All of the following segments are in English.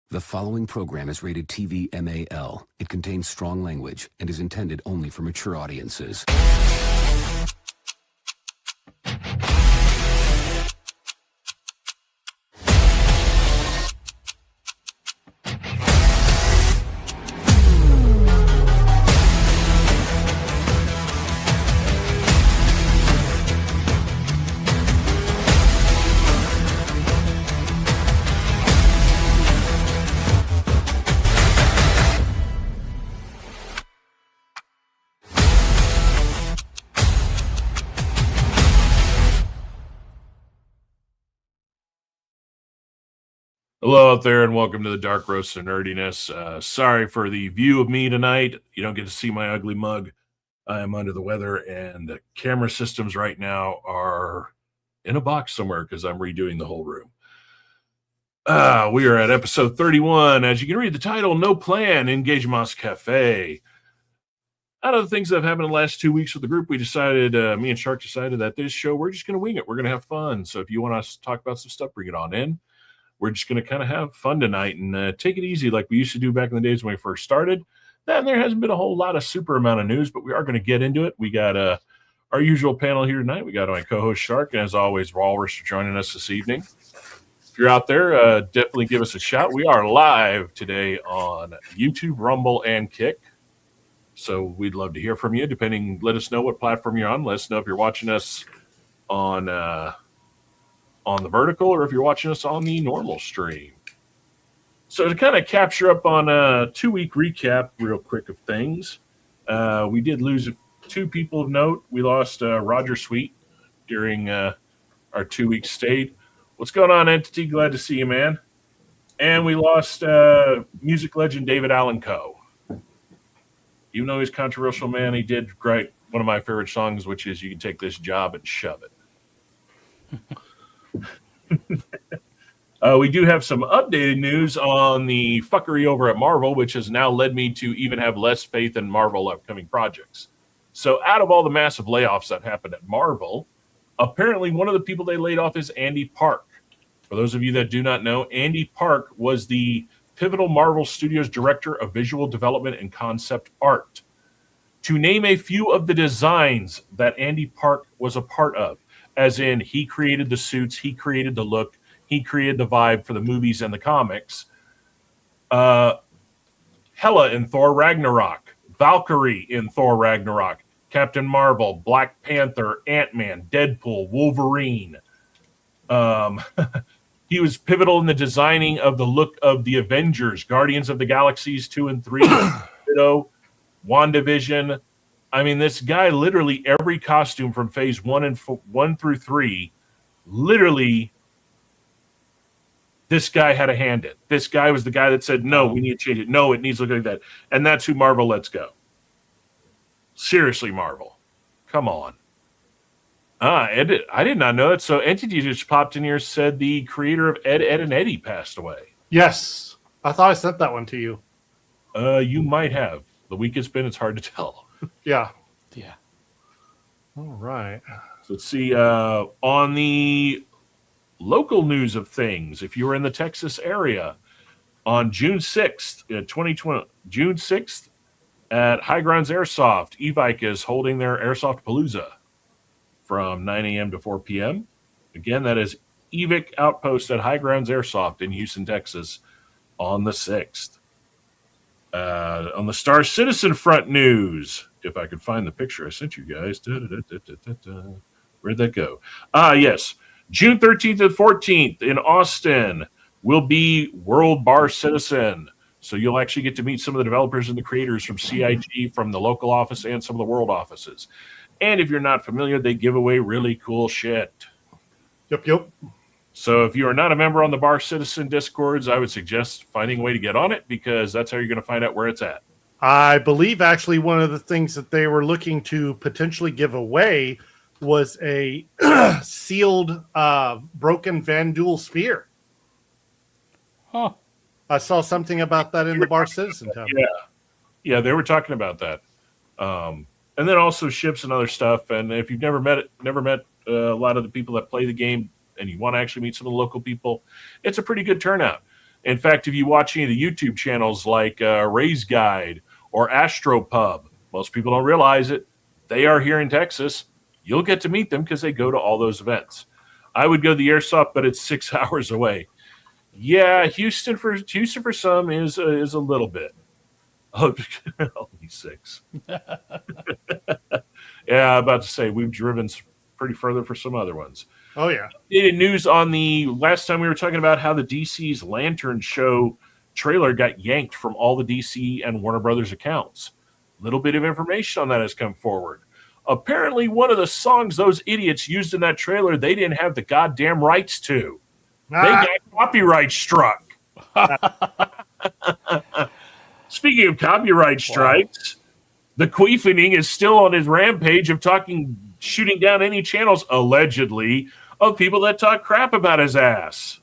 The following program is rated TV MAL. It contains strong language and is intended only for mature audiences. Hello out there and welcome to the Dark Roast of Nerdiness. Sorry for the view of me tonight. You don't get to see my ugly mug. I am under the weather and the camera systems right now are in a box somewhere because I'm redoing the whole room. We are at episode 31. As you can read the title, No Plan, Engagement's Cafe. Out of the things that have happened in the last 2 weeks with the group, we decided, me and Shark decided that this show, we're just going to wing it. We're going to have fun. So if you want us to talk about some stuff, bring it on in. We're just going to kind of have fun tonight and take it easy like we used to do back in the days when we first started. Then there hasn't been a whole lot of super amount of news, but we are going to get into it. We got our usual panel here tonight. We got my co-host Shark, and as always, Walrus for joining us this evening. If you're out there, definitely give us a shout. We are live today on YouTube, Rumble, and Kick. So we'd love to hear from you. Let us know what platform you're on. Let us know if you're watching us on the vertical or if you're watching us on the normal stream. So to kind of capture up on a 2-week recap real quick of things, we did lose 2 people of note. We lost Roger Sweet during our 2-week stay. What's going on, Entity? Glad to see you, man. And we lost music legend David Allan Coe. Even though he's a controversial man, he did write one of my favorite songs, which is You Can Take This Job and Shove It. We do have some updated news on the fuckery over at Marvel, which has now led me to even have less faith in Marvel upcoming projects. So out of all the massive layoffs that happened at Marvel, apparently one of the people they laid off is Andy Park. For those of you that do not know, Andy Park was the pivotal Marvel Studios director of visual development and concept art. To name a few of the designs that Andy Park was a part of, as in he created the suits, he created the look, he created the vibe for the movies and the comics. Hela in Thor Ragnarok, Valkyrie in Thor Ragnarok, Captain Marvel, Black Panther, Ant-Man, Deadpool, Wolverine. He was pivotal in the designing of the look of the Avengers, Guardians of the Galaxies 2 and 3, Widow, WandaVision. I mean, this guy, literally every costume from phase 1 through 3, literally, this guy had a hand in. This guy was the guy that said, no, we need to change it. No, it needs to look like that. And that's who Marvel lets go. Seriously, Marvel. Come on. I did not know that. So Entity just popped in here, said the creator of Ed, Ed, and Eddie passed away. Yes. I thought I sent that one to you. You might have. The week it's been, it's hard to tell. Yeah. Yeah. All right. So let's see. On the local news of things, if you were in the Texas area, on June 6th, 2020, June 6th, at High Grounds Airsoft, Evike is holding their Airsoft Palooza from 9 a.m. to 4 p.m. Again, that is Evike Outpost at High Grounds Airsoft in Houston, Texas, on the 6th. On the Star Citizen front news, if I could find the picture I sent you guys. Where'd that go? Yes. June 13th and 14th in Austin will be World Bar Citizen. So you'll actually get to meet some of the developers and the creators from CIG, from the local office and some of the world offices. And if you're not familiar, they give away really cool shit. Yep. So if you are not a member on the Bar Citizen Discords, I would suggest finding a way to get on it, because that's how you're going to find out where it's at. I believe actually one of the things that they were looking to potentially give away was a sealed broken Van Duel spear. Huh. I saw something about that in the Bar Citizen tab. Yeah, they were talking about that. And then also ships and other stuff. And if you've never met a lot of the people that play the game and you want to actually meet some of the local people, it's a pretty good turnout. In fact, if you watch any of the YouTube channels like Ray's Guide or Astropub, most people don't realize it. They are here in Texas. You'll get to meet them because they go to all those events. I would go to the airsoft, but it's 6 hours away. Yeah, Houston for some is a little bit. Oh, only 6. Yeah, I'm about to say we've driven pretty further for some other ones. Oh yeah. News on the last time we were talking about how the DC's Lantern Show trailer got yanked from all the DC and Warner Brothers accounts. A little bit of information on that has come forward. Apparently, one of the songs those idiots used in that trailer, they didn't have the goddamn rights to. They got copyright struck. Speaking of copyright strikes, the Queefening is still on his rampage of shooting down any channels, allegedly, of people that talk crap about his ass.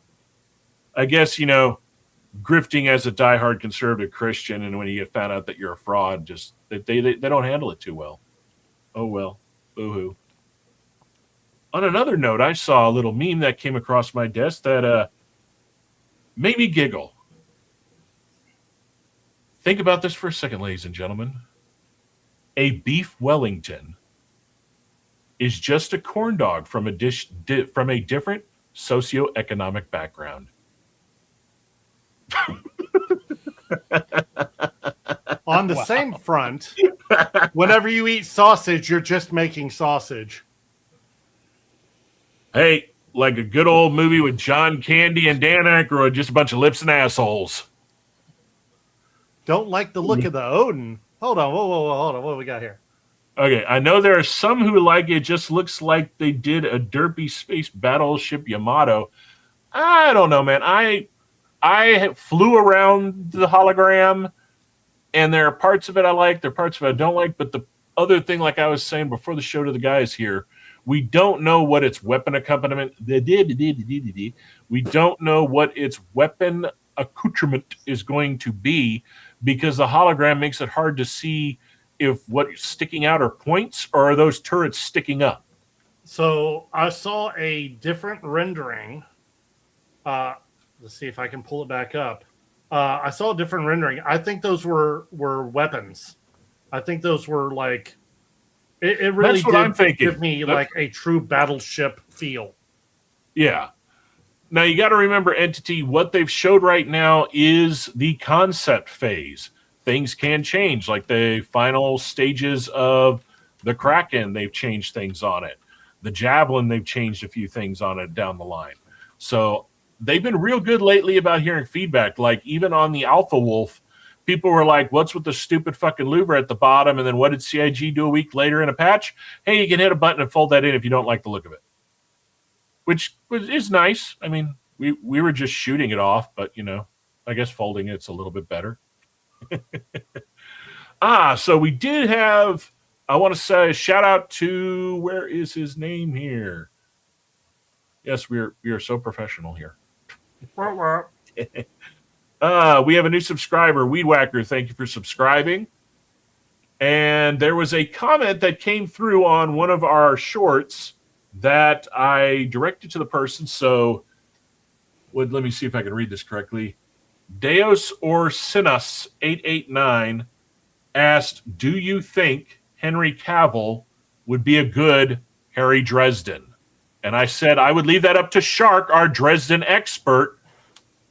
I guess, grifting as a diehard conservative Christian, and when you get found out that you're a fraud, just they don't handle it too well. Oh well, boo-hoo. On another note, I saw a little meme that came across my desk that made me giggle. Think about this for a second, ladies and gentlemen. A beef Wellington is just a corn dog from a different socioeconomic background. On the same front, whenever you eat sausage, you're just making sausage. Hey, like a good old movie with John Candy and Dan Aykroyd, just a bunch of lips and assholes. Don't like the look of the Odin. Hold on, whoa, hold on. What do we got here? Okay, I know there are some who like it. Just looks like they did a derpy space battleship Yamato. I don't know, man. I flew around the hologram, and there are parts of it I like, there are parts of it I don't like. But the other thing, like I was saying before the show to the guys here, we don't know what its weapon accompaniment. We don't know what its weapon accoutrement is going to be because the hologram makes it hard to see if what's sticking out are points or are those turrets sticking up. So I saw a different rendering. Let's see if I can pull it back up. I saw a different rendering. I think those were weapons. I think those were like it really That's what did I'm thinking. give me like a true battleship feel. Yeah. Now you got to remember, Entity, what they've showed right now is the concept phase. Things can change, like the final stages of the Kraken, they've changed things on it. The Javelin, they've changed a few things on it down the line. So they've been real good lately about hearing feedback. Like even on the Alpha Wolf, people were like, what's with the stupid fucking louver at the bottom? And then what did CIG do a week later in a patch? Hey, you can hit a button and fold that in if you don't like the look of it. Which is nice. I mean, we were just shooting it off, but, I guess folding it's a little bit better. So we did have, I want to say, a shout out to, where is his name here? Yes, we are so professional here. We have a new subscriber, Weed Whacker. Thank you for subscribing. And there was a comment that came through on one of our shorts that I directed to the person. So let me see if I can read this correctly. Deus or Sinus 889 asked, do you think Henry Cavill would be a good Harry Dresden? And I said I would leave that up to Shark, our Dresden expert,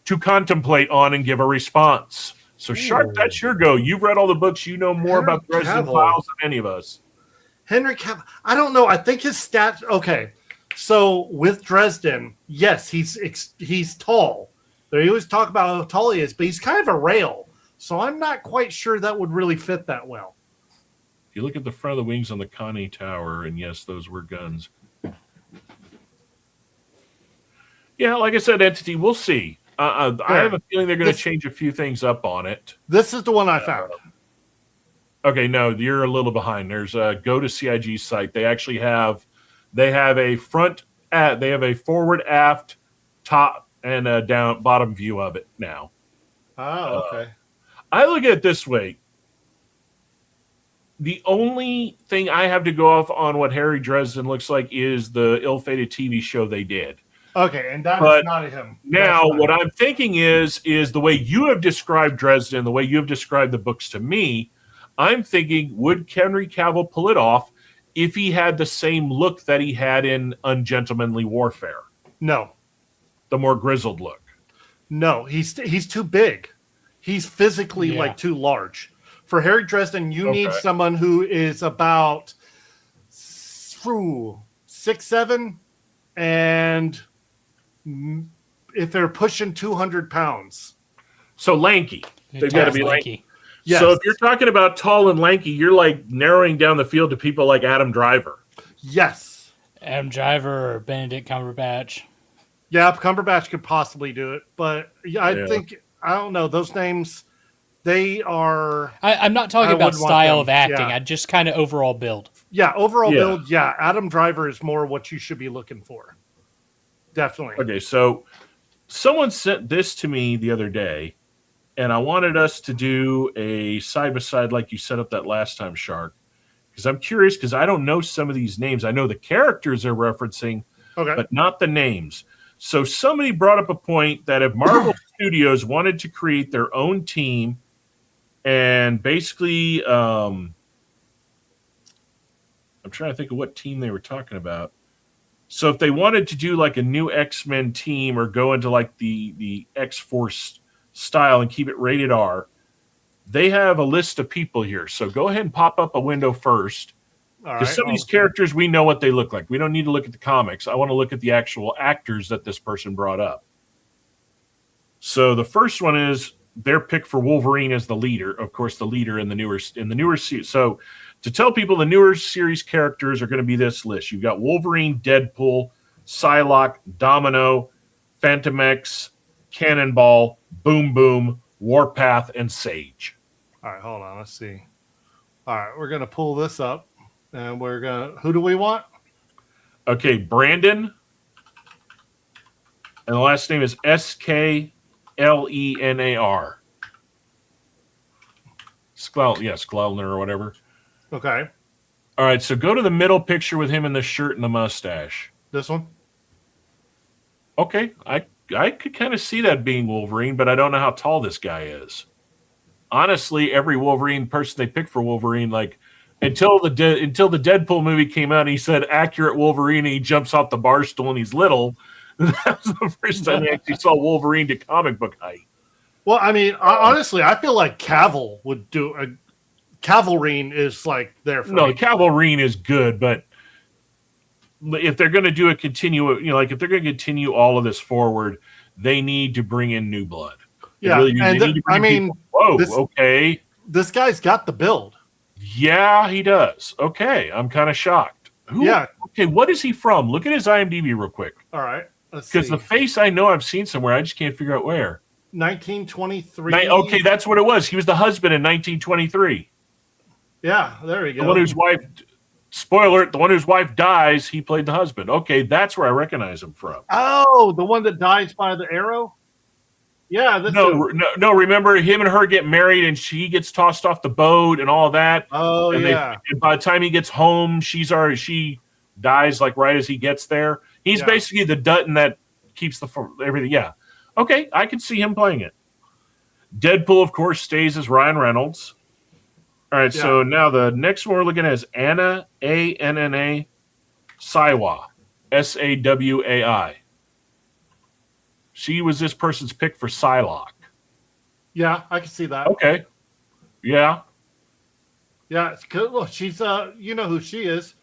to contemplate on and give a response. So, Shark, that's your go. You've read all the books. You know more about the Dresden Files than any of us. Henry Cavill. I don't know. I think his stats. Okay, so with Dresden, yes, he's tall. They always talk about how tall he is, but he's kind of a rail. So I'm not quite sure that would really fit that well. If you look at the front of the wings on the Connie Tower, and yes, those were guns. Yeah, like I said, Entity, we'll see. I have a feeling they're going to change a few things up on it. This is the one I found. Okay, no, you're a little behind. There's a go to CIG site. They actually have a front, they have a forward, aft, top, and a down bottom view of it now. Oh, okay. I look at it this way. The only thing I have to go off on what Harry Dresden looks like is the ill-fated TV show they did. Okay, and that But is not him. now, what I'm thinking is the way you have described Dresden, the way you have described the books to me, I'm thinking, would Henry Cavill pull it off if he had the same look that he had in Ungentlemanly Warfare? No. The more grizzled look. No, he's too big. He's physically like too large. For Harry Dresden, you need someone who is about 6'7", and if they're pushing 200 pounds. So lanky. They've got to be lanky. Yes. So if you're talking about tall and lanky, you're like narrowing down the field to people like Adam Driver. Yes. Adam Driver or Benedict Cumberbatch. Yeah, Cumberbatch could possibly do it, but I think, I don't know, those names, they are... I'm not talking about style of acting. I just kind of overall build. Yeah, overall build, yeah. Adam Driver is more what you should be looking for. Definitely. Okay, so someone sent this to me the other day, and I wanted us to do a side-by-side like you set up that last time, Shark, because I'm curious, because I don't know some of these names. I know the characters they're referencing, but not the names. So somebody brought up a point that if Marvel Studios wanted to create their own team and basically, I'm trying to think of what team they were talking about. So if they wanted to do like a new X-Men team or go into like the X-Force style and keep it rated R, they have a list of people here. So go ahead and pop up a window first. Because some of these characters, we know what they look like. We don't need to look at the comics. I want to look at the actual actors that this person brought up. So the first one is their pick for Wolverine as the leader. Of course, the leader in the newer series. So to tell people the newer series characters are going to be this list. You've got Wolverine, Deadpool, Psylocke, Domino, Phantom X, Cannonball, Boom Boom, Warpath, and Sage. All right, hold on. Let's see. All right, we're going to pull this up. And we're going to... Who do we want? Okay, Brandon. And the last name is Sklenar. Sklenar or whatever. Okay. All right, so go to the middle picture with him in the shirt and the mustache. This one? Okay, I could kind of see that being Wolverine, but I don't know how tall this guy is. Honestly, every Wolverine person they pick for Wolverine, like... Until the Deadpool movie came out, and he said accurate Wolverine, and he jumps off the bar stool and he's little. That was the first time I actually saw Wolverine to comic book height. Well, I mean, honestly, I feel like Cavill would do a... Cavalrine is like there for me. No, Cavalrine is good, but if they're going to do a continue, like if they're going to continue all of this forward, they need to bring in new blood. Yeah, okay. This guy's got the build. Yeah, he does. Okay, I'm kind of shocked. Okay, what is he from? Look at his IMDb real quick. All right, let's see. Because the face I know I've seen somewhere, I just can't figure out where. 1923. Okay, that's what it was. He was the husband in 1923. Yeah, there we go. The one whose wife, spoiler alert, the one whose wife dies, he played the husband. Okay, that's where I recognize him from. Oh, the one that dies by the arrow? Yeah. No. Remember, him and her get married, and she gets tossed off the boat and all that. Oh, and yeah. And by the time he gets home, she dies like right as he gets there. He's basically the Dutton that keeps everything. Yeah. Okay, I can see him playing it. Deadpool, of course, stays as Ryan Reynolds. All right, so now the next one we're looking at is Anna, A-N-N-A, Sawai, S-A-W-A-I. She was this person's pick for Psylocke. Yeah, I can see that. Okay. Yeah. Yeah, it's good. Look, she's you know who she is.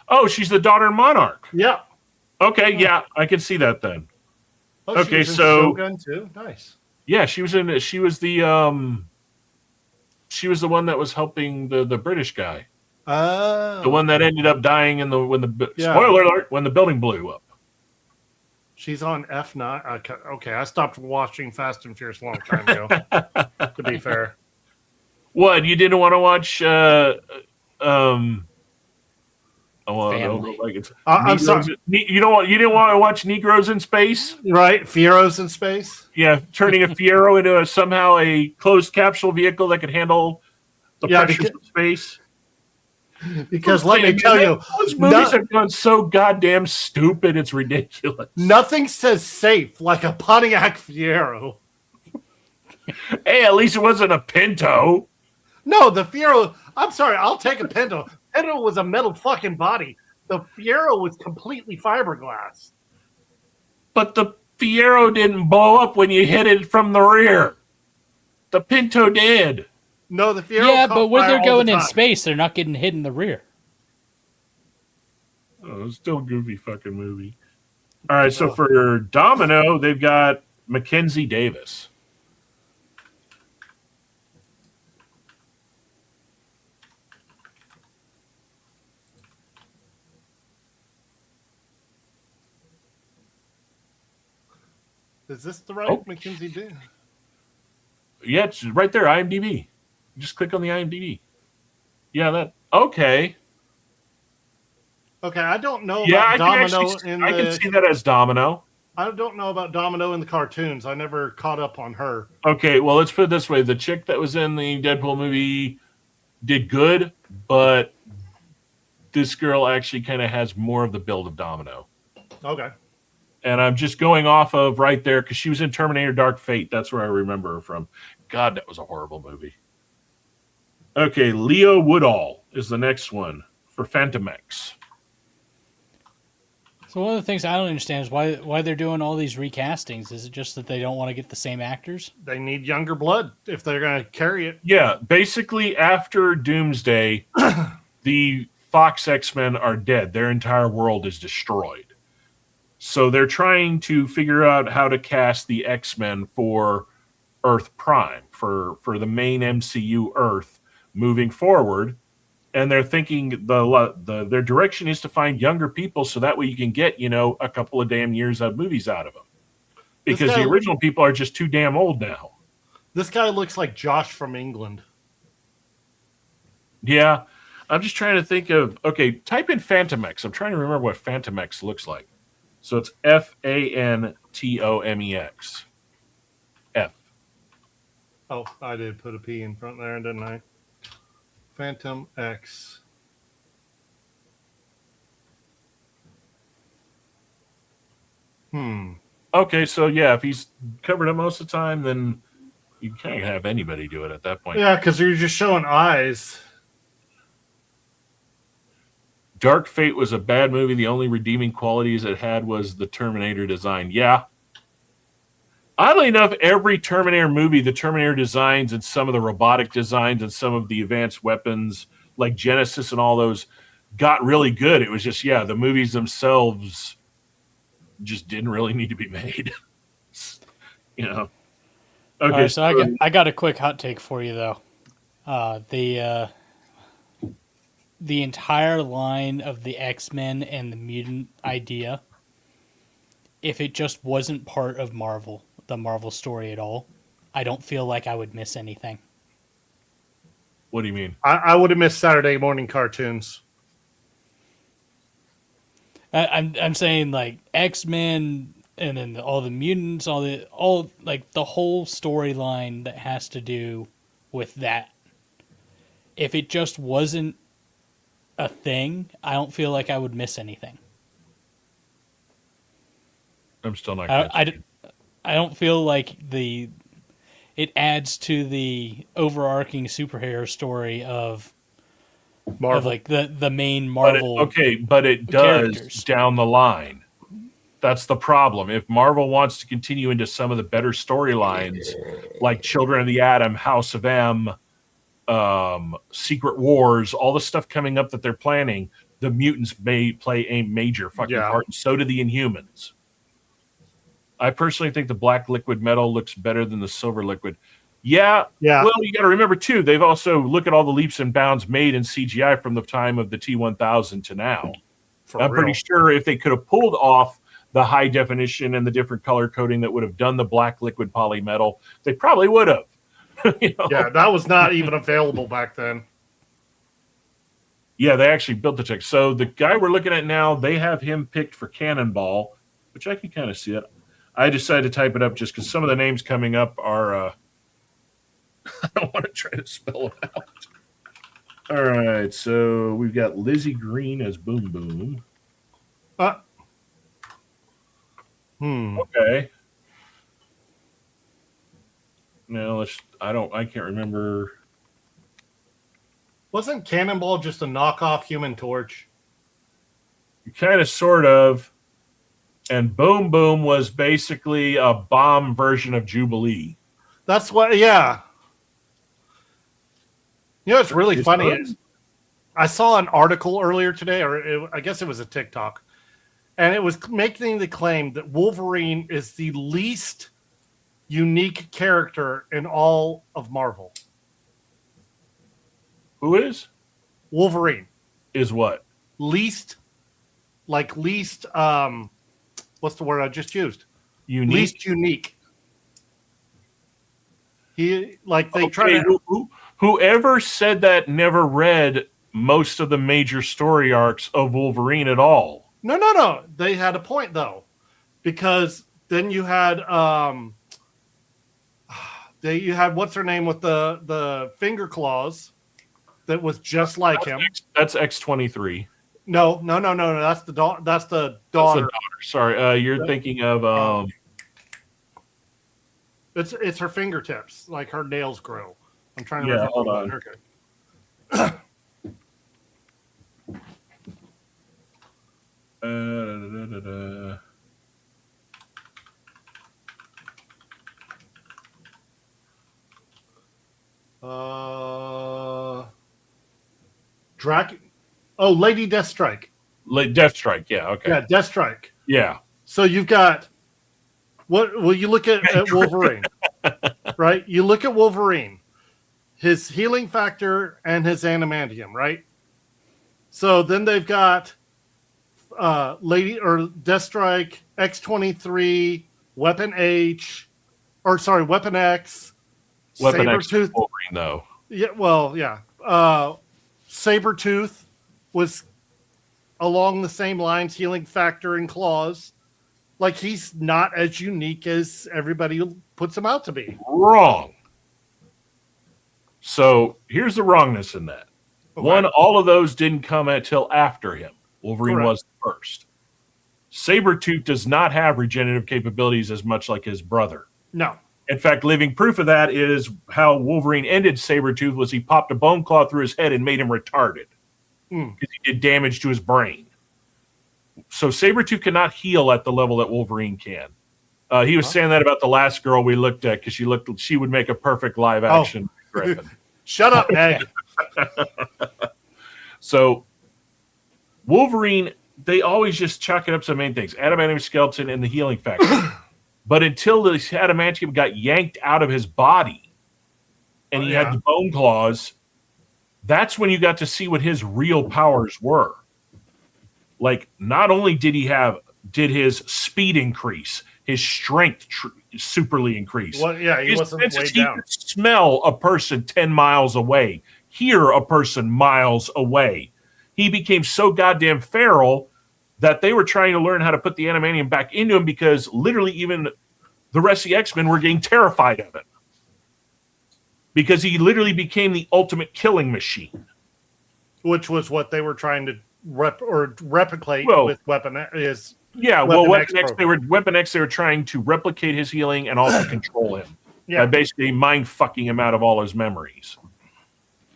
Oh, she's the daughter of Monarch. Yeah. Okay, yeah, I can see that then. Oh, okay, so Shogun too. Nice. Yeah, she was the one that was helping the British guy. The one that ended up dying spoiler alert, when the building blew up. She's on F9. Okay, I stopped watching Fast and Furious a long time ago. To be fair. What, you didn't want to watch? I'm sorry. You didn't want to watch Negroes in Space, right? Fieros in Space. Yeah, turning a Fiero into somehow a closed capsule vehicle that could handle the pressures of space. Because let me tell you, those movies have gone so goddamn stupid. It's ridiculous. Nothing says safe like a Pontiac Fiero. Hey, at least it wasn't a Pinto. No, the Fiero. I'm sorry, I'll take a Pinto. Pinto was a metal fucking body. The Fiero was completely fiberglass. But the Fiero didn't blow up when you hit it from the rear. The Pinto did. No, the Fiero. Yeah, but when they're going in space, they're not getting hit in the rear. Oh, it's still a goofy fucking movie. All right, so for Domino, they've got Mackenzie Davis. Is this the right Mackenzie Davis? Yeah, it's right there, IMDb. Just click on the IMDb. Yeah, that. Okay. Okay, I don't know about Domino in the... I can see that as Domino. I don't know about Domino in the cartoons. I never caught up on her. Okay, well, let's put it this way. The chick that was in the Deadpool movie did good, but this girl actually kind of has more of the build of Domino. Okay. And I'm just going off of right there because she was in Terminator Dark Fate. That's where I remember her from. God, that was a horrible movie. Okay, Leo Woodall is the next one for Phantom X. So one of the things I don't understand is why they're doing all these recastings. Is it just that they don't want to get the same actors? They need younger blood if they're going to carry it. Yeah, basically after Doomsday, the Fox X-Men are dead. Their entire world is destroyed. So they're trying to figure out how to cast the X-Men for Earth Prime, for the main MCU Earth moving forward. And they're thinking their direction is to find younger people so that way you can get, a couple of damn years of movies out of them. Because the original people are just too damn old now. This guy looks like Josh from England. Yeah. I'm just trying to think of, okay, type in Phantom X. I'm trying to remember what Phantom X looks like. So it's Phantomex. F. Oh, I did put a P in front there, didn't I? Phantom X. Okay, so yeah, if he's covered it most of the time, then you can't have anybody do it at that point. Yeah, because you're just showing eyes. Dark Fate was a bad movie. The only redeeming qualities it had was the Terminator design. Yeah. Oddly enough, every Terminator movie, the Terminator designs and some of the robotic designs and some of the advanced weapons like Genesis and all those got really good. It was just, the movies themselves just didn't really need to be made. Okay. Right, so I got a quick hot take for you, though. The entire line of the X-Men and the mutant idea, if it just wasn't part of the Marvel story at all, I don't feel like I would miss anything. What do you mean? I would have missed Saturday morning cartoons. I'm saying like X-Men and then all the mutants, all like the whole storyline that has to do with that. If it just wasn't a thing, I don't feel like I would miss anything. I'm still not. I don't feel like it adds to the overarching superhero story of Marvel, of like the main Marvel. But it does down the line. That's the problem. If Marvel wants to continue into some of the better storylines, like Children of the Atom, House of M, Secret Wars, all the stuff coming up that they're planning, the mutants may play a major fucking part, and so do the Inhumans. I personally think the black liquid metal looks better than the silver liquid. Yeah. Well, you got to remember, too, they've also look at all the leaps and bounds made in CGI from the time of the T-1000 to now. I'm pretty sure if they could have pulled off the high definition and the different color coding that would have done the black liquid polymetal, they probably would have. Yeah, that was not even available back then. Yeah, they actually built the tech. So the guy we're looking at now, they have him picked for Cannonball, which I can kind of see that. I decided to type it up just because some of the names coming up are I don't want to try to spell it out. All right, so we've got Lizzie Green as Boom Boom. Okay. Now I can't remember. Wasn't Cannonball just a knockoff Human Torch? Kind of, sort of. And Boom Boom was basically a bomb version of Jubilee. That's what, yeah. You know, it's really funny. I saw an article earlier today, I guess it was a TikTok, and it was making the claim that Wolverine is the least unique character in all of Marvel. Who is? Wolverine. Is what? Least, what's the word I just used? Unique? Least unique. They try to... Whoever said that never read most of the major story arcs of Wolverine at all. No. They had a point, though. Because then you had... you had what's her name with the finger claws that was just like him. That's X-23. No. That's the daughter. That's the daughter. Sorry, you're thinking of It's her fingertips, like her nails grow. I'm trying to remember. Hold on. Lady Deathstrike. Deathstrike, yeah, okay. Yeah, Deathstrike. Yeah. So you've got you look at Wolverine, right? You look at Wolverine, his healing factor and his adamantium, right? So then they've got Deathstrike, X-23, Weapon X, Weapon X Sabretooth. Wolverine, though. Yeah, well, yeah. Sabretooth was along the same lines, healing factor and claws. Like, he's not as unique as everybody puts him out to be. Wrong. So here's the wrongness in that. Okay. One, all of those didn't come until after him. Wolverine Correct. Was the first. Sabretooth does not have regenerative capabilities as much like his brother. No. In fact, living proof of that is how Wolverine ended Sabretooth was he popped a bone claw through his head and made him retarded. Because he did damage to his brain. So Sabretooth cannot heal at the level that Wolverine can. He was saying that about the last girl we looked at because she would make a perfect live action Griffin. Shut up, Meg. So Wolverine, they always just chalk it up to the main things: adamantium skeleton and the healing factor. But until the adamantium got yanked out of his body and he had the bone claws, that's when you got to see what his real powers were. Like, not only did his speed increase, his strength superly increase. Well, yeah, he wasn't way down. He could smell a person 10 miles away, hear a person miles away. He became so goddamn feral that they were trying to learn how to put the adamantium back into him because literally even the rest of the X-Men were getting terrified of him. Because he literally became the ultimate killing machine. Which was what they were trying to replicate with Weapon X. Yeah, Weapon X, they were trying to replicate his healing and also control him. Yeah. By basically mind-fucking him out of all his memories.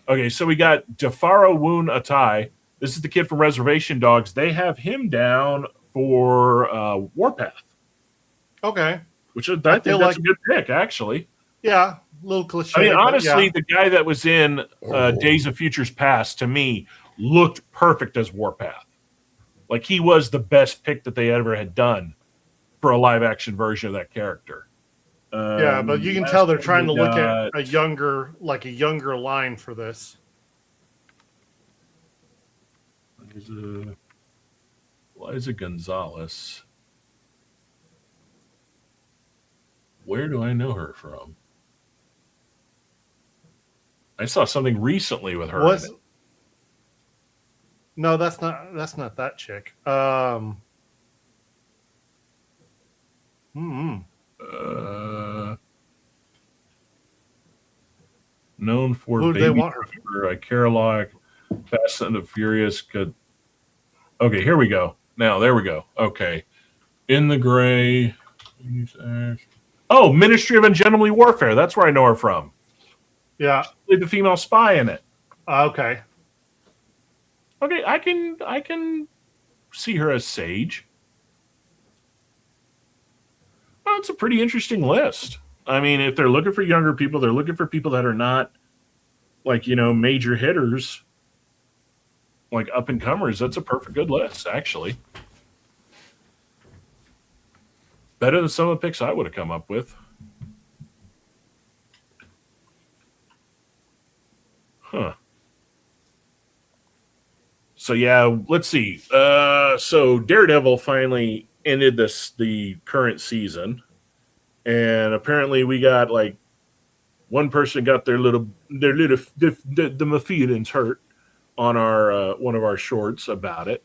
Okay, so we got Defaro Woon Atai. This is the kid from Reservation Dogs. They have him down for Warpath. Okay. Which I think that's a good pick, actually. Yeah, a little cliche. I mean, honestly, the guy that was in Days of Futures Past, to me, looked perfect as Warpath. Like, he was the best pick that they ever had done for a live-action version of that character. Yeah, but you can tell they're trying to look at a younger line for this. Liza Gonzalez. Where do I know her from? I saw something recently with her. No, that's not that chick. Known for who do Baby they want her for Carolina, Fast and the Furious could. Okay, here we go. Now, there we go. Okay. In the Gray. Oh, Ministry of Ungentlemanly Warfare. That's where I know her from. Yeah. She played the female spy in it. Okay. Okay, I can see her as Sage. Well, it's a pretty interesting list. I mean, if they're looking for younger people, they're looking for people that are not like, major hitters, like up and comers. That's a perfect good list, actually. Better than some of the picks I would have come up with. Huh. So yeah, let's see. So Daredevil finally ended the current season, and apparently we got like one person got the feelings hurt on our one of our shorts about it,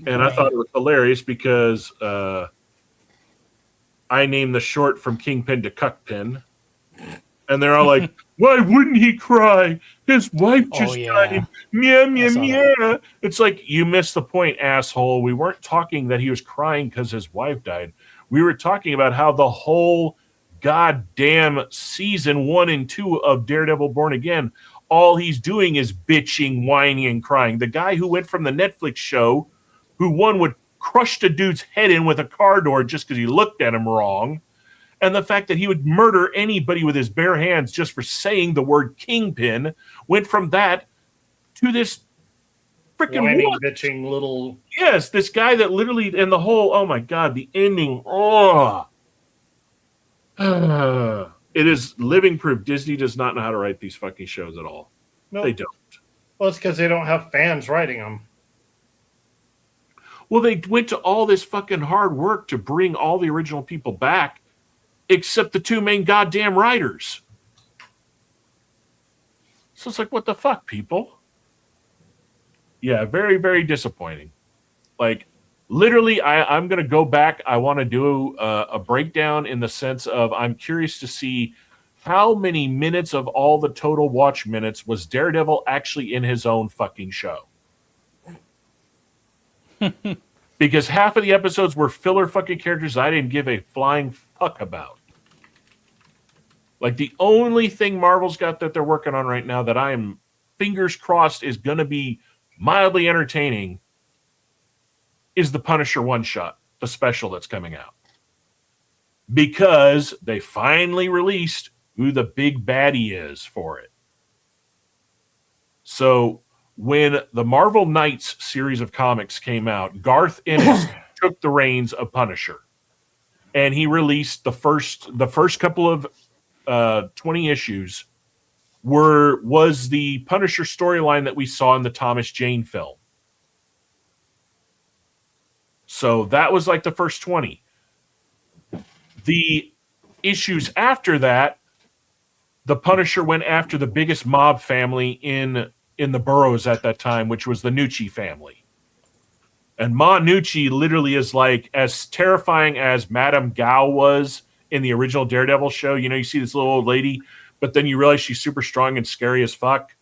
and I thought it was hilarious because I named the short from Kingpin to Cuckpin, and they're all like, "Why wouldn't he cry? His wife just died." Meow, meow, meow. It's like, you missed the point, asshole. We weren't talking that he was crying because his wife died. We were talking about how the whole goddamn season 1 and 2 of Daredevil Born Again, all he's doing is bitching, whining, and crying. The guy who went from the Netflix show, who one would crush a dude's head in with a car door just because he looked at him wrong, and the fact that he would murder anybody with his bare hands just for saying the word Kingpin, went from that to this freaking whining, bitching little. Yes, this guy that literally, and the whole, oh my God, the ending, it is living proof Disney does not know how to write these fucking shows at all. Nope. They don't. Well, it's because they don't have fans writing them. Well, they went to all this fucking hard work to bring all the original people back, except the two main goddamn writers. So it's like, what the fuck, people? Yeah, very, very disappointing. Like, literally, I'm going to go back. I want to do a breakdown in the sense of I'm curious to see how many minutes of all the total watch minutes was Daredevil actually in his own fucking show. Because half of the episodes were filler fucking characters I didn't give a flying fuck about. Like, the only thing Marvel's got that they're working on right now that I am fingers crossed is going to be mildly entertaining is the Punisher one-shot, the special that's coming out. Because they finally released who the big baddie is for it. So when the Marvel Knights series of comics came out, Garth Ennis took the reins of Punisher. And he released the first couple of 20 issues was the Punisher storyline that we saw in the Thomas Jane film. So that was like the first 20. The issues after that, the Punisher went after the biggest mob family in the boroughs at that time, which was the Nucci family. And Ma Nucci literally is like as terrifying as Madame Gao was in the original Daredevil show. You see this little old lady, but then you realize she's super strong and scary as fuck.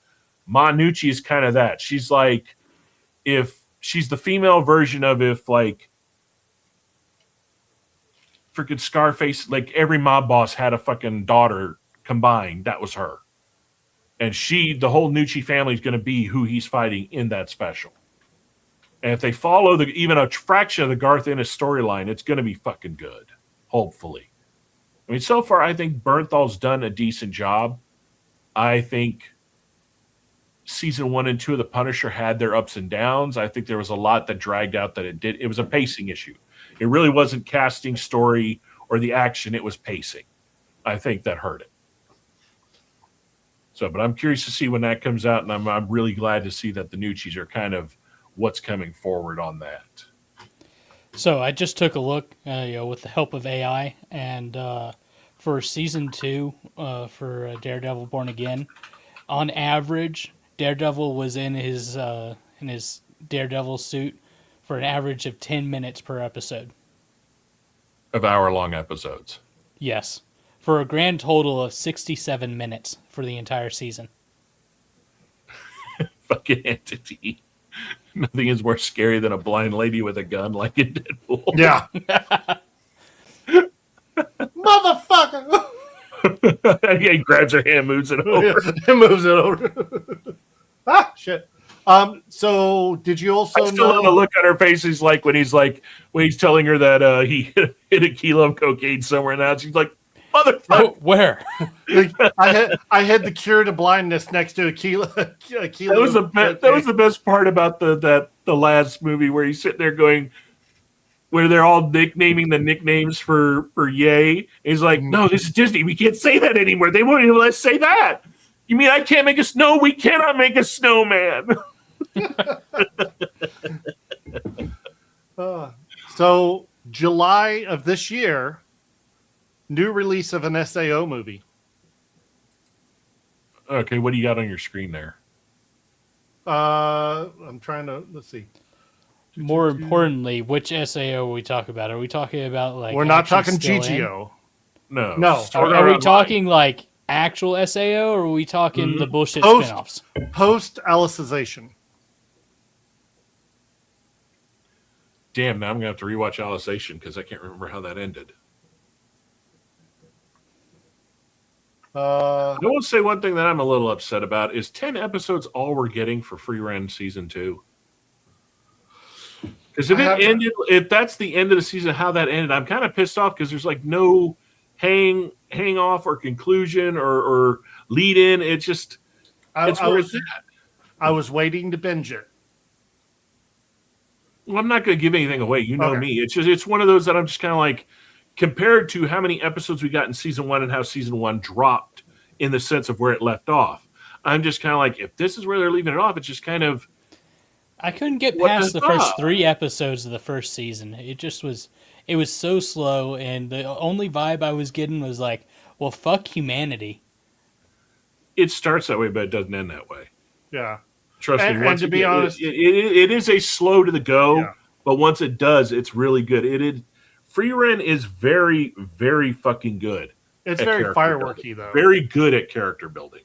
Ma Nucci is kind of that. She's like, if she's the female version of if like freaking Scarface, like every mob boss had a fucking daughter combined, that was her. And the whole Nucci family is going to be who he's fighting in that special. And if they follow even a fraction of the Garth Ennis storyline, it's going to be fucking good. Hopefully. I mean, so far, I think Bernthal's done a decent job. I think season 1 and 2 of The Punisher had their ups and downs. I think there was a lot that dragged out that it did. It was a pacing issue. It really wasn't casting, story, or the action. It was pacing. I think that hurt it. So, but I'm curious to see when that comes out, and I'm really glad to see that the Nucci's are kind of what's coming forward on that. So I just took a look, with the help of AI, and for season 2 for Daredevil Born Again, on average, Daredevil was in his Daredevil suit for an average of 10 minutes per episode. Of hour-long episodes. Yes. For a grand total of 67 minutes for the entire season. fucking entity. Nothing is more scary than a blind lady with a gun like in Deadpool. Yeah. Motherfucker! He grabs her hand, moves it over. It moves it over. Ah, shit. So did you also I still know love the look on her face. He's like when he's telling her that he hit a kilo of cocaine somewhere now. She's like, motherfucker. Oh, where? like, I had the cure to blindness next to a kilo. That was the best part about the last movie where he's sitting there going, where they're all nicknaming the nicknames for Ye. He's like, no, this is Disney. We can't say that anymore. They won't even let us say that. You mean I can't make a snow? We cannot make a snowman. So July of this year, new release of an SAO movie. Okay, what do you got on your screen there? I'm trying to let's see. More importantly, which SAO are we talking about? Are we talking about like? We're not actually talking still in? GGO. No. No. Are we talking like actual SAO, or are we talking the bullshit Post- spinoffs? Post Alicization. Damn, now I'm gonna have to rewatch Alicization because I can't remember how that ended. I will say one thing that I'm a little upset about is 10 episodes all we're getting for Free Run Season 2. Because if that's the end of the season, how that ended, I'm kind of pissed off because there's like no hang off or conclusion or lead in. It's just I was waiting to binge it. Well, I'm not going to give anything away. You know Okay. me. It's one of those that I'm just kind of like, compared to how many episodes we got in season 1 and how season 1 dropped in the sense of where it left off. I'm just kind of like, if this is where they're leaving it off, it's just kind of. I couldn't get What past the the first fuck? 3 episodes of the first season. It was so slow, and the only vibe I was getting was like, well, fuck humanity. It starts that way, but it doesn't end that way. Yeah. Trust me. And Once to you be get- honest- it is a slow to the go, Yeah. but once it does, it's really good. Free Run is very, very fucking good. It's at very character fireworky building. though. Very good at character building.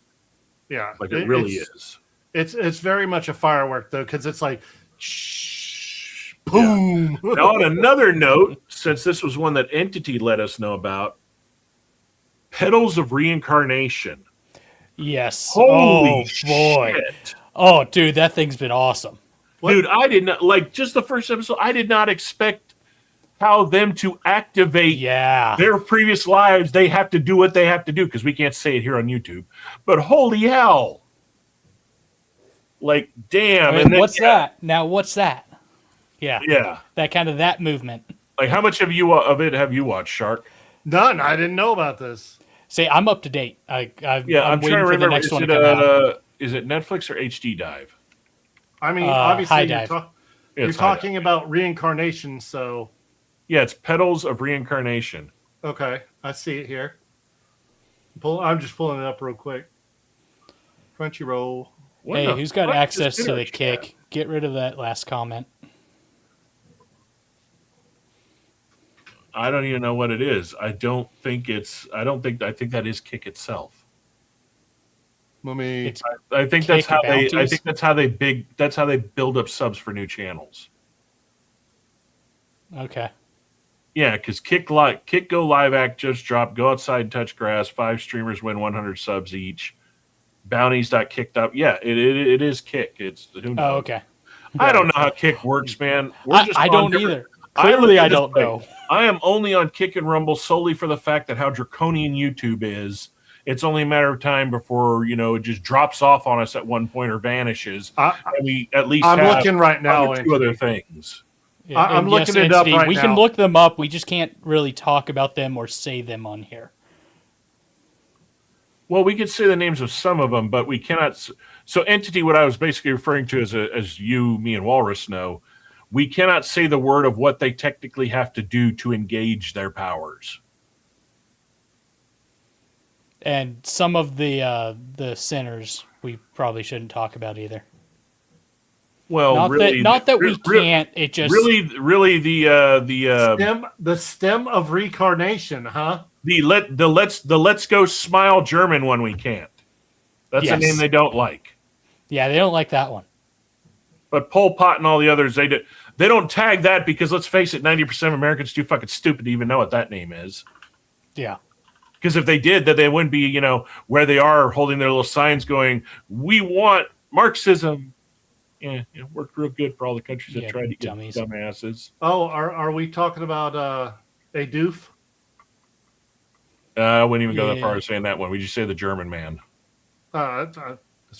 Yeah. Like it really is. It's very much a firework though, because it's like shh, boom. Now, on another note, since this was one that Entity let us know about, Petals of Reincarnation. Yes. Holy boy. shit. Oh, dude, that thing's been awesome. What? Dude, I did not, like, just the first episode, I did not expect how them to activate Yeah. their previous lives. They have to do what they have to do, because we can't say it here on YouTube. But holy hell. Like, damn. I mean, and then, what's that? Now, what's that? Yeah. Yeah. That movement. Like, how much of it have you watched, Shark? None. I didn't know about this. See, I'm up to date. I'm I'm waiting trying to for remember. the next one to come out. Is it Netflix or HD Dive? I mean, High obviously dive. you're It's High talking about reincarnation, so Yeah, it's Petals of Reincarnation. okay, I see it here. I'm just pulling it up real quick. Crunchyroll. What Hey, the who's got fuck access just to the did I kick? Get rid of that last comment. I don't even know what it is. I think that is Kick itself. Let me. It's I think Kick that's how bounties? that's how they build up subs for new channels. okay. Yeah, because Kick Go Live Act just dropped. Go outside and touch grass. 5 streamers win 100 subs each. Bounties got kicked up. Yeah, it is Kick. It's who knows. Oh, okay. I don't know how Kick works, man. I on don't different- either. Clearly, I look at don't this know. way. I am only on Kick and Rumble solely for the fact that how draconian YouTube is. It's only a matter of time before it just drops off on us at one point or vanishes, and we at least I'm have looking right now. two other things. Yeah, I'm and looking it up Entity, right we now. can look them up. We just can't really talk about them or say them on here. Well, we could say the names of some of them, but we cannot. So, Entity, what I was basically referring to as you, me, and Walrus know, we cannot say the word of what they technically have to do to engage their powers. And some of the sinners we probably shouldn't talk about either. Well, Not that we can't. It just really the stem of reincarnation, huh? the let's go smile German one we can't. That's Yes. a name they don't like. Yeah, they don't like that one. But Pol Pot and all the others, they don't tag that because, let's face it, 90% of Americans too fucking stupid to even know what that name is. Yeah. Because if they did, that they wouldn't be, where they are holding their little signs going, "We want Marxism." Yeah, worked real good for all the countries that tried to get dummies. dumbasses. Oh, are we talking about a doof? I wouldn't even go that far as saying that one. We just say the German man. That's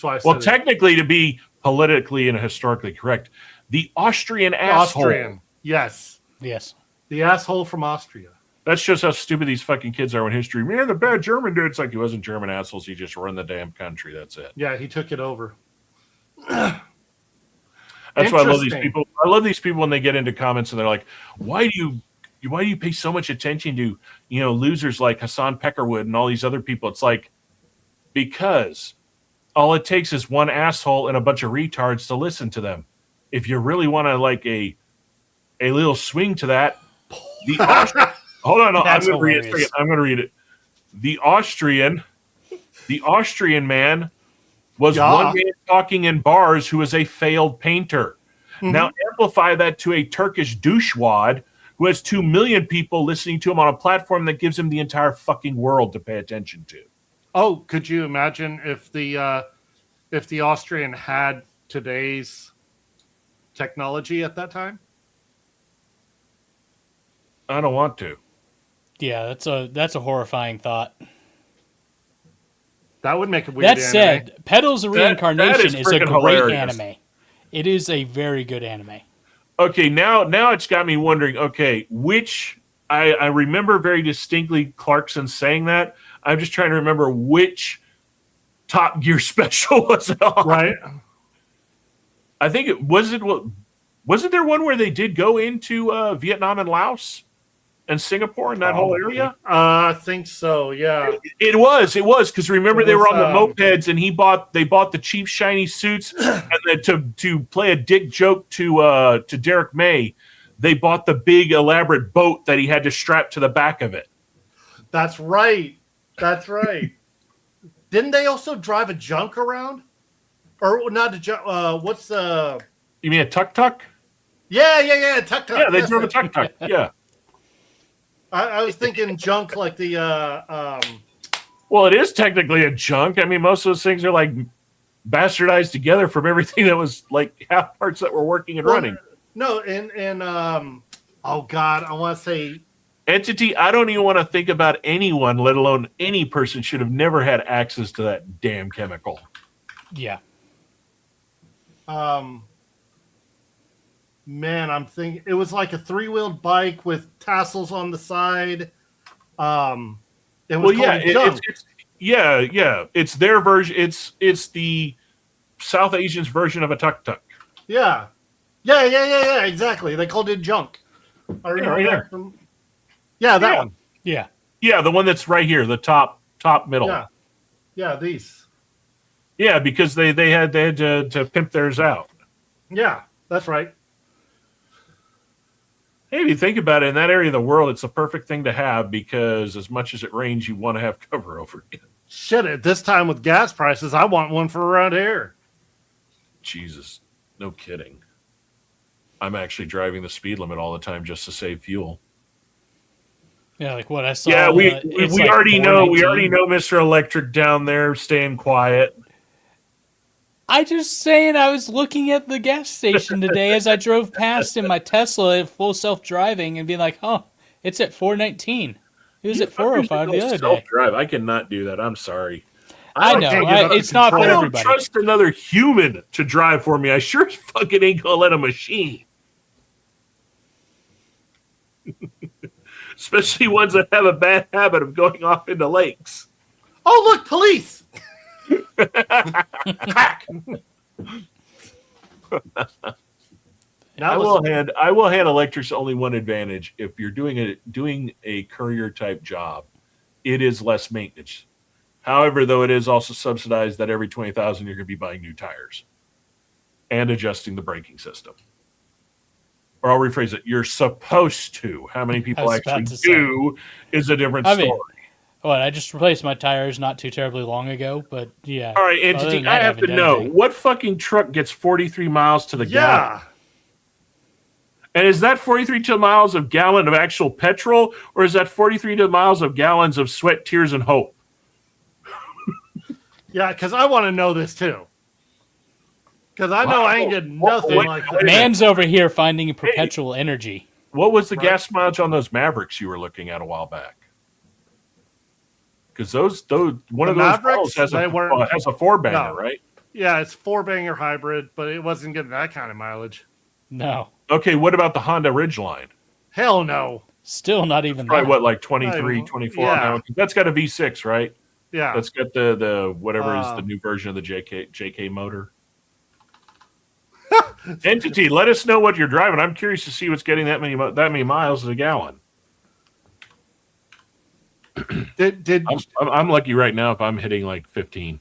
why I said Well, technically, to be politically and historically correct, the Austrian asshole. Austrian. Yes. Yes. The asshole from Austria. That shows how stupid these fucking kids are in history. Man, the bad German dude. It's like he wasn't German assholes. He just run the damn country. That's it. Yeah, he took it over. That's why I love these people. I love these people when they get into comments and they're like, "Why do you pay so much attention to losers like Hassan Peckerwood and all these other people?" It's like, because all it takes is one asshole and a bunch of retards to listen to them. If you really want to like a little swing to that, hold on, I'm going to read it. I'm going to read it. The Austrian man was one man talking in bars who is a failed painter. Mm-hmm. Now amplify that to a Turkish douchewad who has 2 million people listening to him on a platform that gives him the entire fucking world to pay attention to. Oh, could you imagine if the Austrian had today's technology at that time? I don't want to. Yeah, that's a horrifying thought. That would make a weird anime. That said, Petals of Reincarnation is a great hilarious. anime. It is a very good anime. Okay, now it's got me wondering, okay, which I remember very distinctly Clarkson saying that. I'm just trying to remember which Top Gear special was it on. Right. I think wasn't there one where they did go into Vietnam and Laos and Singapore and that whole area? I think so, yeah. It was because remember they were on the mopeds and they bought the cheap shiny suits and then to play a dick joke to Derek May, they bought the big elaborate boat that he had to strap to the back of it. That's right. Didn't they also drive a junk around? Or not a junk? What's the? You mean a tuk-tuk? Yeah, tuk-tuk. Yeah, they drove a tuk-tuk. Yeah. I was thinking junk like the. Well, it is technically a junk. I mean, most of those things are like bastardized together from everything that was like half parts that were working and running. No, and oh god, I want to say. Entity, I don't even want to think about anyone, let alone any person, should have never had access to that damn chemical. Yeah. Man, I'm thinking it was like a 3-wheeled bike with tassels on the side. It was it's their version. It's the South Asians' version of a tuk-tuk. Yeah, exactly. They called it junk. I remember that from. Yeah, that one. Yeah, the one that's right here, the top middle. Yeah, these. Yeah, because they had to pimp theirs out. Yeah, that's right. Hey, if you think about it, in that area of the world, it's the perfect thing to have because as much as it rains, you want to have cover over it. Shit, at this time with gas prices, I want one for around here. Jesus, no kidding. I'm actually driving the speed limit all the time just to save fuel. Yeah, like what I saw. Yeah, we like already know. We already know Mr. Electric down there staying quiet. I just saying I was looking at the gas station today as I drove past in my Tesla at full self-driving and being like, oh, it's at 419. It was at 405 the other day. Drive. I cannot do that. I'm sorry. I know. It's not for everybody. I don't trust another human to drive for me. I sure as fucking ain't going to let a machine. Especially ones that have a bad habit of going off into lakes. Oh, look, police! I will hand electrics only one advantage. If you're doing a courier type job, it is less maintenance. However, though, it is also subsidized that every 20,000 you're going to be buying new tires and adjusting the braking system. Or I'll rephrase it: you're supposed to. How many people actually do is a different story. Well, I just replaced my tires not too terribly long ago, but yeah. All right, other Entity, than that, I have to haven't done know, anything. what fucking truck gets 43 miles to the gallon? Yeah. And is that 43 miles of gallon of actual petrol, or is that 43 miles of gallons of sweat, tears, and hope? Yeah, because I want to know this too. Because I know I ain't getting nothing Wait, like wait a that. minute. Man's over here finding perpetual energy. What was the Right. gas mileage on those Mavericks you were looking at a while back? Because those one The of those Mavericks, models has they weren't- a four banger, No. right? Yeah, it's 4-banger hybrid, but it wasn't getting that kind of mileage. No. Okay, what about the Honda Ridgeline? Hell no. Still not even Probably that. what, like 23, 24 on that Yeah. one? That's got a V6, right? Yeah. That's got the whatever is the Um, new version of the JK motor. Entity, let us know what you're driving. I'm curious to see what's getting that many miles a gallon. Did I'm lucky right now if I'm hitting like 15.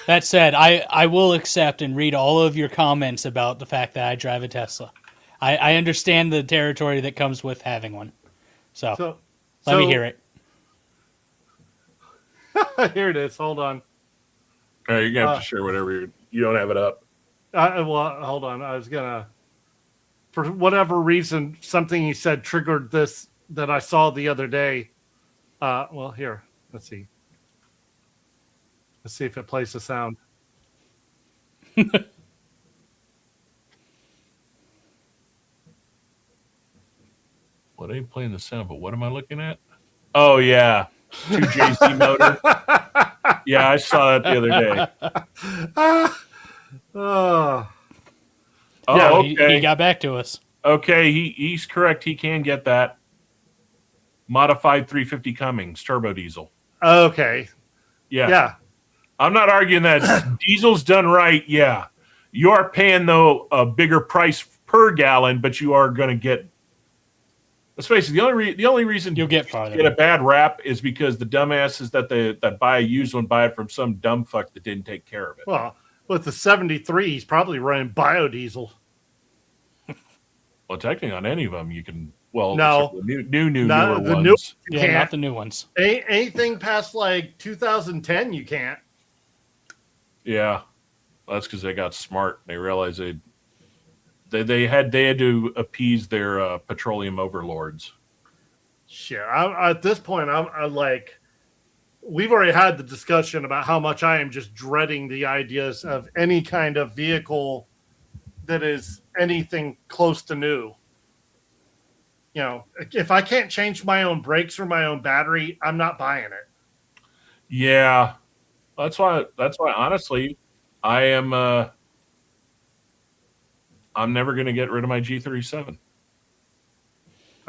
That said, I will accept and read all of your comments about the fact that I drive a Tesla. I understand the territory that comes with having one. So, let me hear it. Here it is. Hold on. All right, you're gonna have to share whatever you don't have it up. Well, hold on. I was gonna, for whatever reason, something he said triggered this that I saw the other day. Well, here. Let's see. Let's see if it plays the sound. What ain't playing the sound? But what am I looking at? Oh yeah, 2JZ motor. Yeah, I saw that the other day. Oh, Oh, Yeah, okay. He got back to us. Okay, he's correct. He can get that modified 350 Cummins turbo diesel. okay. Yeah. Yeah. I'm not arguing that diesel's done right. Yeah, you are paying though a bigger price per gallon, but you are going to get. Let's face it. The only reason You'll get farther. get a bad rap is because the dumbasses that buy a used one buy it from some dumb fuck that didn't take care of it. Well, with the 73, he's probably running biodiesel. Well, technically, on any of them, you can. Well, No. except the newer No, the new- ones. You Yeah, can't. not the new ones. Anything past like 2010, you can't. Yeah, that's because they got smart. They realized they had to appease their petroleum overlords. Shit. At this point, I'm like, we've already had the discussion about how much I am just dreading the ideas of any kind of vehicle that is anything close to new. You know, if I can't change my own brakes or my own battery, I'm not buying it. Yeah, that's why. Honestly, I am. I'm never going to get rid of my G37.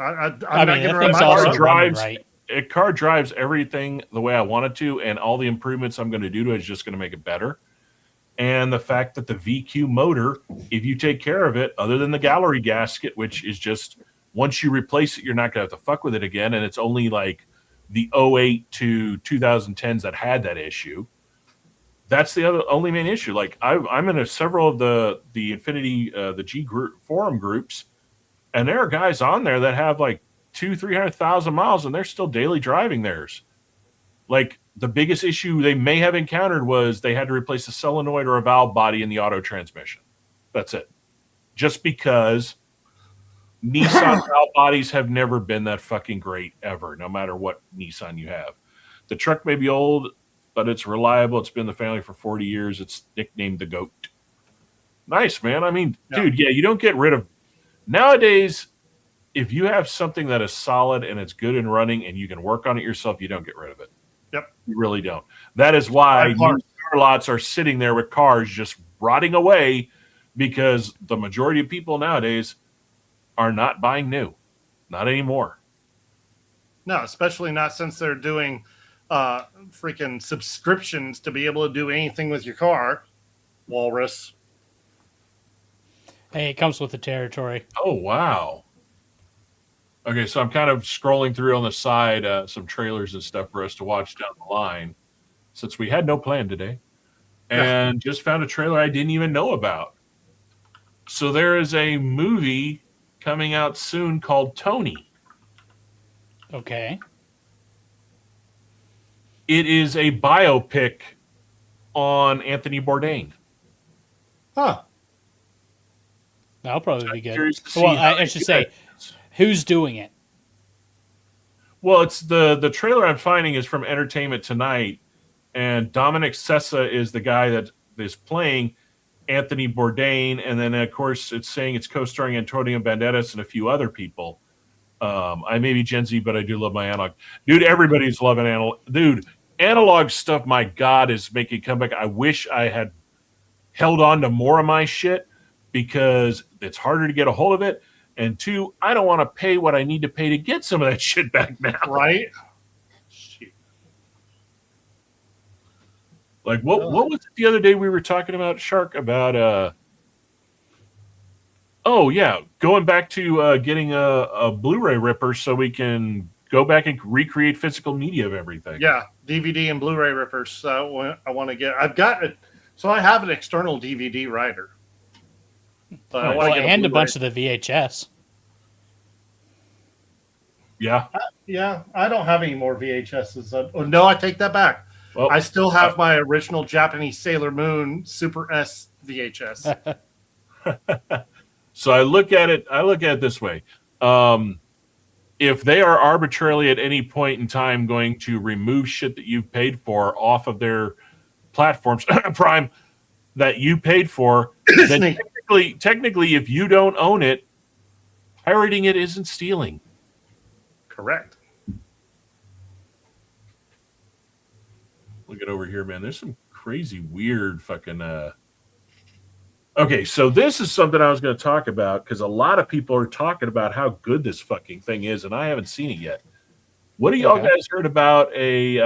I'm I not mean, getting that rid of thing's my also car. running drives- right. A car drives everything the way I want it to, and all the improvements I'm going to do to it is just going to make it better. And the fact that the VQ motor, if you take care of it, other than the gallery gasket, which is just once you replace it, you're not going to have to fuck with it again. And it's only like the 08 to 2010s that had that issue. That's the only main issue. Like I'm in several of the Infinity, the G group forum groups, and there are guys on there that have like 200,000-300,000 miles, and they're still daily driving theirs. Like the biggest issue they may have encountered was they had to replace a solenoid or a valve body in the auto transmission. That's it. Just because Nissan valve bodies have never been that fucking great ever, no matter what Nissan you have. The truck may be old, but it's reliable. It's been in the family for 40 years. It's nicknamed the GOAT. Nice, man. I mean, dude, yeah, you don't get rid of nowadays. If you have something that is solid and it's good and running and you can work on it yourself, you don't get rid of it. Yep. You really don't. That is why new car lots are sitting there with cars just rotting away, because the majority of people nowadays are not buying new. Not anymore. No, especially not since they're doing freaking subscriptions to be able to do anything with your car. Walrus. Hey, it comes with the territory. Oh, wow. Okay, so I'm kind of scrolling through on the side some trailers and stuff for us to watch down the line, since we had no plan today, and just found a trailer I didn't even know about. So there is a movie coming out soon called Tony. Okay. It is a biopic on Anthony Bourdain. Huh. That'll probably be good. Curious to see Well, how I they should do say, that. who's doing it? Well, it's the trailer I'm finding is from Entertainment Tonight, and Dominic Sessa is the guy that is playing Anthony Bourdain, and then of course it's saying it's co-starring Antonio Banderas and a few other people. I may be Gen Z, but I do love my analog. Dude, everybody's loving analog. Dude, analog stuff, my God, is making a comeback. I wish I had held on to more of my shit because it's harder to get a hold of it. And two, I don't want to pay what I need to pay to get some of that shit back now. Right? Shit. Like what was it the other day we were talking about, Shark, about oh yeah, going back to getting a Blu-ray ripper so we can go back and recreate physical media of everything. Yeah, DVD and Blu-ray rippers. I want to get. I've got it. So I have an external DVD writer. But I wanna Well, get and a Blu-ray. bunch of the VHS. Yeah. Yeah, I don't have any more VHSs. Oh, no, I take that back. Well, I still have my original Japanese Sailor Moon Super S VHS. so I look at it this way. If they are arbitrarily at any point in time going to remove shit that you've paid for off of their platforms, Prime, that you paid for, then technically, if you don't own it, pirating it isn't stealing. Correct. Look at over here, man. There's some crazy, weird fucking. Okay, so this is something I was going to talk about because a lot of people are talking about how good this fucking thing is, and I haven't seen it yet. What do y'all guys heard about a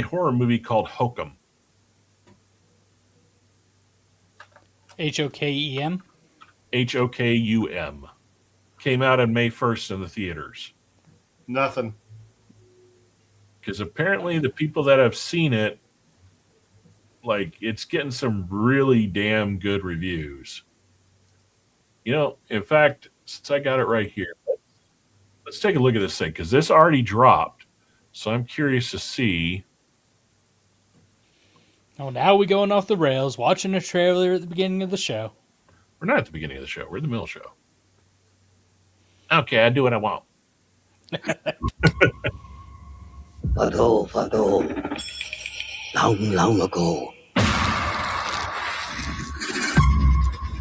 horror movie called Hokum? HOKEM? HOKUM. Came out on May 1st in the theaters. Nothing. Because apparently the people that have seen it, like, it's getting some really damn good reviews. You know, in fact, since I got it right here, let's take a look at this thing, because this already dropped. So I'm curious to see. Oh, now we going off the rails, watching a trailer at the beginning of the show. We're not at the beginning of the show. We're in the middle of the show. Okay, I do what I want. Long ago,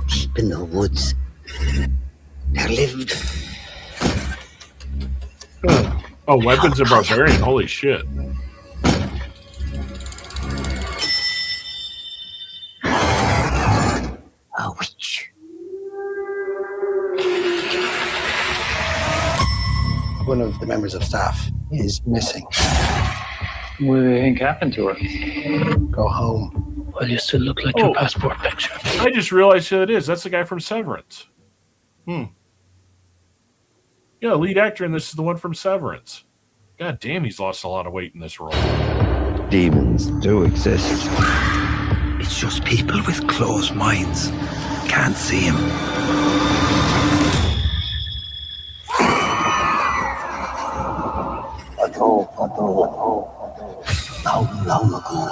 deep in the woods, there lived Oh, Weapons of Barbarian. Holy shit. a witch. One of the members of staff is missing. What do they think happened to her? Go home. Well, you still look like your passport picture. I just realized who it is. That's the guy from Severance. Yeah, lead actor, and this is the one from Severance. God damn, he's lost a lot of weight in this role. Demons do exist. It's just people with closed minds. Can't see him. Long ago.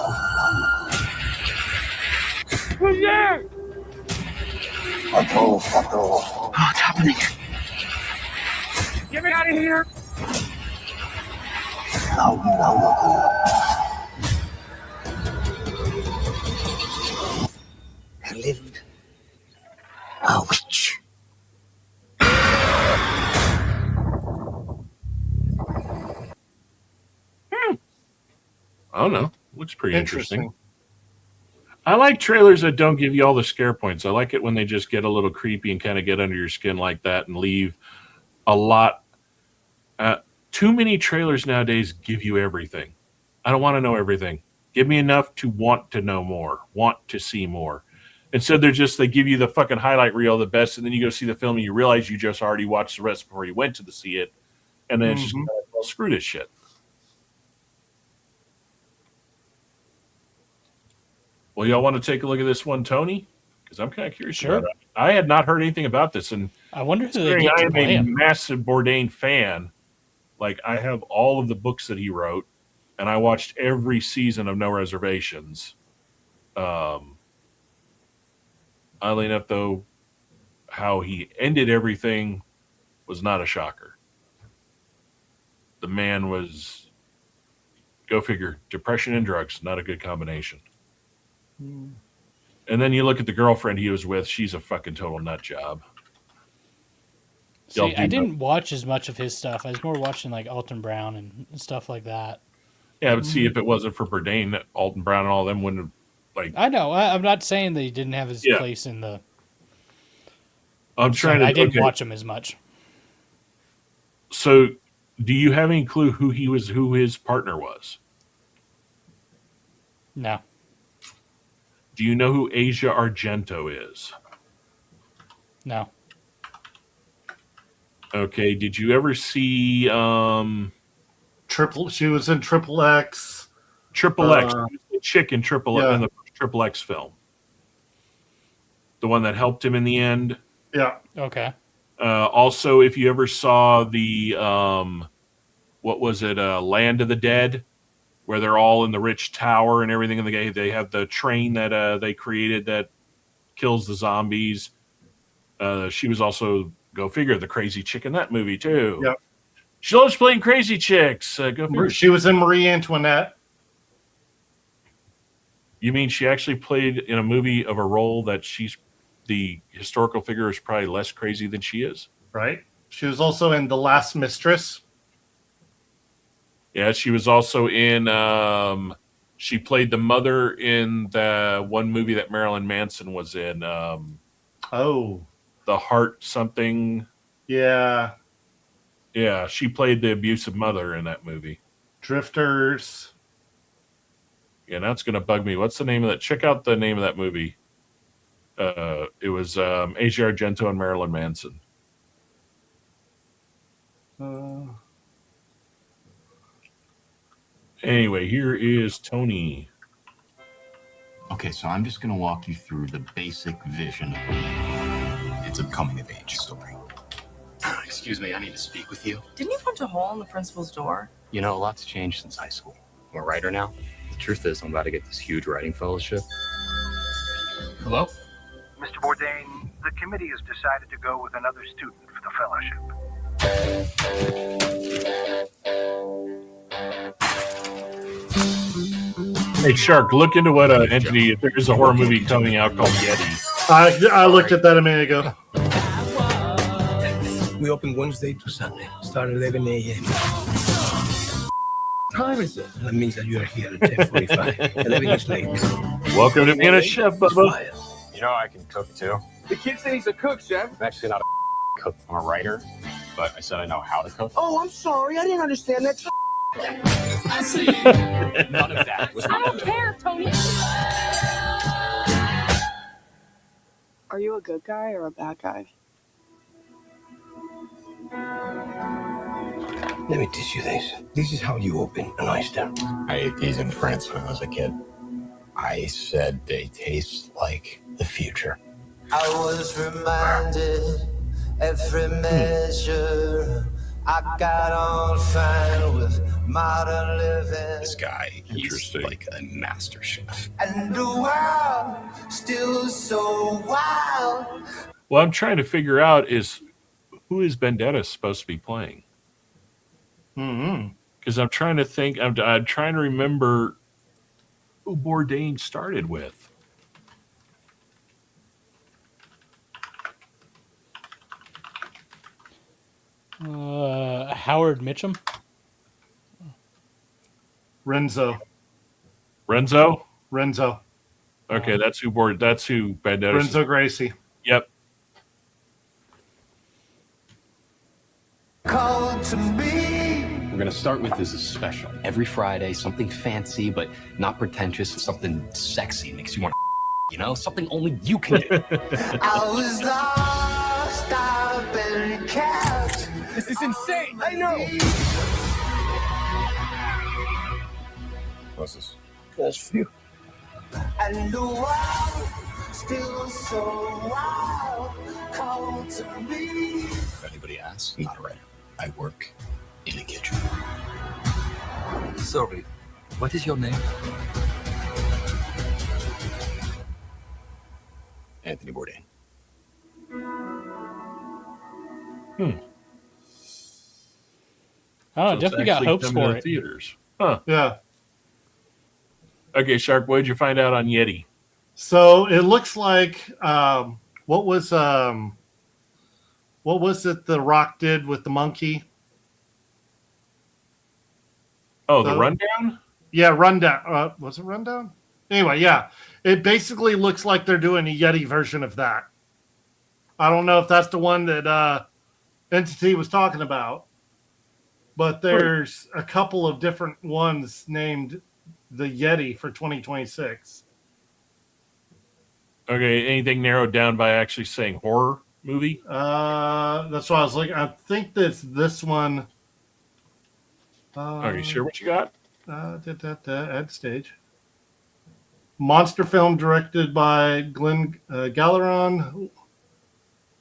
Who's that? What's happening? Get me out of here! Long ago. There lived a witch. I don't know. Looks pretty interesting. I like trailers that don't give you all the scare points. I like it when they just get a little creepy and kind of get under your skin like that and leave a lot. Too many trailers nowadays give you everything. I don't want to know everything. Give me enough to want to know more, want to see more. Instead, they give you the fucking highlight reel, the best, and then you go see the film and you realize you just already watched the rest before you went to see it. And then it's just, well, screw this shit. Well, y'all want to take a look at this one, Tony? Because I'm kind of curious about it. I had not heard anything about this, and I wonder who they get I to am play a him. massive Bourdain fan. Like, I have all of the books that he wrote, and I watched every season of No Reservations. Oddly enough, though, how he ended everything was not a shocker. The man was, go figure, depression and drugs, not a good combination. And then you look at the girlfriend he was with, she's a fucking total nut job. See, I didn't watch as much of his stuff. I was more watching like Alton Brown and stuff like that. Yeah, but see, if it wasn't for Bourdain, Alton Brown and all them wouldn't have, like... I know. I'm not saying that he didn't have his place in the... I didn't watch him as much. So, do you have any clue who his partner was? No. Do you know who Asia Argento is? No. Okay. Did you ever see She was in Triple X. Triple X? She was the chick in in the Triple X film. The one that helped him in the end. Yeah. Okay. Also, if you ever saw the what was it? Land of the Dead, where they're all in the rich tower and everything, and they have the train that they created that kills the zombies. She was also, go figure, the crazy chick in that movie too. Yep. She loves playing crazy chicks. Go figure. She was in Marie Antoinette. You mean she actually played in a movie of a role that the historical figure is probably less crazy than she is? Right. She was also in The Last Mistress. Yeah, she was also in, she played the mother in the one movie that Marilyn Manson was in. The Heart something. Yeah. Yeah, she played the abusive mother in that movie. Drifters. Yeah, now it's going to bug me. What's the name of that? Check out the name of that movie. It was Asia Argento and Marilyn Manson. Anyway, here is Tony. Okay, so I'm just going to walk you through the basic vision. It's a coming-of-age story. Excuse me, I need to speak with you. Didn't you punch a hole in the principal's door? You know, a lot's changed since high school. I'm a writer now. The truth is, I'm about to get this huge writing fellowship. Hello? Mr. Bourdain, the committee has decided to go with another student for the fellowship. Hey, Shark, look into what entity, if there's a horror movie coming out called Yeti. I looked at that a minute ago. We open Wednesday to Sunday. Start at 11 a.m. Time is it? That means that you are here at 10:45. 11 is late. Welcome to being a chef, Bubba. You know, I can cook too. The kid said he's a cook, chef. I'm actually not a cook. I'm a writer, but I said I know how to cook. Oh, I'm sorry. I didn't understand that. I see. None of that was I don't care, Tony. Are you a good guy or a bad guy? Let me teach you this. This is how you open an oyster. I ate these in France when I was a kid. I said they taste like the future. I was reminded every measure I got on fine with modern living. This guy, he's like a master chef. And the world still so wild. What I'm trying to figure out is who is Vendetta supposed to be playing? Because I'm trying to think, I'm trying to remember who Bourdain started with. Howard Mitchum. Renzo. Renzo? Renzo. Okay, that's who Vendetta. Renzo Gracie. Yep. Call to me. We're going to start with this is special. Every Friday, something fancy, but not pretentious. Something sexy makes you want to, you know? Something only you can do. I was lost, I've been kept. This is insane. I know. What's this? That's for you. And the world still so wild. Call to me. If anybody asks, I'm not a writer. I work in the kitchen. Sorry, what is your name? Anthony Bourdain. Oh, So definitely it's got actually hopes coming for to it. theaters. Huh. Yeah. Okay, Shark, what did you find out on Yeti? So it looks like what was it The Rock did with the monkey? Oh, the rundown? Yeah, rundown. Was it rundown? Anyway, yeah. It basically looks like they're doing a Yeti version of that. I don't know if that's the one that Entity was talking about, but there's a couple of different ones named the Yeti for 2026. Okay, anything narrowed down by actually saying horror movie? That's what I was looking. I think that's this one. Are you sure what you got? Ad stage. Monster film directed by Glenn Galleron.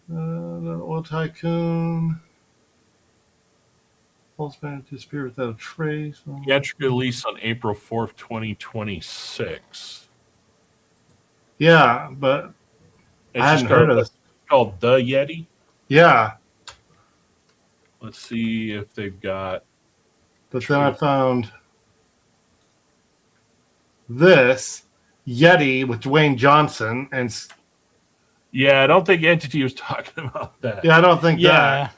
The Oil Tycoon. Falls back to Spirit Without a Trace. Theatrical release on April 4th, 2026. Yeah, but It's I hadn't heard of this. Called The Yeti? Yeah. Let's see if they've got... But then I found this Yeti with Dwayne Johnson. And yeah, I don't think Entity was talking about that. yeah, I don't think that.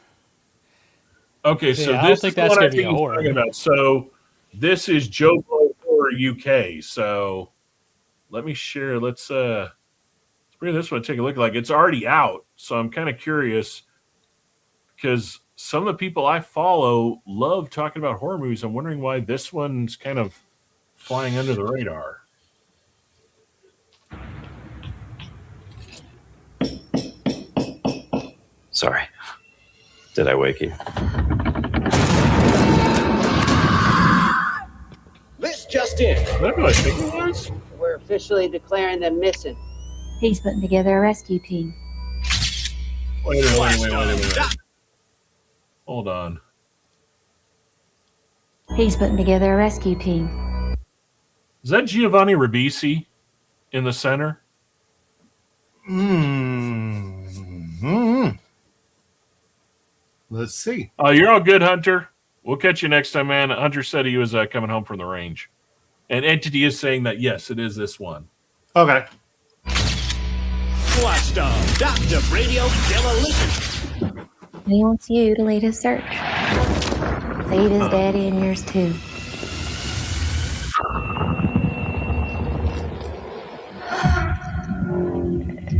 Okay, so I don't this think is that's what gonna I be think a he's horror. talking about. So this is Joe Blow Horror UK. So let me share. Let's bring this one. Take a look. Like it's already out. So I'm kind of curious because some of the people I follow love talking about horror movies. I'm wondering why this one's kind of flying under the radar. Sorry. Did I wake you? This just in. Is that who I think it was? We're officially declaring them missing. He's putting together a rescue team. Wait. Hold on. He's putting together a rescue team. Is that Giovanni Ribisi in the center? Let's see. Oh, you're all good, Hunter. We'll catch you next time, man. Hunter said he was coming home from the range. And Entity is saying that, yes, it is this one. Okay. Watchdog, Dr. Radio Demolition. He wants you to lead his search. Save his daddy and yours too.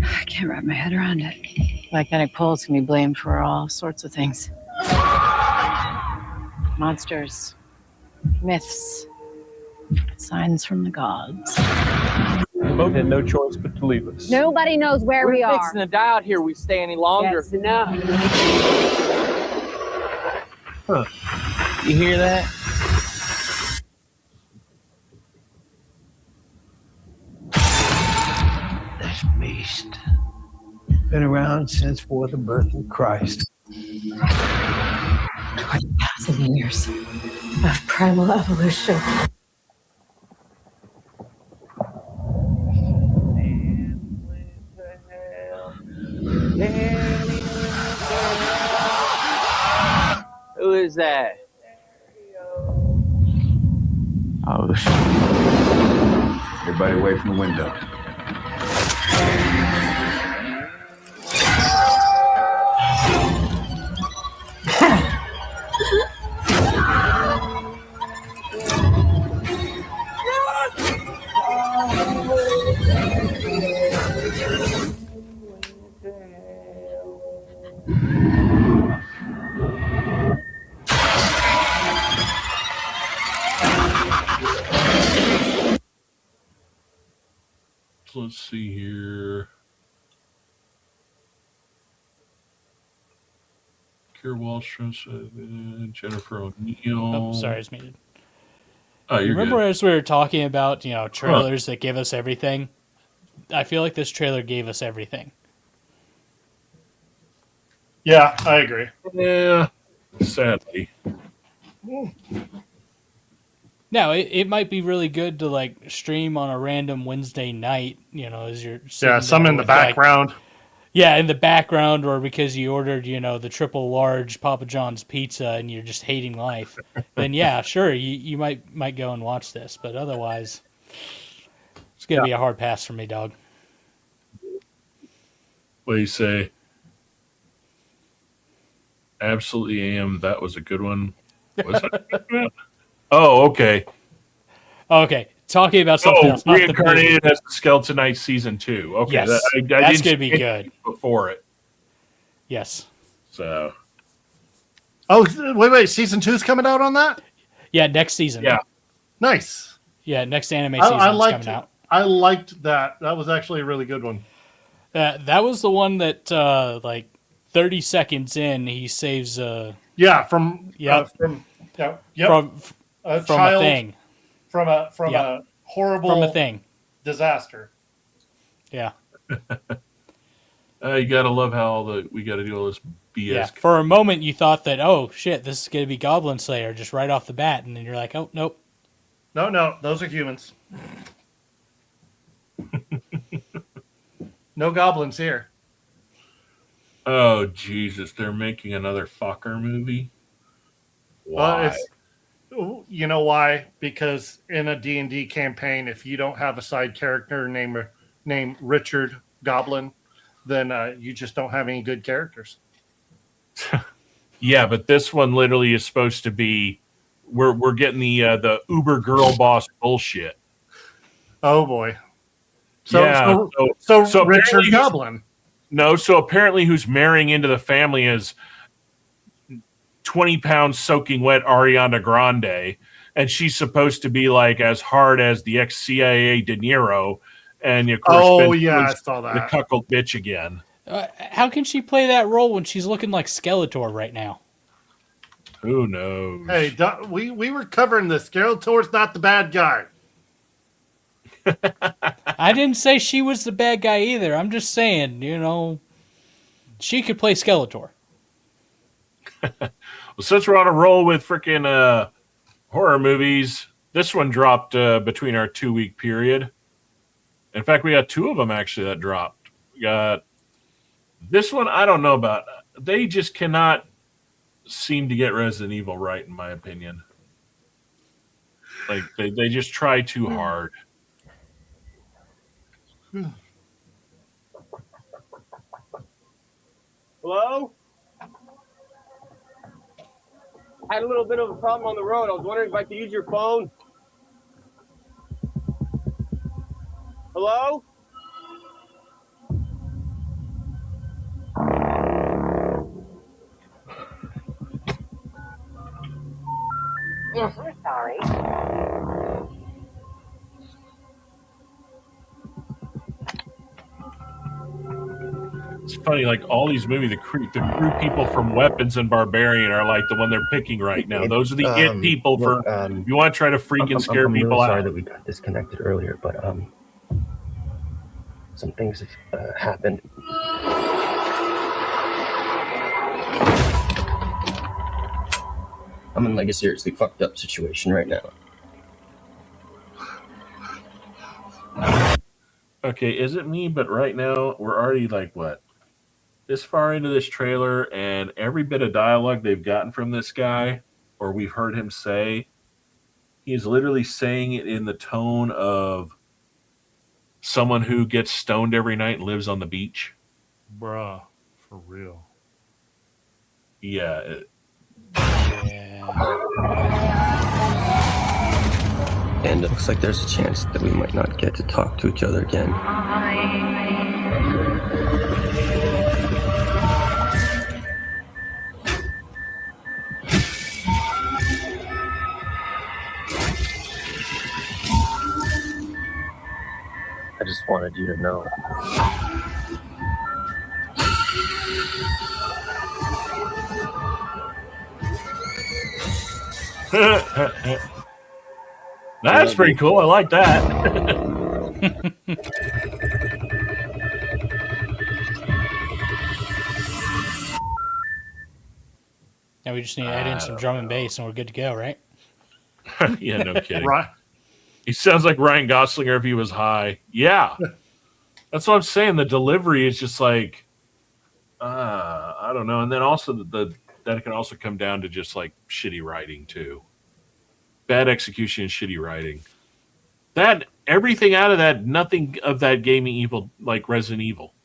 I can't wrap my head around it. Volcanic poles can be blamed for all sorts of things. Monsters, myths, signs from the gods. Both had no choice but to leave us. Nobody knows where we are. We're fixing to die out here. We stay any longer. That's enough. Huh. You hear that? This beast been around since before the birth of Christ. 20,000 years of primal evolution. Who is that? Oh, shit. Everybody away from the window. Let's see here. Keir Wallstrom, Jennifer O'Neill. Oh, sorry, it's muted. Oh, you're Remember good. as we were talking about, trailers that give us everything? I feel like this trailer gave us everything. Yeah, I agree. Yeah, sadly. No, it might be really good to like stream on a random Wednesday night, as you're some in the background. In the background, or because you ordered, the triple large Papa John's pizza and you're just hating life. Then yeah, sure, you might go and watch this, but otherwise, it's gonna be a hard pass for me, dog. What do you say? Absolutely am. That was a good one. Was that? Oh, okay. Okay, talking about something else. Reincarnated as the Skeleton Knight Season 2. Okay, yes, I that's going to be good. Before it. Yes. So. Oh, wait. Season 2 is coming out on that? Yeah, next season. Yeah. Nice. Yeah, next anime season is coming out. I liked that. That was actually a really good one. That was the one that, 30 seconds in, he saves... from a thing. From a horrible thing. Disaster. Yeah. You gotta love how we gotta do all this BS. Yeah. For a moment, you thought that, oh shit, this is gonna be Goblin Slayer just right off the bat, and then you're like, oh nope. No, those are humans. No goblins here. Oh Jesus, they're making another fucker movie. Why? You know why? Because in a D&D campaign, if you don't have a side character named Richard Goblin, then you just don't have any good characters. Yeah, but this one literally is supposed to be we're getting the Uber girl boss bullshit. Oh boy. So Richard Goblin. No, so apparently who's marrying into the family is 20 pounds soaking wet Ariana Grande, and she's supposed to be like as hard as the ex-CIA De Niro, and of course, I saw that. The cuckold bitch again. How can she play that role when she's looking like Skeletor right now? Who knows? Hey, we were covering this. Skeletor's not the bad guy. I didn't say she was the bad guy either. I'm just saying, she could play Skeletor. Well, since we're on a roll with freaking horror movies, this one dropped between our 2-week period. In fact, we got 2 of them actually that dropped. We got this one. I don't know about. They just cannot seem to get Resident Evil right, in my opinion. Like they just try too hard. Hello? I had a little bit of a problem on the road. I was wondering if I could use your phone. Hello? Yes, we're sorry. It's funny, like all these movies, the crew people from Weapons and Barbarian are like the one they're picking right now. Those are the it people for you want to try to freaking scare I'm people really out. Sorry that we got disconnected earlier, but some things have happened. I'm in like a seriously fucked up situation right now. Okay, is it me? But right now we're already like what? This far into this trailer, and every bit of dialogue they've gotten from this guy, or we've heard him say, he is literally saying it in the tone of someone who gets stoned every night and lives on the beach. Bruh, for real. Yeah. And it looks like there's a chance that we might not get to talk to each other again. I just wanted you to know. That's pretty cool. I like that. Now we just need to add in some drum and bass, and we're good to go, right? Yeah, no kidding. Right. He sounds like Ryan Gosling if he was high. Yeah. That's what I'm saying. The delivery is just like, I don't know. And then also that can also come down to just like shitty writing too. Bad execution and shitty writing. That everything out of that, nothing of that gave me evil like Resident Evil.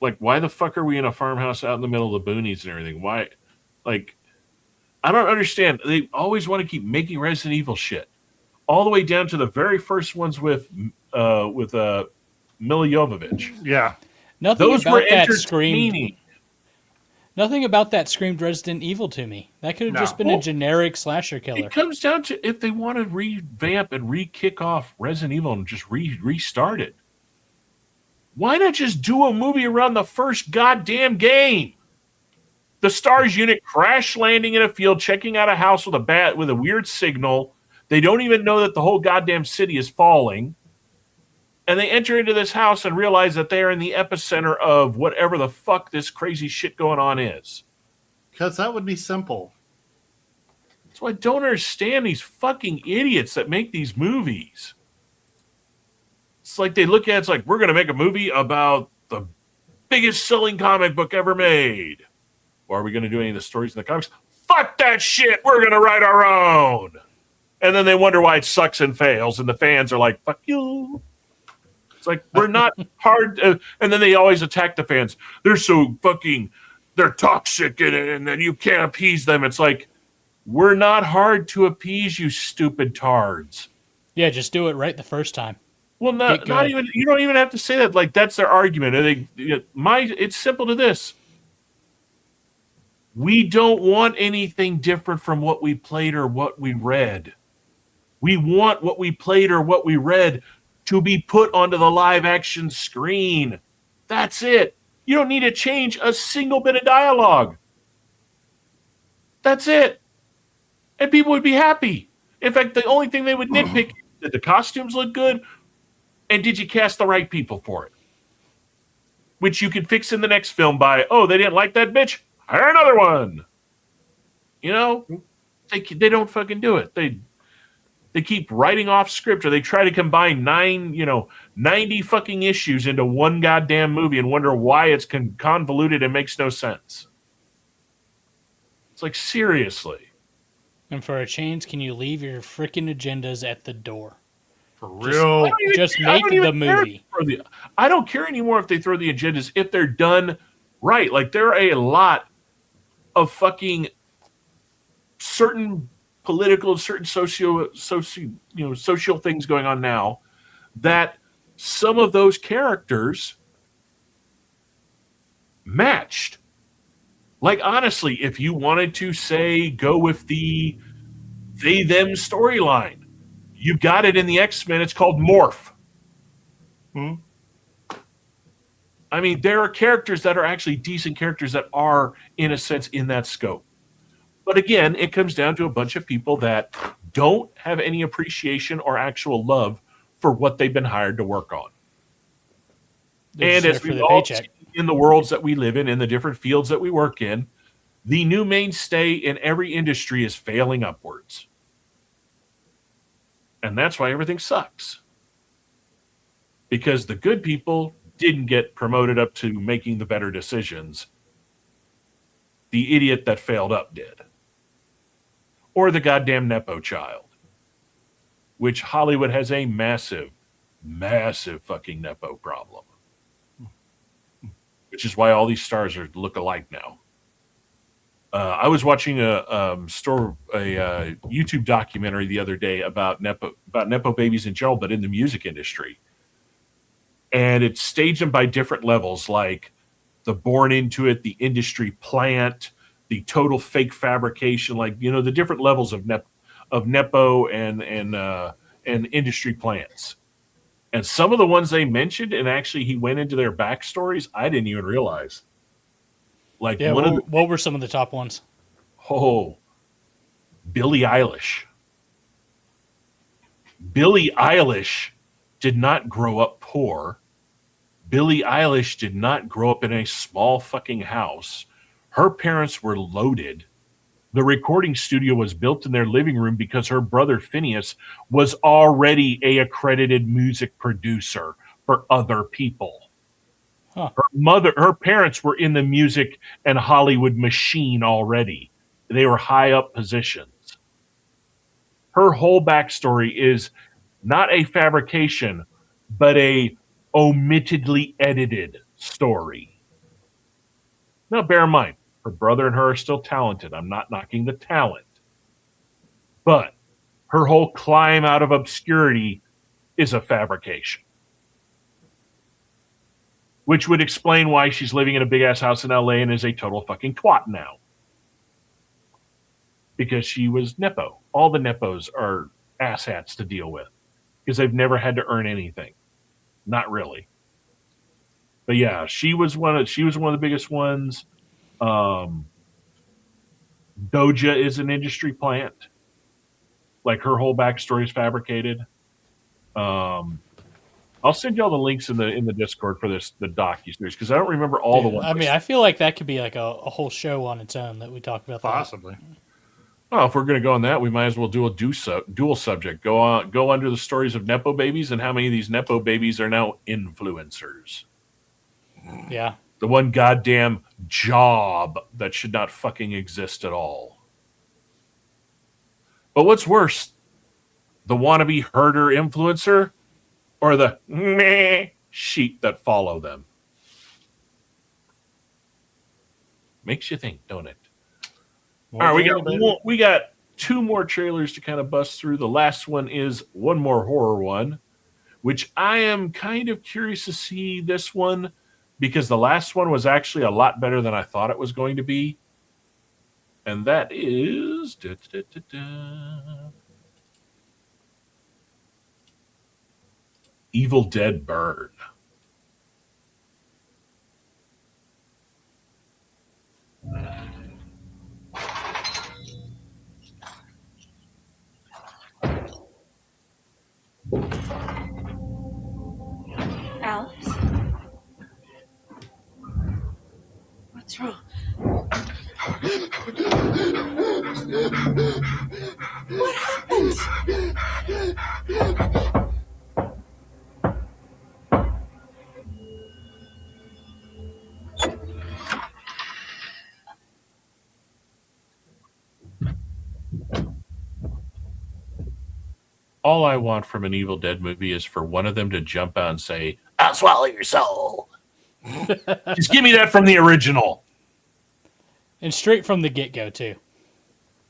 Like, why the fuck are we in a farmhouse out in the middle of the boonies and everything? Why? Like, I don't understand. They always want to keep making Resident Evil shit. All the way down to the very first ones with Mila Jovovich. Yeah. Nothing Those about were that screamed. entertaining. Nothing about that screamed Resident Evil to me. That could have just been a generic slasher killer. It comes down to if they want to revamp and re-kick off Resident Evil and just restart it. Why not just do a movie around the first goddamn game? The STARS unit crash landing in a field, checking out a house with a weird signal. They don't even know that the whole goddamn city is falling. And they enter into this house and realize that they are in the epicenter of whatever the fuck this crazy shit going on is. Because that would be simple. So I don't understand these fucking idiots that make these movies. It's like they look at it's like, we're going to make a movie about the biggest selling comic book ever made. Or are we going to do any of the stories in the comics? Fuck that shit. We're going to write our own. And then they wonder why it sucks and fails. And the fans are like, fuck you. It's like, we're not hard. And then they always attack the fans. They're so fucking, they're toxic and then you can't appease them. It's like, we're not hard to appease, you stupid tards. Yeah, just do it right the first time. Well, not even, you don't even have to say that. Like, that's their argument. It's simple to this. We don't want anything different from what we played or what we read. We want what we played or what we read to be put onto the live action screen. That's it. You don't need to change a single bit of dialogue. That's it. And people would be happy. In fact, the only thing they would nitpick, did the costumes look good? And did you cast the right people for it? Which you can fix in the next film by, oh, they didn't like that bitch? Hire another one. You know? They don't fucking do it. They keep writing off script, or they try to combine 90 fucking issues into one goddamn movie and wonder why it's convoluted and makes no sense. It's like, seriously. And for a change, can you leave your freaking agendas at the door? For real. Just make the movie. I don't care anymore if they throw the agendas, if they're done right. Like, there are a lot of fucking certain political, certain social things going on now that some of those characters matched. Like, honestly, if you wanted to say go with the they-them storyline, you got it in the X-Men. It's called Morph. I mean, there are characters that are actually decent characters that are, in a sense, in that scope. But again, it comes down to a bunch of people that don't have any appreciation or actual love for what they've been hired to work on. And as we all see in the worlds that we live in the different fields that we work in, the new mainstay in every industry is failing upwards. And that's why everything sucks. Because the good people didn't get promoted up to making the better decisions. The idiot that failed up did. Or the goddamn Nepo child. Which Hollywood has a massive, massive fucking Nepo problem. Which is why all these stars look alike now. I was watching a YouTube documentary the other day about Nepo babies in general, but in the music industry. And it staged them by different levels, like the born into it, the industry plant, the total fake fabrication, like, the different levels of Nepo and industry plants. And some of the ones they mentioned, and actually he went into their backstories, I didn't even realize. Like, yeah, what were some of the top ones? Oh, Billie Eilish. Billie Eilish did not grow up poor. Billie Eilish did not grow up in a small fucking house. Her parents were loaded. The recording studio was built in their living room because her brother Phineas was already a accredited music producer for other people. Huh. Her parents were in the music and Hollywood machine already. They were high up positions. Her whole backstory is not a fabrication, but a omittedly edited story. Now, bear in mind, her brother and her are still talented. I'm not knocking the talent. But her whole climb out of obscurity is a fabrication. Which would explain why she's living in a big-ass house in LA and is a total fucking twat now. Because she was Nepo. All the Nepos are asshats to deal with. Because they've never had to earn anything. Not really. But yeah, she was one of the biggest ones. Doja is an industry plant. Like, her whole backstory is fabricated. I'll send you all the links in the Discord for the docu-series, because I don't remember all the ones. I mean, I feel like that could be like a whole show on its own that we talk about. Possibly. Oh, if we're going to go on that, we might as well do a dual subject. Go under the stories of Nepo babies and how many of these Nepo babies are now influencers. Yeah. The one goddamn job that should not fucking exist at all. But what's worse, the wannabe herder influencer or the meh sheep that follow them? Makes you think, don't it? All right, we got two more trailers to kind of bust through. The last one is one more horror one, which I am kind of curious to see this one because the last one was actually a lot better than I thought it was going to be. And that is Evil Dead Burn. Alice? What's wrong? What happened? All I want from an Evil Dead movie is for one of them to jump out and say, "I'll swallow your soul." Just give me that from the original. And straight from the get-go, too.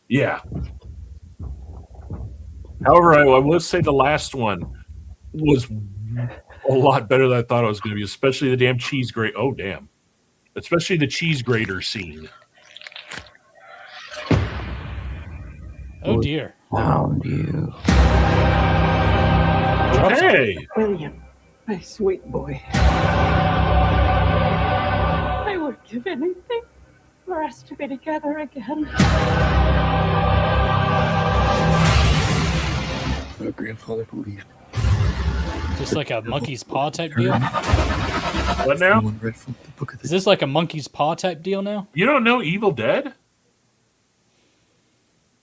Yeah. However, I will say the last one was a lot better than I thought it was going to be, especially the damn cheese grate. Oh, damn. Especially the cheese grater scene. Oh, dear. Found you. Hey! William, my sweet boy. I would give anything for us to be together again. My grandfather believed. Just like a monkey's paw type deal? What now? Is this like a monkey's paw type deal now? You don't know Evil Dead?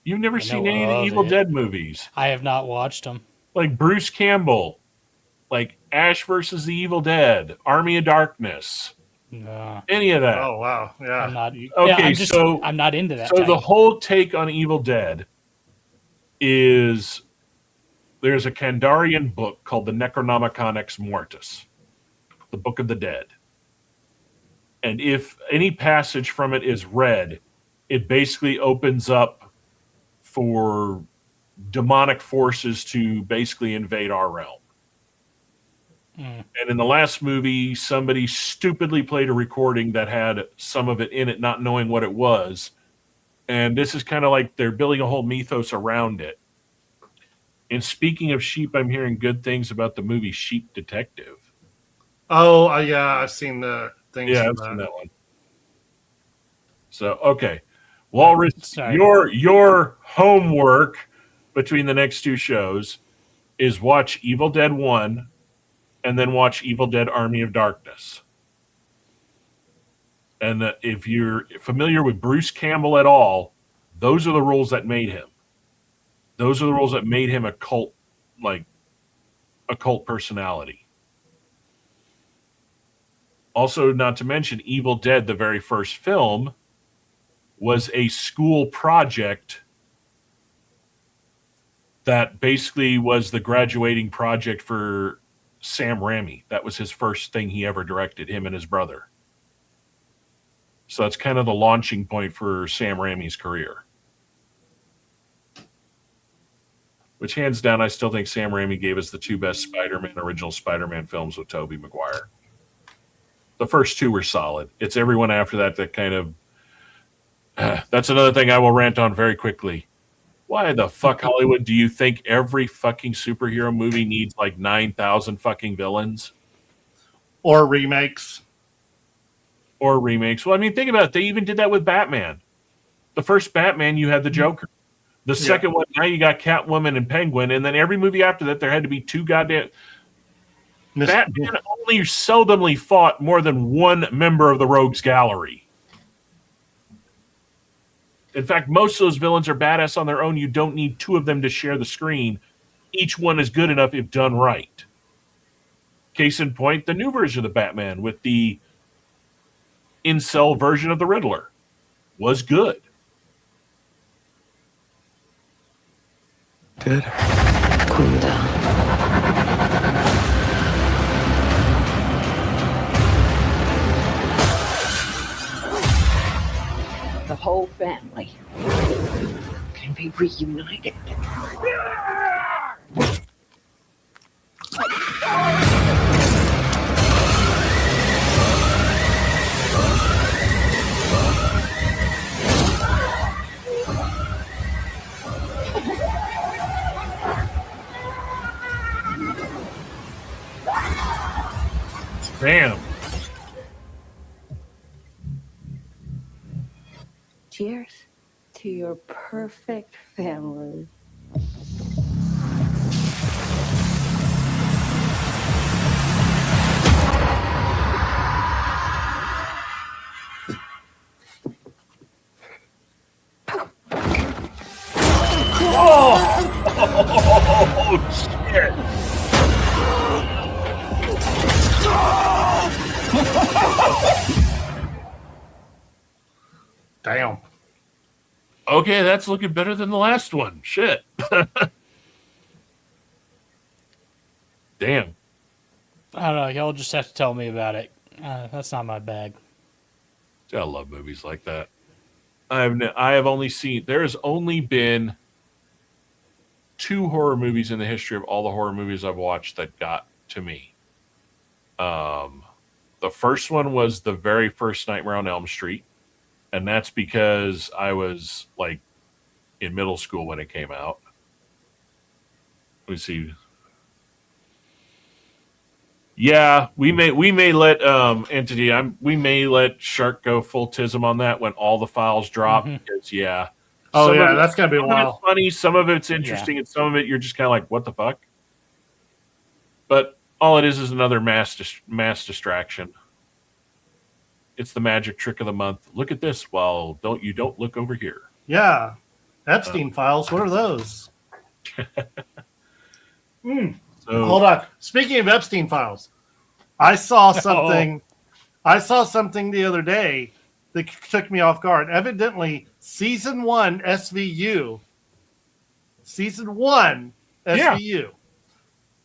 You've never seen any of the Evil Dead movies? I have not watched them. Like Bruce Campbell, like Ash versus the Evil Dead, Army of Darkness. No. Any of that? Oh wow, yeah. I'm not. Okay, I'm not into that. So the whole take on Evil Dead is there's a Kandarian book called the Necronomicon Ex Mortis, the Book of the Dead. And if any passage from it is read, it basically opens up for demonic forces to basically invade our realm. And in the last movie, somebody stupidly played a recording that had some of it in it, not knowing what it was. And this is kind of like they're building a whole mythos around it. And speaking of sheep, I'm hearing good things about the movie Sheep Detective. Oh, yeah, I've seen the things. Yeah, I've seen that one. So, okay. Walrus, your homework between the next two shows is watch Evil Dead 1 and then watch Evil Dead Army of Darkness. And if you're familiar with Bruce Campbell at all, those are the roles that made him. Those are the roles that made him a cult personality. Also, not to mention, Evil Dead, the very first film, was a school project that basically was the graduating project for Sam Raimi. That was his first thing he ever directed, him and his brother. So that's kind of the launching point for Sam Raimi's career. Which, hands down, I still think Sam Raimi gave us the two best original Spider-Man films with Tobey Maguire. The first two were solid. It's everyone after that that kind of... that's another thing I will rant on very quickly. Why the fuck, Hollywood, do you think every fucking superhero movie needs like 9,000 fucking villains? Or remakes. Well, I mean, think about it. They even did that with Batman. The first Batman, you had the Joker. The second one, now you got Catwoman and Penguin. And then every movie after that, there had to be two goddamn... Batman only seldomly fought more than one member of the Rogues Gallery. In fact, most of those villains are badass on their own. You don't need two of them to share the screen. Each one is good enough if done right. Case in point, the new version of the Batman with the incel version of the Riddler was good. Good. Cool down. The whole family can be reunited. Damn. Cheers to your perfect family. Oh, shit. Damn. Okay, that's looking better than the last one. Shit. Damn. I don't know. Y'all just have to tell me about it. That's not my bag. I love movies like that. I have only seen... There's only been 2 horror movies in the history of all the horror movies I've watched that got to me. The first one was the very first Nightmare on Elm Street. And that's because I was like in middle school when it came out. Let me see. Yeah, we may let Entity. We may let Shark go full tism on that when all the files drop. Because oh yeah, that's gonna be a while. It's funny, some of it's interesting, and some of it you're just kind of like, what the fuck? But all it is another mass distraction. It's the magic trick of the month. Look at this. Well, don't look over here. Yeah, Epstein files. What are those? So, hold on. Speaking of Epstein files, I saw something. I saw something the other day that took me off guard. Evidently, season 1 SVU. Season 1 SVU. Yeah.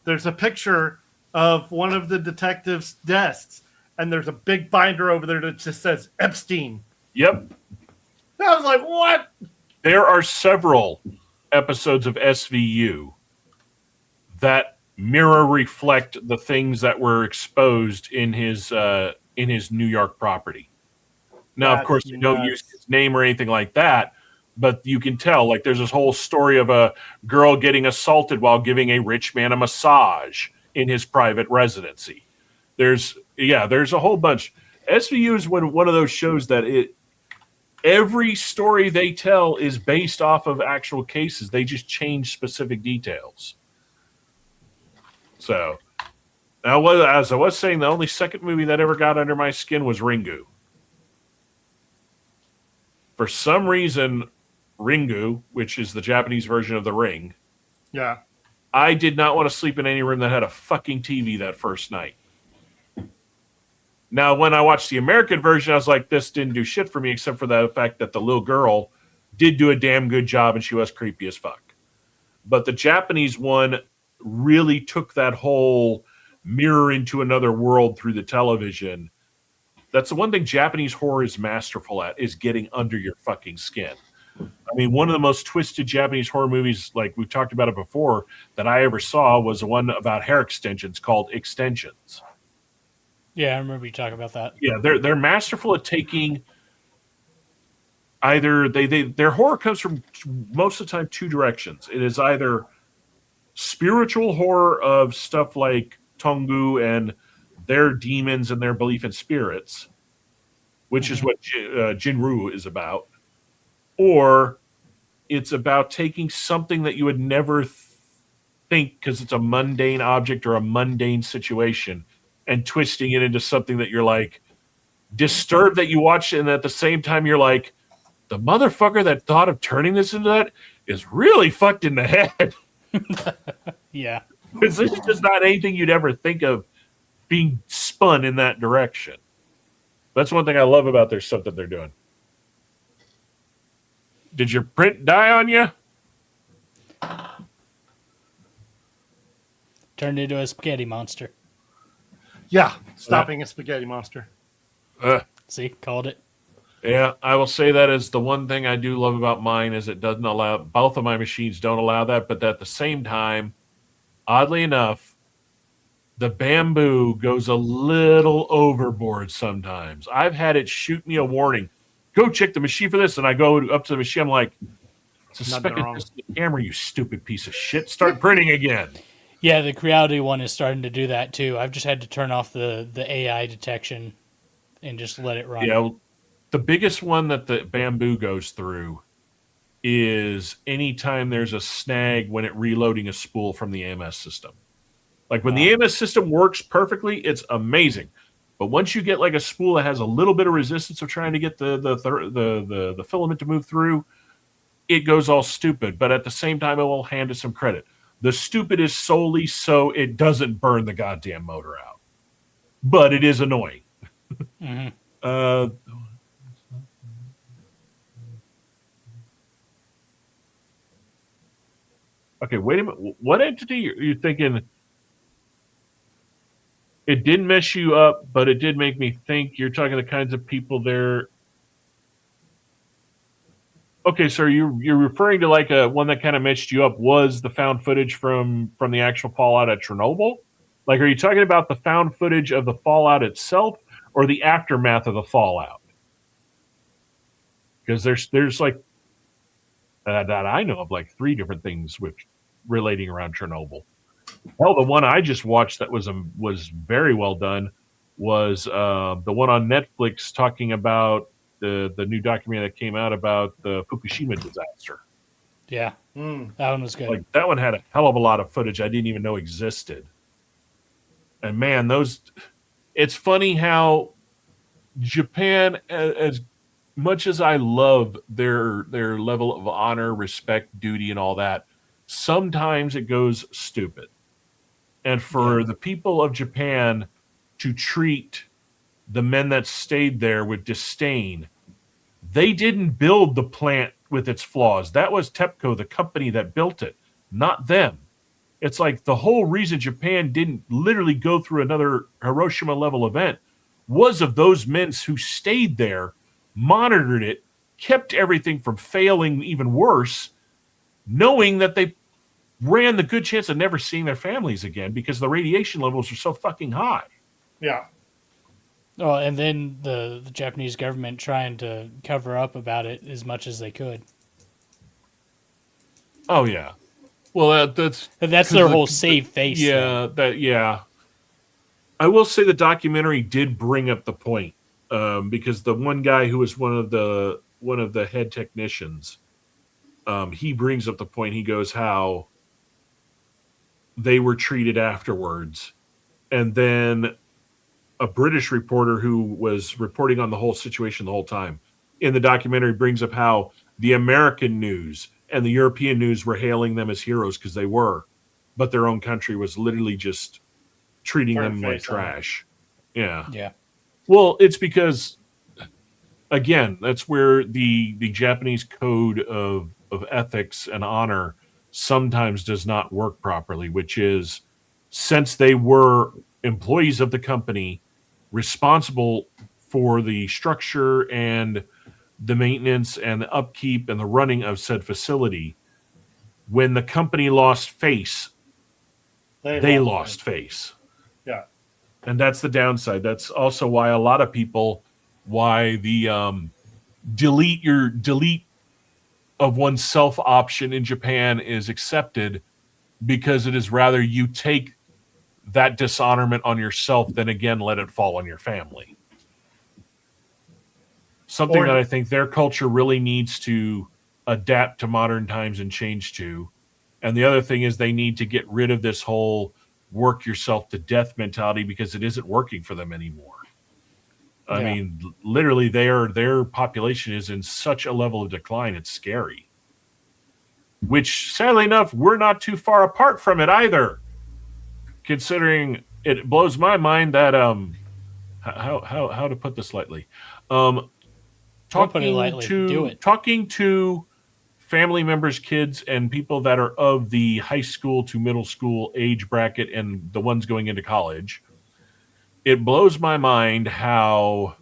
There's a picture of one of the detectives' desks. And there's a big binder over there that just says Epstein. Yep. I was like, what? There are several episodes of SVU that reflect the things that were exposed in his New York property. Now, of course, you don't use his name or anything like that, but you can tell, like, there's this whole story of a girl getting assaulted while giving a rich man a massage in his private residency. There's a whole bunch. SVU is one of those shows that every story they tell is based off of actual cases. They just change specific details. So, now, as I was saying, the only second movie that ever got under my skin was Ringu. For some reason, Ringu, which is the Japanese version of The Ring, Yeah. I did not want to sleep in any room that had a fucking TV that first night. Now, when I watched the American version, I was like, this didn't do shit for me, except for the fact that the little girl did do a damn good job and she was creepy as fuck. But the Japanese one really took that whole mirror into another world through the television. That's the one thing Japanese horror is masterful at, is getting under your fucking skin. I mean, one of the most twisted Japanese horror movies, like we've talked about it before, that I ever saw was the one about hair extensions called Extensions. Yeah, I remember you talking about that. Yeah, they're masterful at taking either their horror comes from most of the time two directions. It is either spiritual horror of stuff like Tongu and their demons and their belief in spirits, which is what Jinru is about, or it's about taking something that you would never think because it's a mundane object or a mundane situation and twisting it into something that you're like disturbed that you watch, and at the same time you're like, the motherfucker that thought of turning this into that is really fucked in the head. Yeah. Because this is just not anything you'd ever think of being spun in that direction. That's one thing I love about their stuff that they're doing. Did your print die on you? Turned into a spaghetti monster. Yeah, stopping a spaghetti monster. See, called it. Yeah, I will say that is the one thing I do love about mine is it doesn't allow, both of my machines don't allow that, but at the same time, oddly enough, the bamboo goes a little overboard sometimes. I've had it shoot me a warning. Go check the machine for this, and I go up to the machine. I'm like, suspected this is the camera, you stupid piece of shit. Start printing again. Yeah, the Creality one is starting to do that too. I've just had to turn off the AI detection and just let it run. Yeah, the biggest one that the bamboo goes through is anytime there's a snag when it reloading a spool from the AMS system. Like when the AMS system works perfectly, it's amazing. But once you get like a spool that has a little bit of resistance of trying to get the filament to move through, it goes all stupid. But at the same time, I will hand it some credit. The stupid is solely so it doesn't burn the goddamn motor out. But it is annoying. Okay, wait a minute. What entity are you thinking? It didn't mess you up, but it did make me think. You're talking the kinds of people there. Okay, so you're referring to like one that kind of messed you up was the found footage from the actual fallout at Chernobyl? Like, are you talking about the found footage of the fallout itself or the aftermath of the fallout? Because there's like that I know of like 3 different things which relating around Chernobyl. Hell, the one I just watched that was very well done was the one on Netflix talking about the new documentary that came out about the Fukushima disaster. Yeah, that one was good. Like that one had a hell of a lot of footage I didn't even know existed. And man, it's funny how Japan, as much as I love their level of honor, respect, duty, and all that, sometimes it goes stupid. And for the people of Japan to treat the men that stayed there with disdain, they didn't build the plant with its flaws. That was TEPCO, the company that built it, not them. It's like the whole reason Japan didn't literally go through another Hiroshima level event was of those men who stayed there, monitored it, kept everything from failing even worse, knowing that they ran the good chance of never seeing their families again because the radiation levels are so fucking high. Yeah. Oh, and then the Japanese government trying to cover up about it as much as they could. Oh yeah. Well, that's their whole save face. Yeah, I will say the documentary did bring up the point because the one guy who was one of the head technicians, he brings up the point. He goes how they were treated afterwards, and then a British reporter who was reporting on the whole situation the whole time in the documentary brings up how the American news and the European news were hailing them as heroes because they were, but their own country was literally just treating them like trash. Yeah. Yeah. Well, it's because, again, that's where the Japanese code of ethics and honor sometimes does not work properly, which is, since they were employees of the company responsible for the structure and the maintenance and the upkeep and the running of said facility, when the company lost face, they lost face. Yeah. And that's the downside. That's also why a lot of people, why the delete of oneself option in Japan is accepted, because it is rather you take that dishonorment on yourself than again let it fall on your family. Something that I think their culture really needs to adapt to modern times and change to. And the other thing is they need to get rid of this whole work yourself to death mentality, because it isn't working for them anymore. I mean, literally their population is in such a level of decline, it's scary. Which, sadly enough, we're not too far apart from it either. Considering it blows my mind that how to put this lightly. Talking to family members, kids, and people that are of the high school to middle school age bracket and the ones going into college, it blows my mind how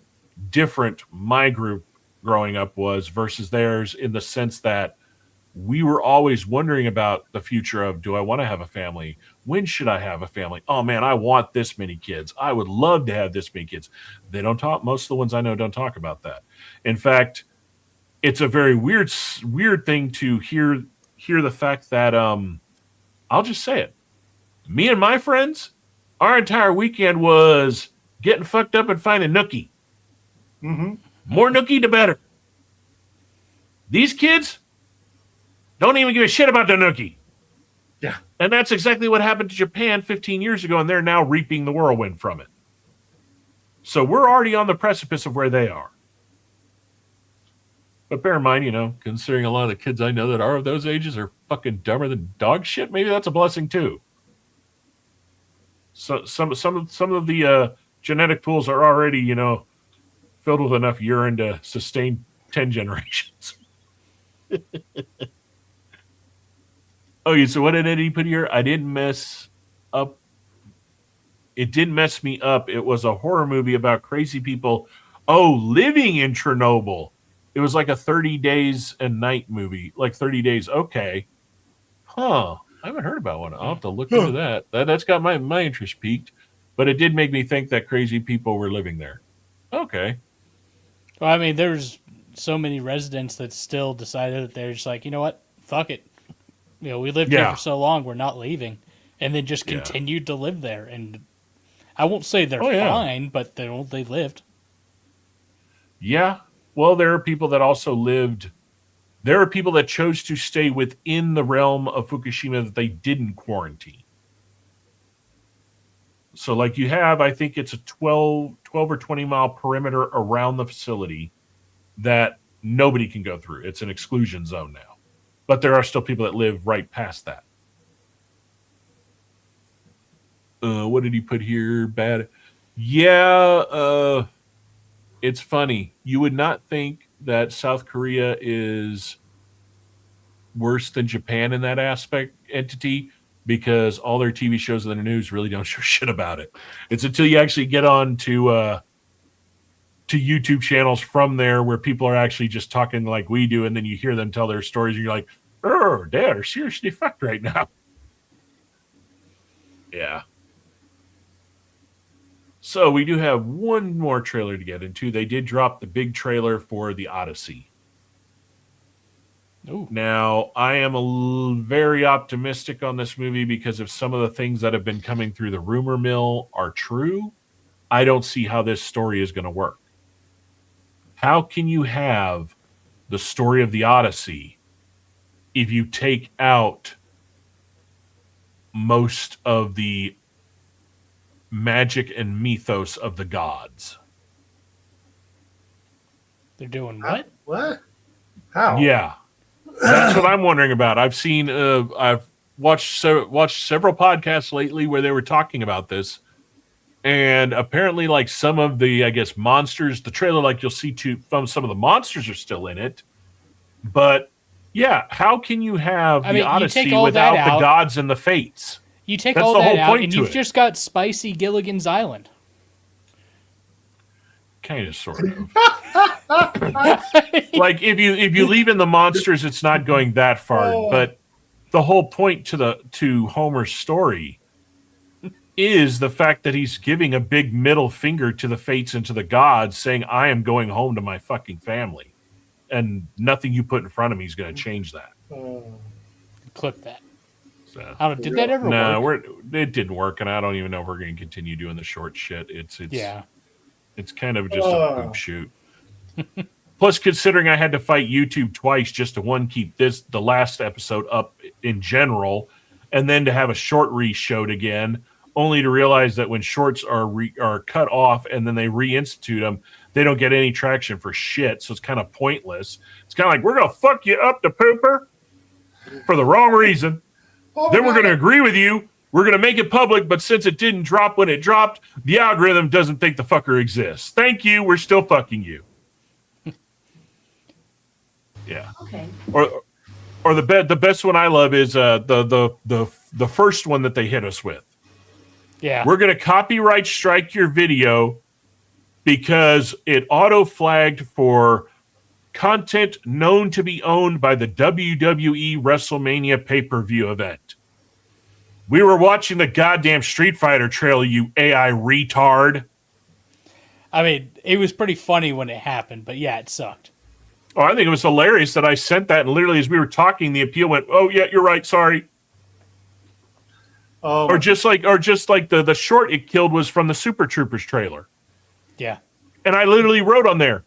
different my group growing up was versus theirs, in the sense that we were always wondering about the future of, do I want to have a family? When should I have a family? Oh man, I want this many kids. I would love to have this many kids. They don't talk. Most of the ones I know don't talk about that. In fact, it's a very weird thing to hear the fact that, I'll just say it. Me and my friends, our entire weekend was getting fucked up and finding nookie. Mm-hmm. More nookie, the better. These kids don't even give a shit about the nookie. Yeah. And that's exactly what happened to Japan 15 years ago, and they're now reaping the whirlwind from it. So we're already on the precipice of where they are. But bear in mind, considering a lot of the kids I know that are of those ages are fucking dumber than dog shit, maybe that's a blessing too. So some of the genetic pools are already, filled with enough urine to sustain 10 generations. Okay, so what did Eddie put here? I didn't mess up. It didn't mess me up. It was a horror movie about crazy people. Oh, living in Chernobyl. It was like a 30 days a night movie. Like 30 days. Okay. Huh. I haven't heard about one. I'll have to look into that. That's got my interest piqued. But it did make me think that crazy people were living there. Okay. Well, I mean, there's so many residents that still decided that they're just like, you know what? Fuck it. We lived here for so long, we're not leaving. And then just continued to live there. And I won't say they're fine, but they lived. Yeah. Well, there are people that also lived. There are people that chose to stay within the realm of Fukushima that they didn't quarantine. So like you have, I think it's a 12 or 20 mile perimeter around the facility that nobody can go through. It's an exclusion zone now. But there are still people that live right past that. What did he put here? Bad. Yeah, it's funny. You would not think that South Korea is worse than Japan in that entity, because all their TV shows and their news really don't show shit about it. It's until you actually get on to YouTube channels from there where people are actually just talking like we do, and then you hear them tell their stories, and you're like, oh, they're seriously fucked right now. Yeah. So we do have one more trailer to get into. They did drop the big trailer for The Odyssey. Ooh. Now, I am very optimistic on this movie because if some of the things that have been coming through the rumor mill are true, I don't see how this story is going to work. How can you have the story of The Odyssey if you take out most of the magic and mythos of the gods? They're doing what? What? How? Yeah, that's what I'm wondering about. I've seen, I've watched several podcasts lately where they were talking about this, and apparently, like some of the, I guess, monsters, the trailer, like you'll see from some of the monsters are still in it, but yeah, how can you have the Odyssey without the gods and the fates? You take all that out, and you've just got spicy Gilligan's Island. Kind of, sort of. Like if you leave in the monsters, it's not going that far. But the whole point to Homer's story is the fact that he's giving a big middle finger to the fates and to the gods, saying, "I am going home to my fucking family, and nothing you put in front of me is going to change that." Clip that. So, did that ever work? No, it didn't work, and I don't even know if we're going to continue doing the short shit. It's kind of just a poop shoot. Plus, considering I had to fight YouTube twice just to keep the last episode up in general, and then to have a short re-showed again, only to realize that when shorts are cut off and then they reinstitute them, they don't get any traction for shit. So it's kind of pointless. It's kind of like, we're going to fuck you up, the pooper, for the wrong reason. Then we're going to agree with you. We're going to make it public, but since it didn't drop when it dropped, the algorithm doesn't think the fucker exists. Thank you. We're still fucking you. Yeah. Okay. Or the best one I love is the first one that they hit us with. Yeah. We're going to copyright strike your video because it auto flagged for content known to be owned by the WWE WrestleMania pay-per-view event. We were watching the goddamn Street Fighter trailer, you AI retard. I mean, it was pretty funny when it happened, but yeah, it sucked. Oh, I think it was hilarious that I sent that, and literally as we were talking, the appeal went, "Oh yeah, you're right, sorry." Oh. Or just like the short it killed was from the Super Troopers trailer. Yeah. And I literally wrote on there,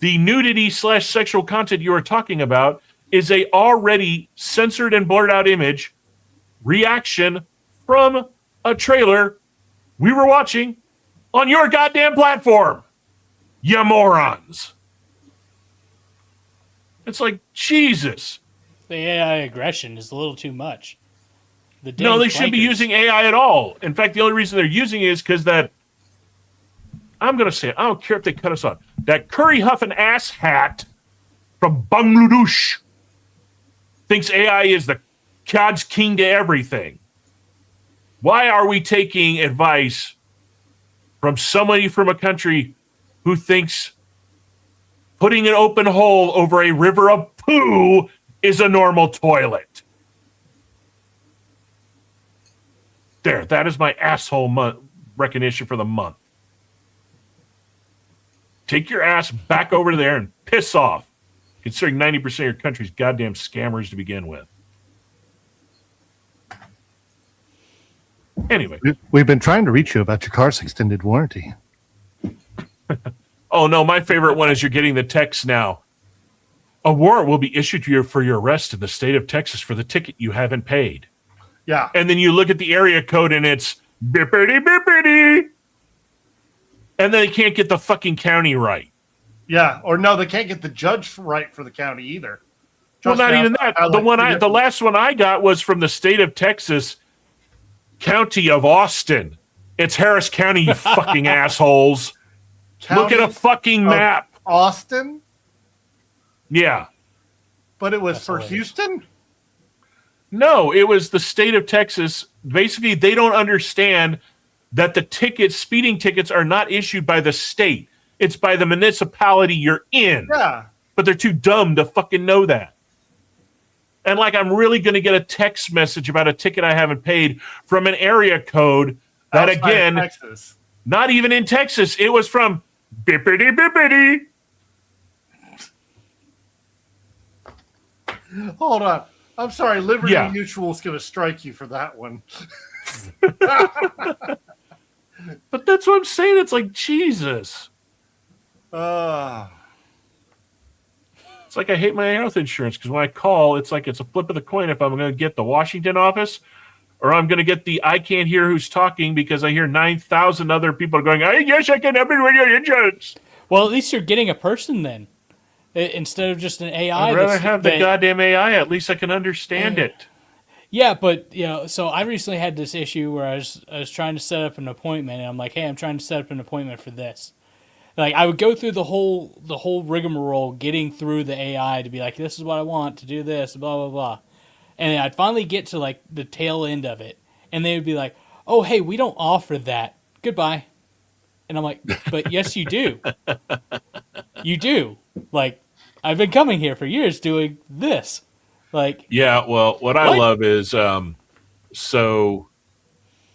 the nudity / sexual content you are talking about is a already censored and blurred out image reaction from a trailer we were watching on your goddamn platform. You morons. It's like, Jesus. The AI aggression is a little too much. No, they shouldn't be using AI at all. In fact, the only reason they're using it is because that, I'm going to say it, I don't care if they cut us off, that curry huffing ass hat from Bangladesh thinks AI is the God's king to everything. Why are we taking advice from somebody from a country who thinks putting an open hole over a river of poo is a normal toilet? There, that is my asshole recognition for the month. Take your ass back over there and piss off, considering 90% of your country's goddamn scammers to begin with. Anyway. We've been trying to reach you about your car's extended warranty. Oh, no, my favorite one is you're getting the text now. A warrant will be issued to you for your arrest in the state of Texas for the ticket you haven't paid. Yeah. And then you look at the area code and it's bippity bippity. And then they can't get the fucking county right. Yeah. Or no, they can't get the judge right for the county either. Well, not even that. The last one I got was from the state of Texas, county of Austin. It's Harris County, you fucking assholes. Look at a fucking map. Austin? Yeah. But it was for Houston? No, it was the state of Texas. Basically, they don't understand that the speeding tickets are not issued by the state. It's by the municipality you're in. Yeah. But they're too dumb to fucking know that. And like, I'm really going to get a text message about a ticket I haven't paid from an area code that, outside again, Texas. Not even in Texas. It was from bippity bippity. Hold on. I'm sorry. Liberty Mutual is going to strike you for that one. But that's what I'm saying. It's like, Jesus. It's like I hate my health insurance because when I call, it's like it's a flip of the coin if I'm going to get the Washington office or I'm going to get the I can't hear who's talking because I hear 9,000 other people going, I guess I can help you with your insurance. Well, at least you're getting a person then, instead of just an AI. I'd rather have the goddamn AI. At least I can understand it. Yeah, but so I recently had this issue where I was trying to set up an appointment, and I'm like, hey, I'm trying to set up an appointment for this. Like, I would go through the whole rigmarole, getting through the AI to be like, this is what I want to do, this, blah blah blah, and then I'd finally get to like the tail end of it, and they would be like, oh, hey, we don't offer that. Goodbye. And I'm like, but yes, you do. You do. Like, I've been coming here for years doing this. Like, yeah, well, what I love is, so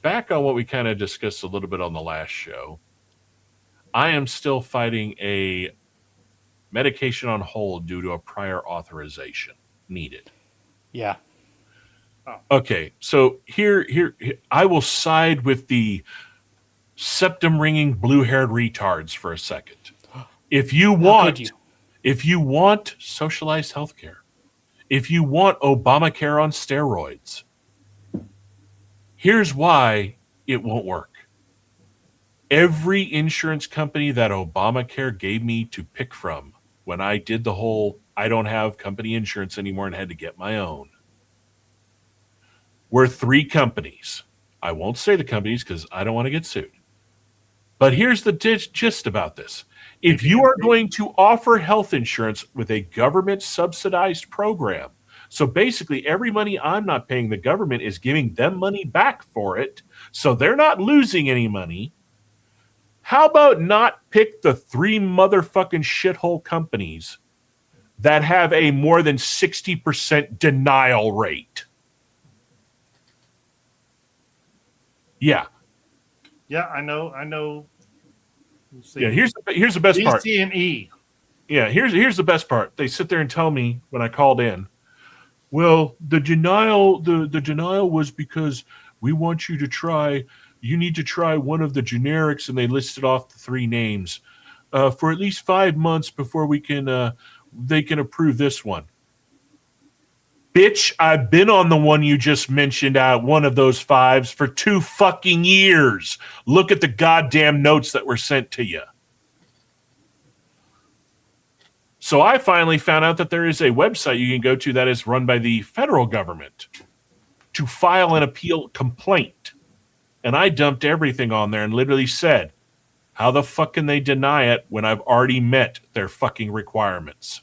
back on what we kind of discussed a little bit on the last show, I am still fighting a medication on hold due to a prior authorization needed. Yeah. Okay, so here, I will side with the septum-ringing, blue-haired retards for a second. If you want socialized healthcare, if you want Obamacare on steroids, here's why it won't work. Every insurance company that Obamacare gave me to pick from when I did the whole I don't have company insurance anymore and had to get my own were 3 companies. I won't say the companies because I don't want to get sued. But here's the gist about this. If you are going to offer health insurance with a government subsidized program, so basically every money I'm not paying the government is giving them money back for it, so they're not losing any money. How about not pick the 3 motherfucking shithole companies that have a more than 60% denial rate? Yeah. Yeah, I know. Yeah, here's the best part. C and E. Yeah, here's the best part. They sit there and tell me when I called in, well, the denial was because we want you to try. You need to try one of the generics, and they listed off the 3 names for at least 5 months before they can approve this one. Bitch, I've been on the one you just mentioned, one of those 5s for 2 fucking years. Look at the goddamn notes that were sent to you. So I finally found out that there is a website you can go to that is run by the federal government to file an appeal complaint. And I dumped everything on there and literally said, how the fuck can they deny it when I've already met their fucking requirements?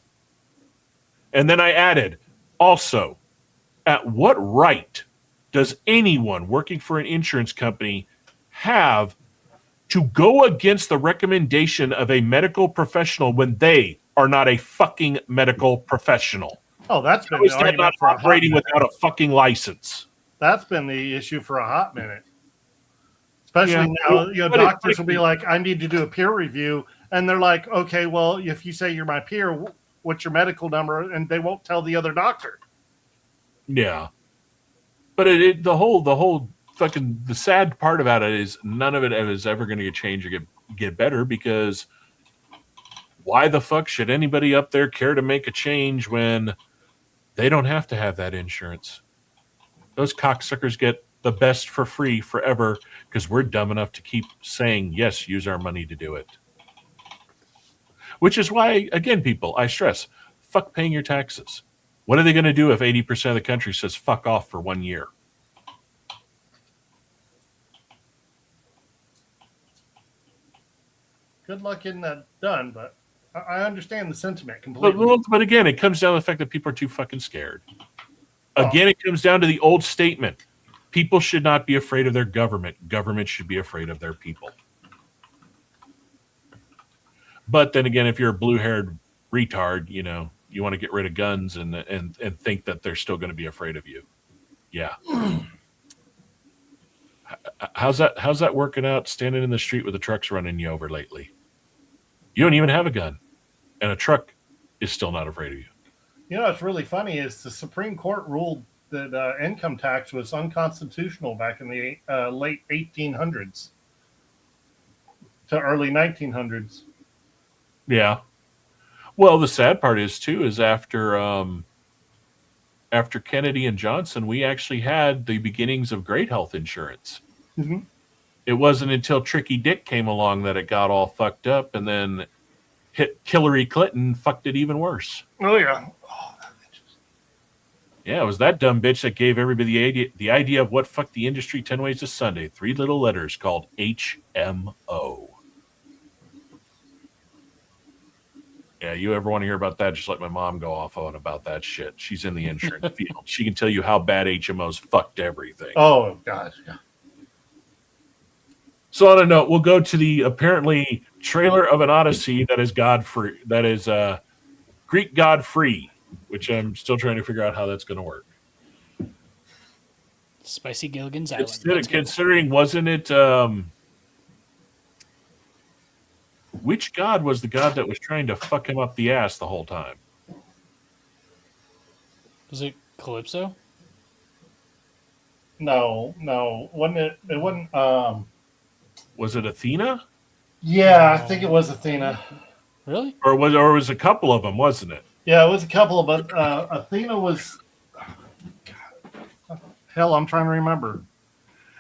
And then I added, also, at what right does anyone working for an insurance company have to go against the recommendation of a medical professional when they are not a fucking medical professional? Oh, that's been the argument not for operating without a fucking license. That's been the issue for a hot minute. Especially now, doctors will be like, I need to do a peer review. And they're like, okay, well, if you say you're my peer, what's your medical number? And they won't tell the other doctor. Yeah. But the whole fucking, the sad part about it is none of it is ever going to get changed or get better, because why the fuck should anybody up there care to make a change when they don't have to have that insurance? Those cocksuckers get the best for free forever because we're dumb enough to keep saying, yes, use our money to do it. Which is why, again, people, I stress, fuck paying your taxes. What are they going to do if 80% of the country says fuck off for 1 year? Good luck getting that done, but I understand the sentiment completely. But again, it comes down to the fact that people are too fucking scared. Again, it comes down to the old statement. People should not be afraid of their government. Government should be afraid of their people. But then again, if you're a blue-haired retard, you want to get rid of guns and think that they're still going to be afraid of you. Yeah. How's that working out standing in the street with the trucks running you over lately? You don't even have a gun, and a truck is still not afraid of you. What's really funny is the Supreme Court ruled that income tax was unconstitutional back in the late 1800s to early 1900s. Yeah. Well, the sad part is too is after Kennedy and Johnson, we actually had the beginnings of great health insurance. Mm-hmm. It wasn't until Tricky Dick came along that it got all fucked up, and then Hillary Clinton fucked it even worse. Oh yeah. Yeah, it was that dumb bitch that gave everybody the idea of what fucked the industry 10 ways to Sunday. 3 little letters called HMO. Yeah, you ever want to hear about that? Just let my mom go off on about that shit. She's in the insurance field. She can tell you how bad HMOs fucked everything. Oh gosh, yeah. So on a note, we'll go to the apparently trailer of an Odyssey that is God-free. That is Greek God-free, which I'm still trying to figure out how that's going to work. Spicy Gilligan's Island. Considering, wasn't it? Which god was the god that was trying to fuck him up the ass the whole time? Was it Calypso? No, wasn't it? It wasn't. Was it Athena? Yeah, I think it was Athena. Really? Or was a couple of them, wasn't it? Yeah, it was a couple, but Athena was. Hell, I'm trying to remember.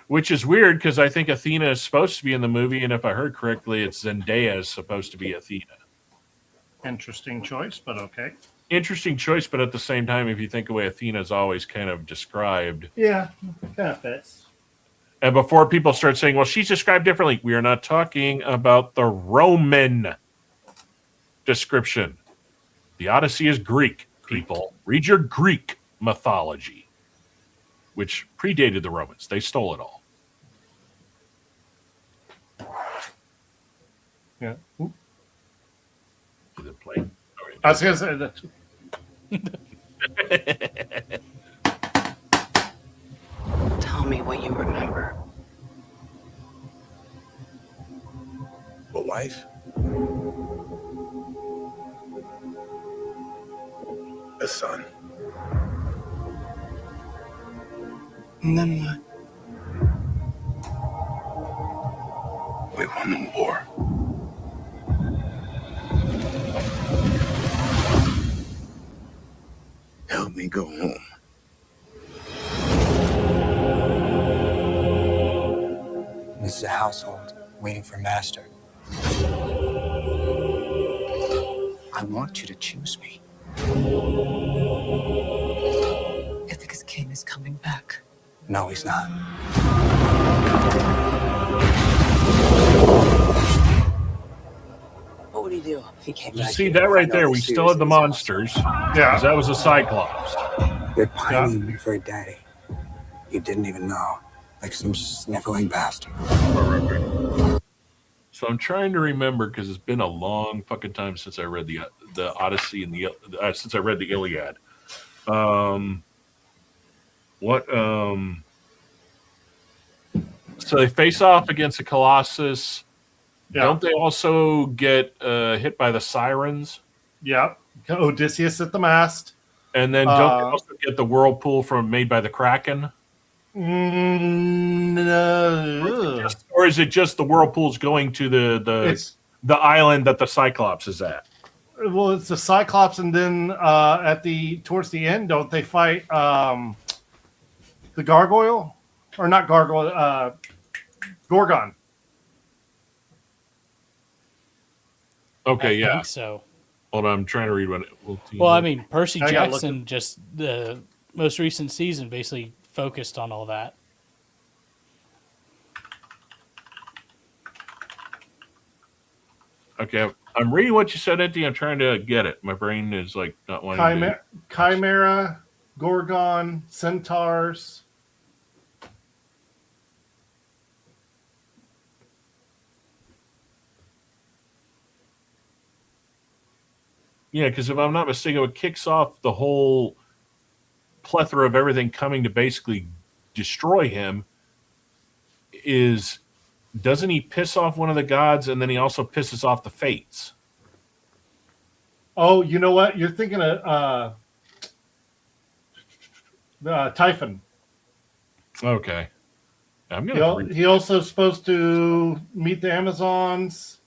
Which is weird because I think Athena is supposed to be in the movie, and if I heard correctly, it's Zendaya is supposed to be Athena. Interesting choice, but okay. Interesting choice, but at the same time, if you think the way Athena is always kind of described. Yeah, kind of fits. And before people start saying, well, she's described differently, we are not talking about the Roman description. The Odyssey is Greek, people. Read your Greek mythology, which predated the Romans. They stole it all. Yeah. Oop. Is it playing? I was going to say that. Tell me what you remember. A wife? A son. And then what? We won the war. Help me go home. This is a household waiting for master. I want you to choose me. Ithaca's king is coming back. No, he's not. What would he do? He came You back see here that to right find there? all We the still have the serious monsters. Yeah. Because that was a Cyclops. They're pining me for a daddy. You didn't even know. Like some sniveling bastard. So I'm trying to remember because it's been a long fucking time since I read the Odyssey and since I read the Iliad. So they face off against the Colossus. Yeah. Don't they also get hit by the sirens? Yeah. Odysseus at the mast. And then don't they also get the whirlpool made by the Kraken? No. Or is it just the whirlpools going to the island that the Cyclops is at? Well, it's the Cyclops, and then towards the end, don't they fight the gargoyle, or not gargoyle, Gorgon? Okay, I yeah. think so. Hold on, I'm trying to read what. Well, I mean, Percy I gotta Jackson just the most recent season basically focused on all that. Okay, I'm reading what you said, Inti. I'm trying to get it. My brain is like not wanting to. Chimera, Gorgon, Centaurs. Yeah, because if I'm not mistaken, what kicks off the whole plethora of everything coming to basically destroy him is, doesn't he piss off one of the gods, and then he also pisses off the fates? Oh, you know what? You're thinking of Typhon. Okay. I'm gonna. He also supposed to meet the Amazons,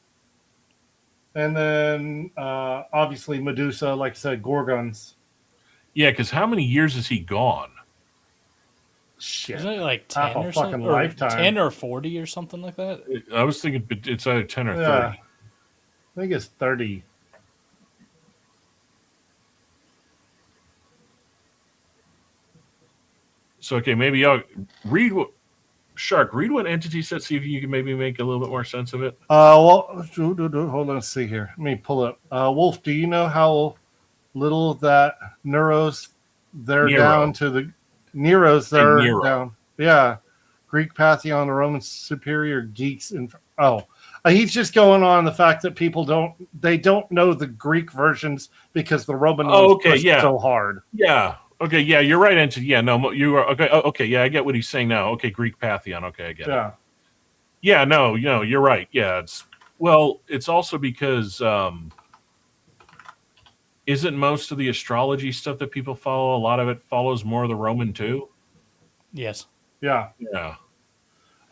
and then obviously Medusa, like I said, Gorgons. Yeah, because how many years is he gone? Shit, Isn't it like 10 half a or something? fucking Or lifetime. 10 or 40 or something like that? I was thinking it's either 10 or 30. I think it's 30. So okay, maybe y'all read what Shark. Read what entity set. See if you can maybe make a little bit more sense of it. Well, hold on. Let's see here. Let me pull up. Wolf, do you know how little that Nero's they're Nero. down to the Nero's they're Nero. down? Yeah, Greek pantheon, the Roman superior geeks. He's just going on the fact that people don't know the Greek versions because the Roman ones pushed so hard. Yeah. Okay. Yeah, you're right. Entity. Yeah. No, you are okay. Okay. Yeah, I get what he's saying now. Okay, Greek pantheon. Okay, I get it. Yeah. No. You're right. Yeah. It's also because isn't most of the astrology stuff that people follow, a lot of it follows more of the Roman too? Yes. Yeah. Yeah.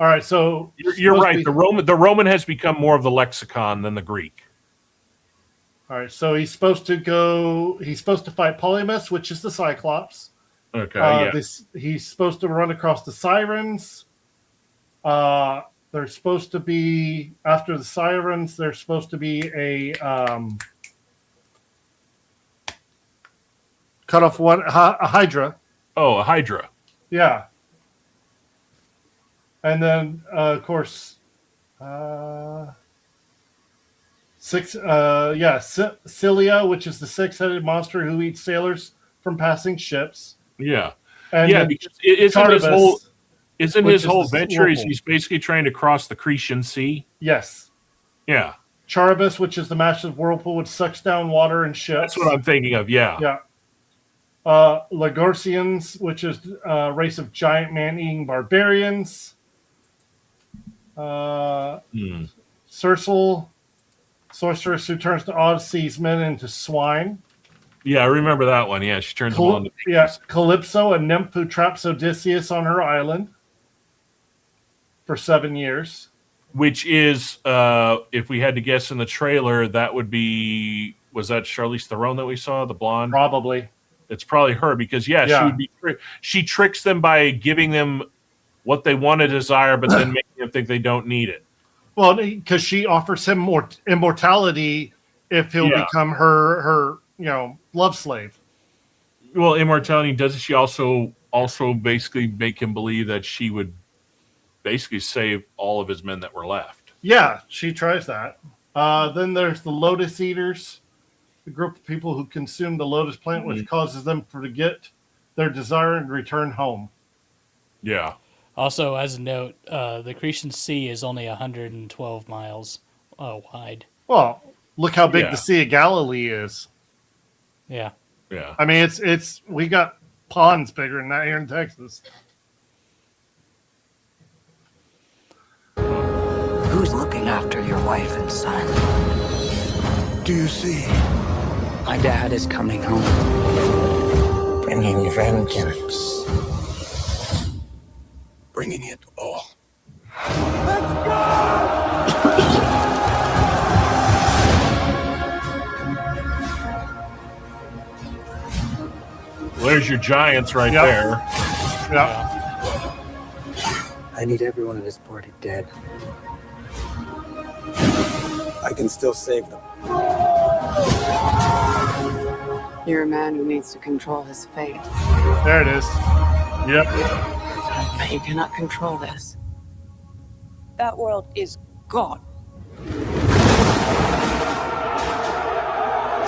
All right, so you're right. The Roman has become more of the lexicon than the Greek. All right, so he's supposed to fight Polymus, which is the Cyclops. Okay. He's supposed to run across the Sirens. There's supposed to be after the Sirens. There's supposed to be a cut off one a Hydra. Oh, a Hydra. Yeah. And then, of course, Cilia, which is the six-headed monster who eats sailors from passing ships. Yeah, and because isn't his whole venture is he's basically trying to cross the Cretan Sea? Yes. Yeah. Charybdis, which is the massive whirlpool which sucks down water and ships. That's what I'm thinking of, yeah. Yeah. Lagorsians, which is a race of giant man-eating barbarians. Cercel, sorceress who turns the Odyssey's men into swine. Yeah, I remember that one. Yeah, she turns them all into pieces. Yeah, Calypso, a nymph who traps Odysseus on her island for 7 years. Which is, if we had to guess in the trailer, that would be, was that Charlize Theron that we saw, the blonde? Probably. It's probably her because, she tricks them by giving them what they want to desire, but then making them think they don't need it. Well, because she offers him more immortality if he'll become her love slave. Well, immortality, doesn't she also basically make him believe that she would basically save all of his men that were left? Yeah, she tries that. Then there's the Lotus Eaters, a group of people who consume the lotus plant, which causes them to forget their desire and return home. Yeah. Also, as a note, the Cretan Sea is only 112 miles wide. Well, look how big the Sea of Galilee is. Yeah. Yeah. I mean, it's we got ponds bigger than that here in Texas. Who's looking after your wife and son? Do you see? My dad is coming home. Bringing vengeance. Bringing it all. Let's go! Well, there's your giants right there. Yeah. I need everyone at this party dead. I can still save them. You're a man who needs to control his fate. There it is. Yep. But you cannot control this. That world is gone.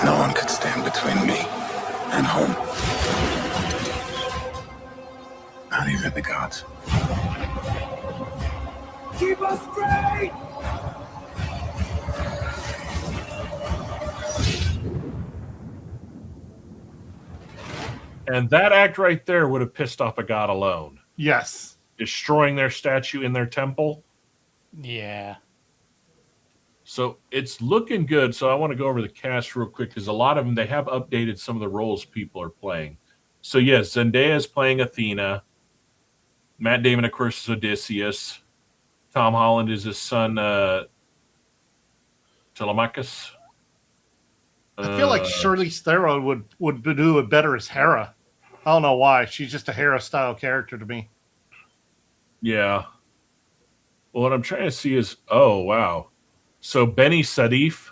No one could stand between me and home. Not even the gods. Keep us straight! And that act right there would have pissed off a god alone. Yes. Destroying their statue in their temple. Yeah. So it's looking good. So I want to go over the cast real quick because a lot of them, they have updated some of the roles people are playing. So yes, Zendaya is playing Athena. Matt Damon, of course, is Odysseus. Tom Holland is his son, Telemachus. I feel like Charlize Theron would do it better as Hera. I don't know why. She's just a Hera-style character to me. Yeah. Well, what I'm trying to see is, oh, wow. So Benny Sadif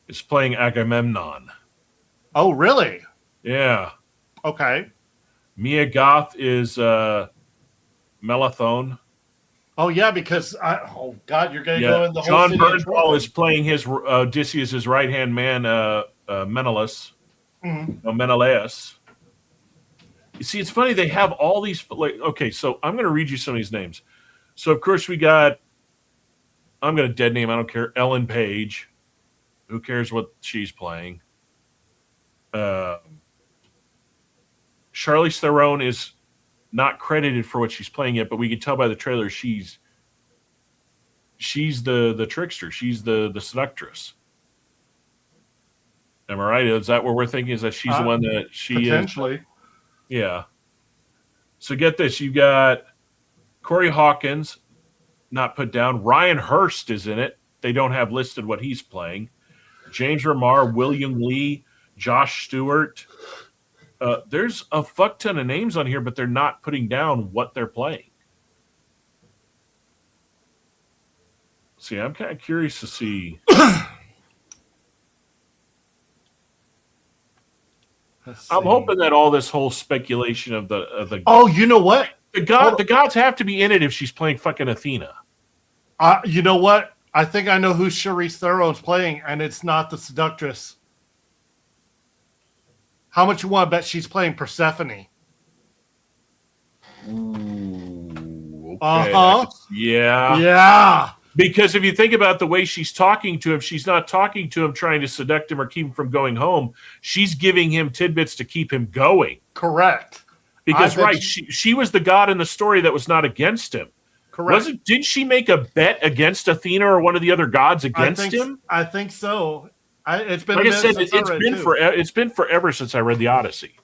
is playing Agamemnon. Oh, really? Yeah. Okay. Mia Goth is Melathon. Oh yeah, because oh god, you're gonna go in the whole John city of Bernthal Troy. is playing his Odysseus' right hand man, Menelaus. Mhm. No, Menelaus. You see, it's funny they have all these. Like, okay, so I'm going to read you some of these names. So of course we got. I'm going to dead name. I don't care. Ellen Page. Who cares what she's playing? Charlize Theron is not credited for what she's playing yet, but we can tell by the trailer she's the trickster. She's the seductress. Am I right? Is that what we're thinking? Is that she's the one that she potentially. is? Yeah. So get this. You got Corey Hawkins, not put down. Ryan Hurst is in it. They don't have listed what he's playing. James Remar, William Lee, Josh Stewart. There's a fuck ton of names on here, but they're not putting down what they're playing. See, I'm kind of curious to see. I'm hoping that all this whole speculation of the oh, you know what? The gods have to be in it if she's playing fucking Athena. You know what? I think I know who Charlize Theron's playing, and it's not the seductress. How much you want to bet she's playing Persephone? Ooh, okay. Uh-huh. Yeah. Yeah. Because if you think about the way she's talking to him, she's not talking to him trying to seduct him or keep him from going home. She's giving him tidbits to keep him going. Correct. Because, right, she was the god in the story that was not against him. Correct. Didn't she make a bet against Athena or one of the other gods against him? I think so. It's been Like I said, it's been forever since I read the Odyssey.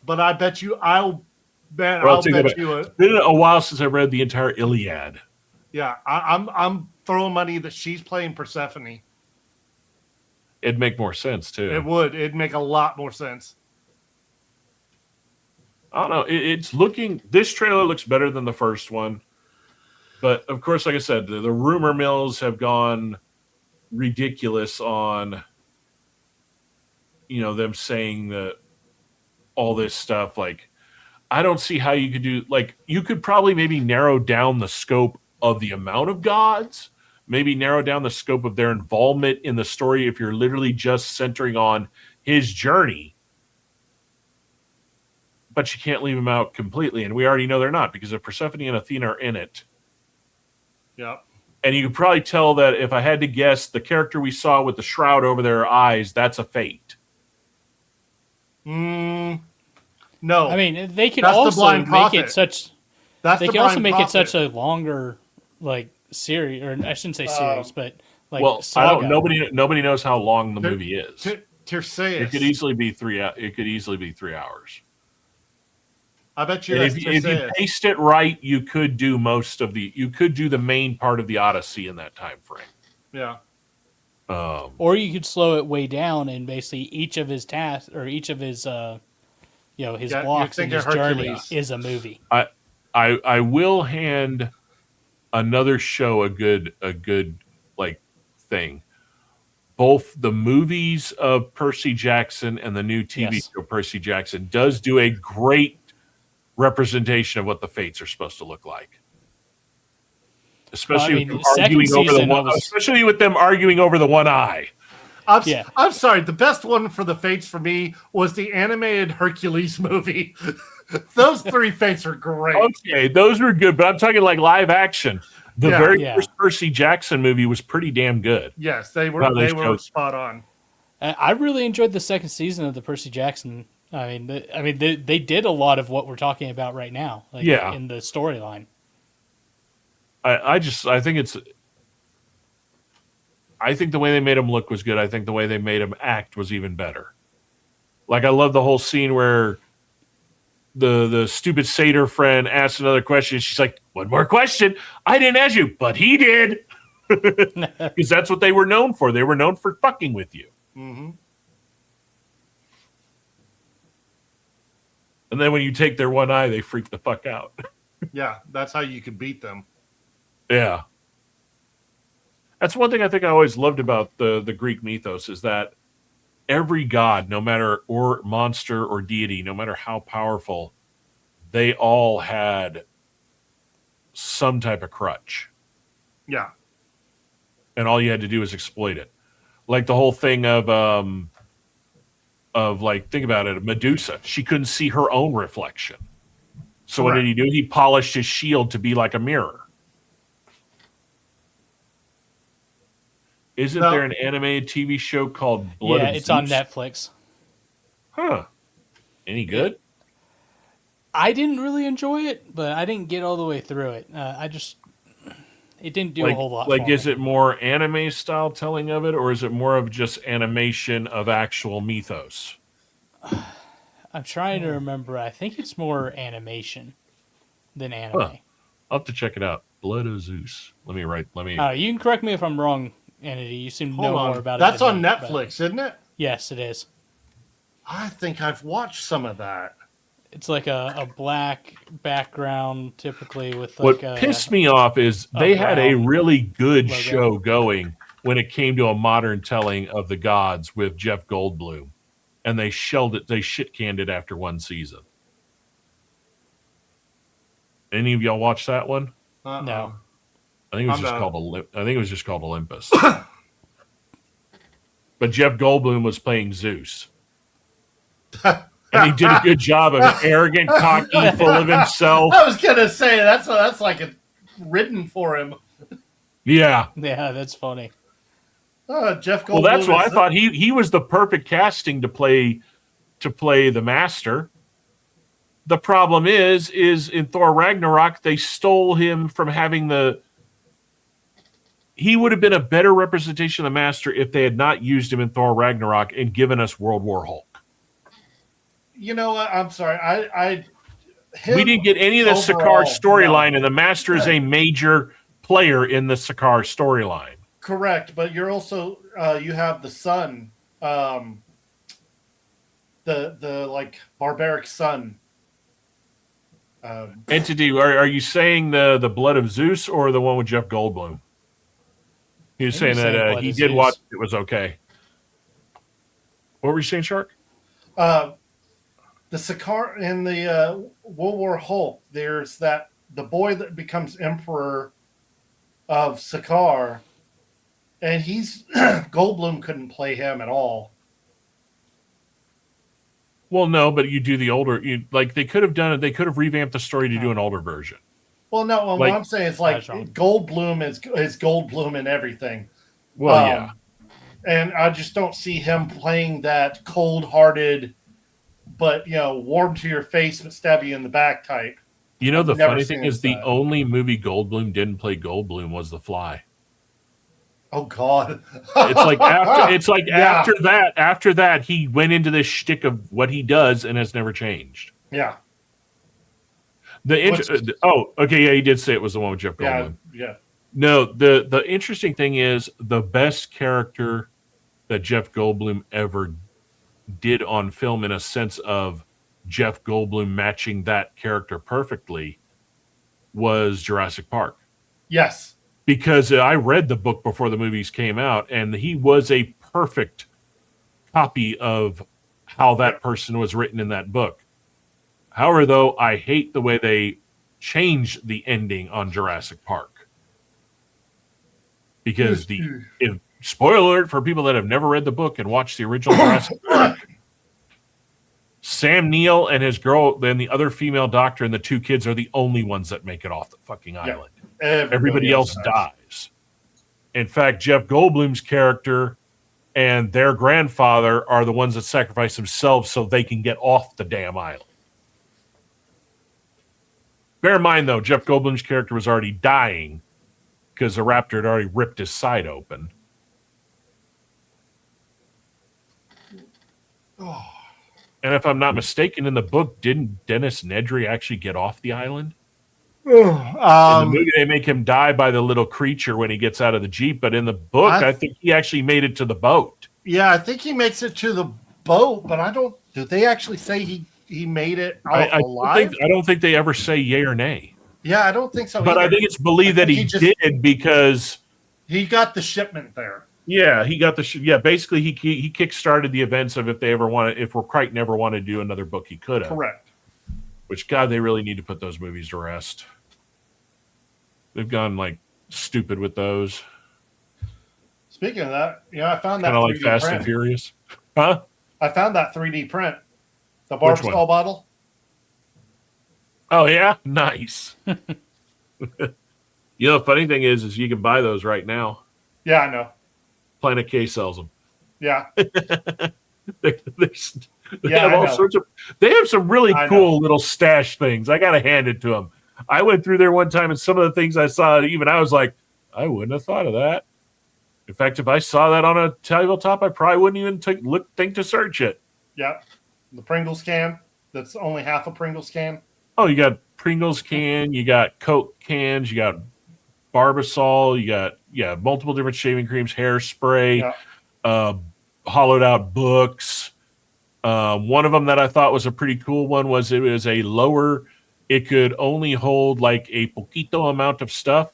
But I bet you, I'll bet you. It's been a while since I read the entire Iliad. Yeah, I'm throwing money that she's playing Persephone. It'd make more sense too. It would. It'd make a lot more sense. I don't know. It's looking. This trailer looks better than the first one, but of course, like I said, the rumor mills have gone ridiculous on, them saying that all this stuff. Like, I don't see how you could do. Like, you could probably maybe narrow down the scope of the amount of gods, maybe narrow down the scope of their involvement in the story if you're literally just centering on his journey. But you can't leave him out completely, and we already know they're not, because if Persephone and Athena are in it. Yep. And you could probably tell that, if I had to guess, the character we saw with the shroud over their eyes, that's a Fate. No. I mean, they could also make it such... They can also make it such a longer, series, or I shouldn't say series, but saga. Nobody knows how long the movie is. Terseus. It could easily be 3 hours. It could easily be 3 hours. I bet you. If you paced it right, you could do the main part of the Odyssey in that time frame. Yeah. Or you could slow it way down, and basically each of his tasks or each of his his blocks in his journey is a movie. I will hand another show a good thing. Both the movies of Percy Jackson and the new TV show Percy Jackson does do a great representation of what the Fates are supposed to look like. Especially with them arguing over the one eye. I'm sorry. The best one for the Fates for me was the animated Hercules movie. Those 3 Fates are great. Okay, those were good, but I'm talking like live action. The very first Percy Jackson movie was pretty damn good. Yes, they were spot on. I really enjoyed the second season of the Percy Jackson. I mean, they did a lot of what we're talking about right now, in the storyline. I think the way they made him look was good. I think the way they made him act was even better. Like, I love the whole scene where the stupid satyr friend asks another question. She's like, "One more question. I didn't ask you, but he did." Because that's what they were known for. They were known for fucking with you. Mm-hmm. And then when you take their one eye, they freak the fuck out. Yeah, that's how you can beat them. Yeah. That's one thing I think I always loved about the Greek mythos, is that every god, no matter or monster or deity, no matter how powerful, they all had some type of crutch. Yeah. And all you had to do was exploit it. Like the whole thing of like, think about it, Medusa. She couldn't see her own reflection. So what did he do? He polished his shield to be like a mirror. Isn't there an animated TV show called Blood of it's Zeus? on Netflix. Huh. Any good? I didn't really enjoy it, but I didn't get all the way through it. It didn't do a whole lot Like, for is me. it more anime style telling of it, or is it more of just animation of actual mythos? I'm trying to remember. I think it's more animation than anime. Huh. I'll have to check it out. Blood of Zeus. Let me. You can correct me if I'm wrong, Entity. You seem to know more about That's it. on Netflix, isn't it? Yes, it is. I think I've watched some of that. It's like a black background, typically with like What pissed me off is they had a really good logo. show going when it came to a modern telling of the gods with Jeff Goldblum, and they shelled it. They shit canned it after one season. Any of y'all watch that one? No. I think it was just called Olympus. But Jeff Goldblum was playing Zeus. And he did a good job of it. Arrogant, cocky, full of himself. I was gonna say that's like a written for him. Yeah. Yeah, that's funny. Jeff Goldblum. Well, that's why I thought he was the perfect casting to play the Master. The problem is in Thor Ragnarok, they stole him from having he would have been a better representation of the Master if they had not used him in Thor Ragnarok and given us World War Hulk. You know what? I'm sorry. We didn't get any of the Sakaar storyline, and the Master is a major player in the Sakaar storyline. Correct, but you're also you have the son, the like barbaric son. Entity, are you saying the Blood of Zeus or the one with Jeff Goldblum? He was saying that he did watch it was okay. What were you saying, Shark? The Sakaar in the World War Hulk, there's the boy that becomes emperor of Sakaar, and Goldblum couldn't play him at all. Well, no, but you do the older. They could have done it. They could have revamped the story to do an older version. Well, no, what I'm saying is like Goldblum is Goldblum in everything. Well, yeah, and I just don't see him playing that cold-hearted, but warm to your face but stab you in the back type. The funny thing is the only movie Goldblum didn't play Goldblum was The Fly. Oh God! After that he went into this shtick of what he does and has never changed. Yeah. He did say it was the one with Jeff Goldblum. Yeah. No, the interesting thing is the best character that Jeff Goldblum ever did on film, in a sense of Jeff Goldblum matching that character perfectly, was Jurassic Park. Yes. Because I read the book before the movies came out, and he was a perfect copy of how that person was written in that book. However, though, I hate the way they changed the ending on Jurassic Park. Because spoiler alert for people that have never read the book and watched the original Jurassic Park, Sam Neill and his girl, then the other female doctor and the two kids are the only ones that make it off the fucking island. Everybody else dies. In fact, Jeff Goldblum's character and their grandfather are the ones that sacrifice themselves so they can get off the damn island. Bear in mind, though, Jeff Goldblum's character was already dying because the raptor had already ripped his side open. And if I'm not mistaken, in the book, didn't Dennis Nedry actually get off the island? In the movie, they make him die by the little creature when he gets out of the Jeep, but in the book, I think he actually made it to the boat. Yeah, I think he makes it to the boat, but do they actually say he made it alive? I don't think they ever say yay or nay. Yeah, I don't think so But either. I think it's believed that he did because he got the shipment there. Yeah, he got the yeah. Basically, he kickstarted the events of if Crichton ever wanted to do another book, he could have. Correct. Which, God, they really need to put those movies to rest. They've gone like stupid with those. Speaking of that, I found that kind of like 3D Fast print. and Furious, huh? I found that 3D print, the Barbasol bottle. Oh yeah, nice. The funny thing is you can buy those right now. Yeah, I know. Planet K sells them. Yeah. they have all sorts of. They have some really cool little stash things. I gotta hand it to them. I went through there one time, and some of the things I saw, even I was like, I wouldn't have thought of that. In fact, if I saw that on a tabletop, I probably wouldn't even think to search it. Yeah, the Pringles can. That's only half a Pringles can. Oh, you got Pringles can, you got Coke cans, you got Barbasol, you got multiple different shaving creams, hairspray, hollowed out books. One of them that I thought was a pretty cool one was it was a lower. It could only hold like a poquito amount of stuff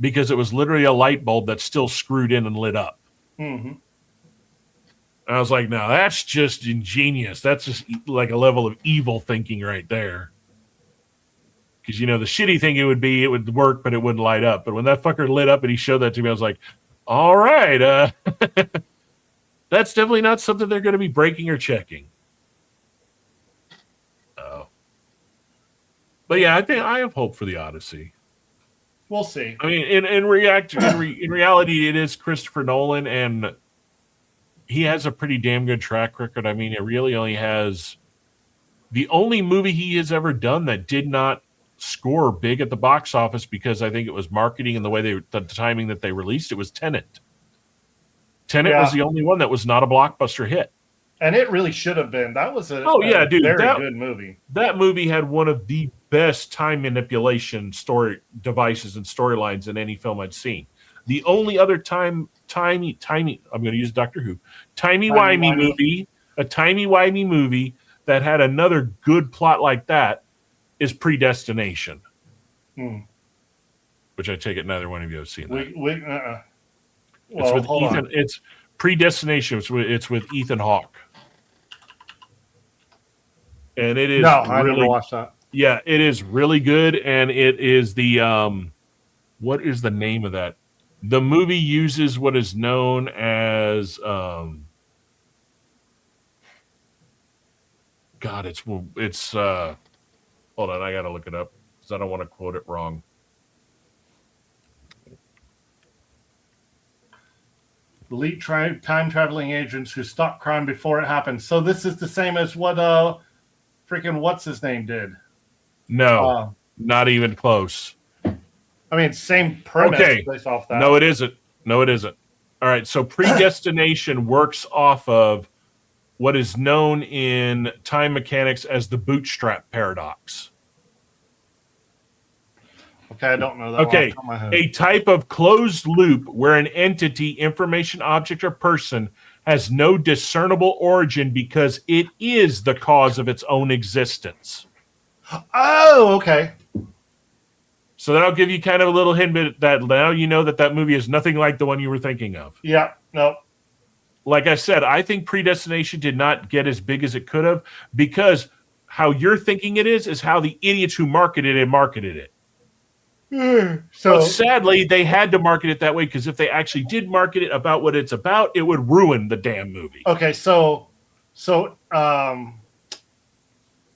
because it was literally a light bulb that's still screwed in and lit up. Mm-hmm. I was like, no, that's just ingenious. That's just like a level of evil thinking right there. Because, the shitty thing it would work, but it wouldn't light up. But when that fucker lit up and he showed that to me, I was like, all right, that's definitely not something they're going to be breaking or checking. But yeah, I think I have hope for the Odyssey. We'll see. I mean, in reality, it is Christopher Nolan, and he has a pretty damn good track record. I mean, it really only has the only movie he has ever done that did not score big at the box office because I think it was marketing and the timing that they released it was Tenet. Tenet was the only one that was not a blockbuster hit. And it really should have been. That was a dude, very good movie. That movie had one of the best time manipulation story devices and storylines in any film I'd seen. The only other timey, I'm going to use Doctor Who, timey-wimey movie that had another good plot like that is Predestination. Which I take it neither one of you have seen that. It's with Ethan. It's Predestination. It's with Ethan Hawke. And it is I never watched that. Yeah, it is really good, and it is the what is the name of that? The movie uses what is known as God, it's hold on, I gotta look it up because I don't want to quote it wrong. Elite time traveling agents who stop crime before it happens. So this is the same as what freaking what's his name did. No, not even close. I mean, same premise based off that. No, it isn't. All right, so Predestination works off of what is known in time mechanics as the bootstrap paradox. Okay, I don't know that. Okay, a type of closed loop where an entity, information, object, or person has no discernible origin because it is the cause of its own existence. Oh, okay. So that'll give you kind of a little hint that now you know that movie is nothing like the one you were thinking of. Yeah, no. Like I said, I think Predestination did not get as big as it could have because how you're thinking it is how the idiots who marketed it. So sadly, they had to market it that way because if they actually did market it about what it's about, it would ruin the damn movie. Okay, so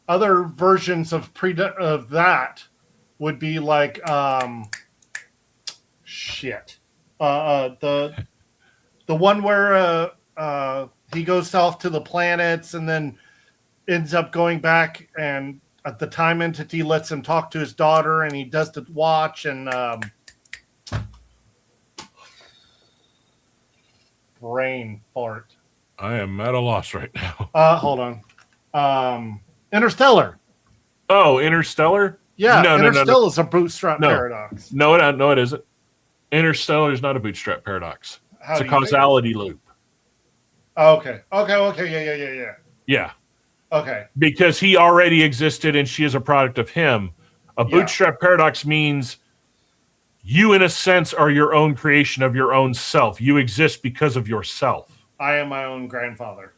other versions of that would be like the one where he goes off to the planets and then ends up going back, and the time entity lets him talk to his daughter, and he does the watch and brain fart. I am at a loss right now. Hold on. Interstellar. Oh, Interstellar? Yeah, no, Interstellar is a bootstrap paradox. No, it isn't. Interstellar is not a bootstrap paradox. It's a causality loop. Okay. Yeah. Yeah. Okay. Because he already existed and she is a product of him. A bootstrap paradox means you, in a sense, are your own creation of your own self. You exist because of yourself. I am my own grandfather.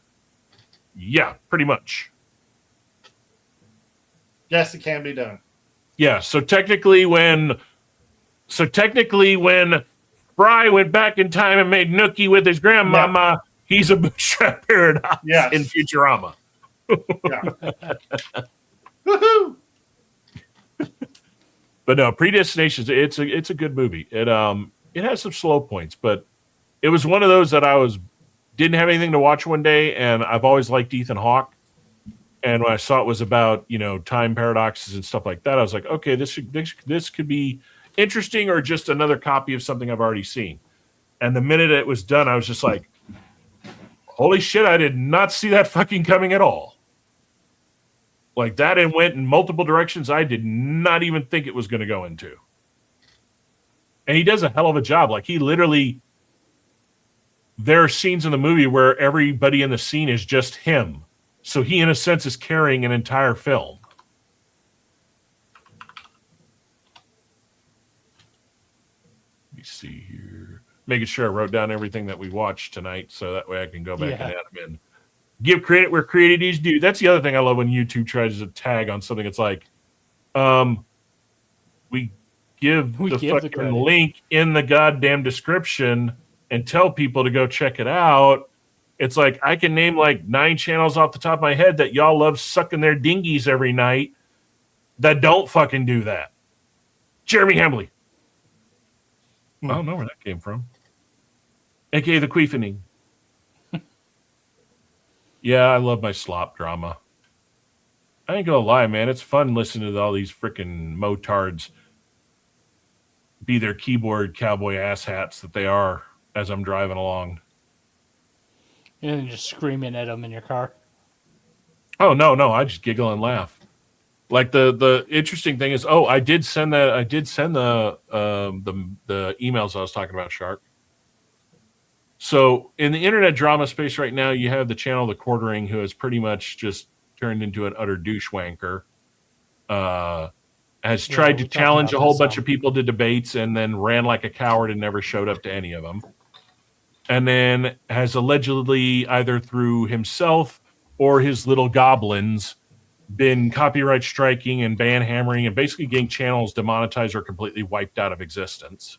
Yeah, pretty much. Yes, it can be done. Yeah, so technically when Fry went back in time and made Nookie with his grandmama, he's a bootstrap paradox in Futurama. Woohoo! But no, Predestination, it's a good movie. It has some slow points, but it was one of those that didn't have anything to watch one day, and I've always liked Ethan Hawke. And when I saw it was about, time paradoxes and stuff like that, I was like, okay, this could be interesting or just another copy of something I've already seen. And the minute it was done, I was just like, holy shit, I did not see that fucking coming at all. Like that, and went in multiple directions I did not even think it was going to go into. And he does a hell of a job. Like there are scenes in the movie where everybody in the scene is just him. So he, in a sense, is carrying an entire film. Let me see here. Making sure I wrote down everything that we watched tonight, so that way I can go back and add them in. Give credit where credit is due. That's the other thing I love when YouTube tries to tag on something. It's like, we give the fucking link in the goddamn description and tell people to go check it out. It's like I can name like 9 channels off the top of my head that y'all love sucking their dinghies every night that don't fucking do that. Jeremy Hambley. I don't know where that came from. AKA the Queefening. Yeah, I love my slop drama. I ain't gonna lie, man. It's fun listening to all these freaking motards be their keyboard cowboy asshats that they are as I'm driving along. And then just screaming at them in your car. Oh no, I just giggle and laugh. Like the interesting thing is, I did send the emails I was talking about, Shark. So in the internet drama space right now, you have the channel The Quartering, who has pretty much just turned into an utter douche wanker. Has tried to challenge a whole bunch of people to debates and then ran like a coward and never showed up to any of them. And then has allegedly, either through himself or his little goblins, been copyright striking and ban hammering and basically getting channels demonetized or completely wiped out of existence.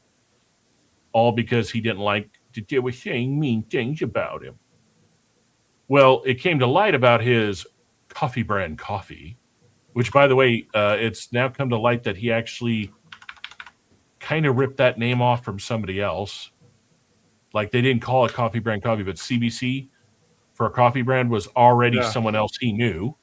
All because he didn't like that they were saying mean things about him. Well, it came to light about his coffee brand coffee, which, by the way, it's now come to light that he actually kind of ripped that name off from somebody else. Like, they didn't call it coffee brand coffee, but CBC for a coffee brand was already someone else he knew.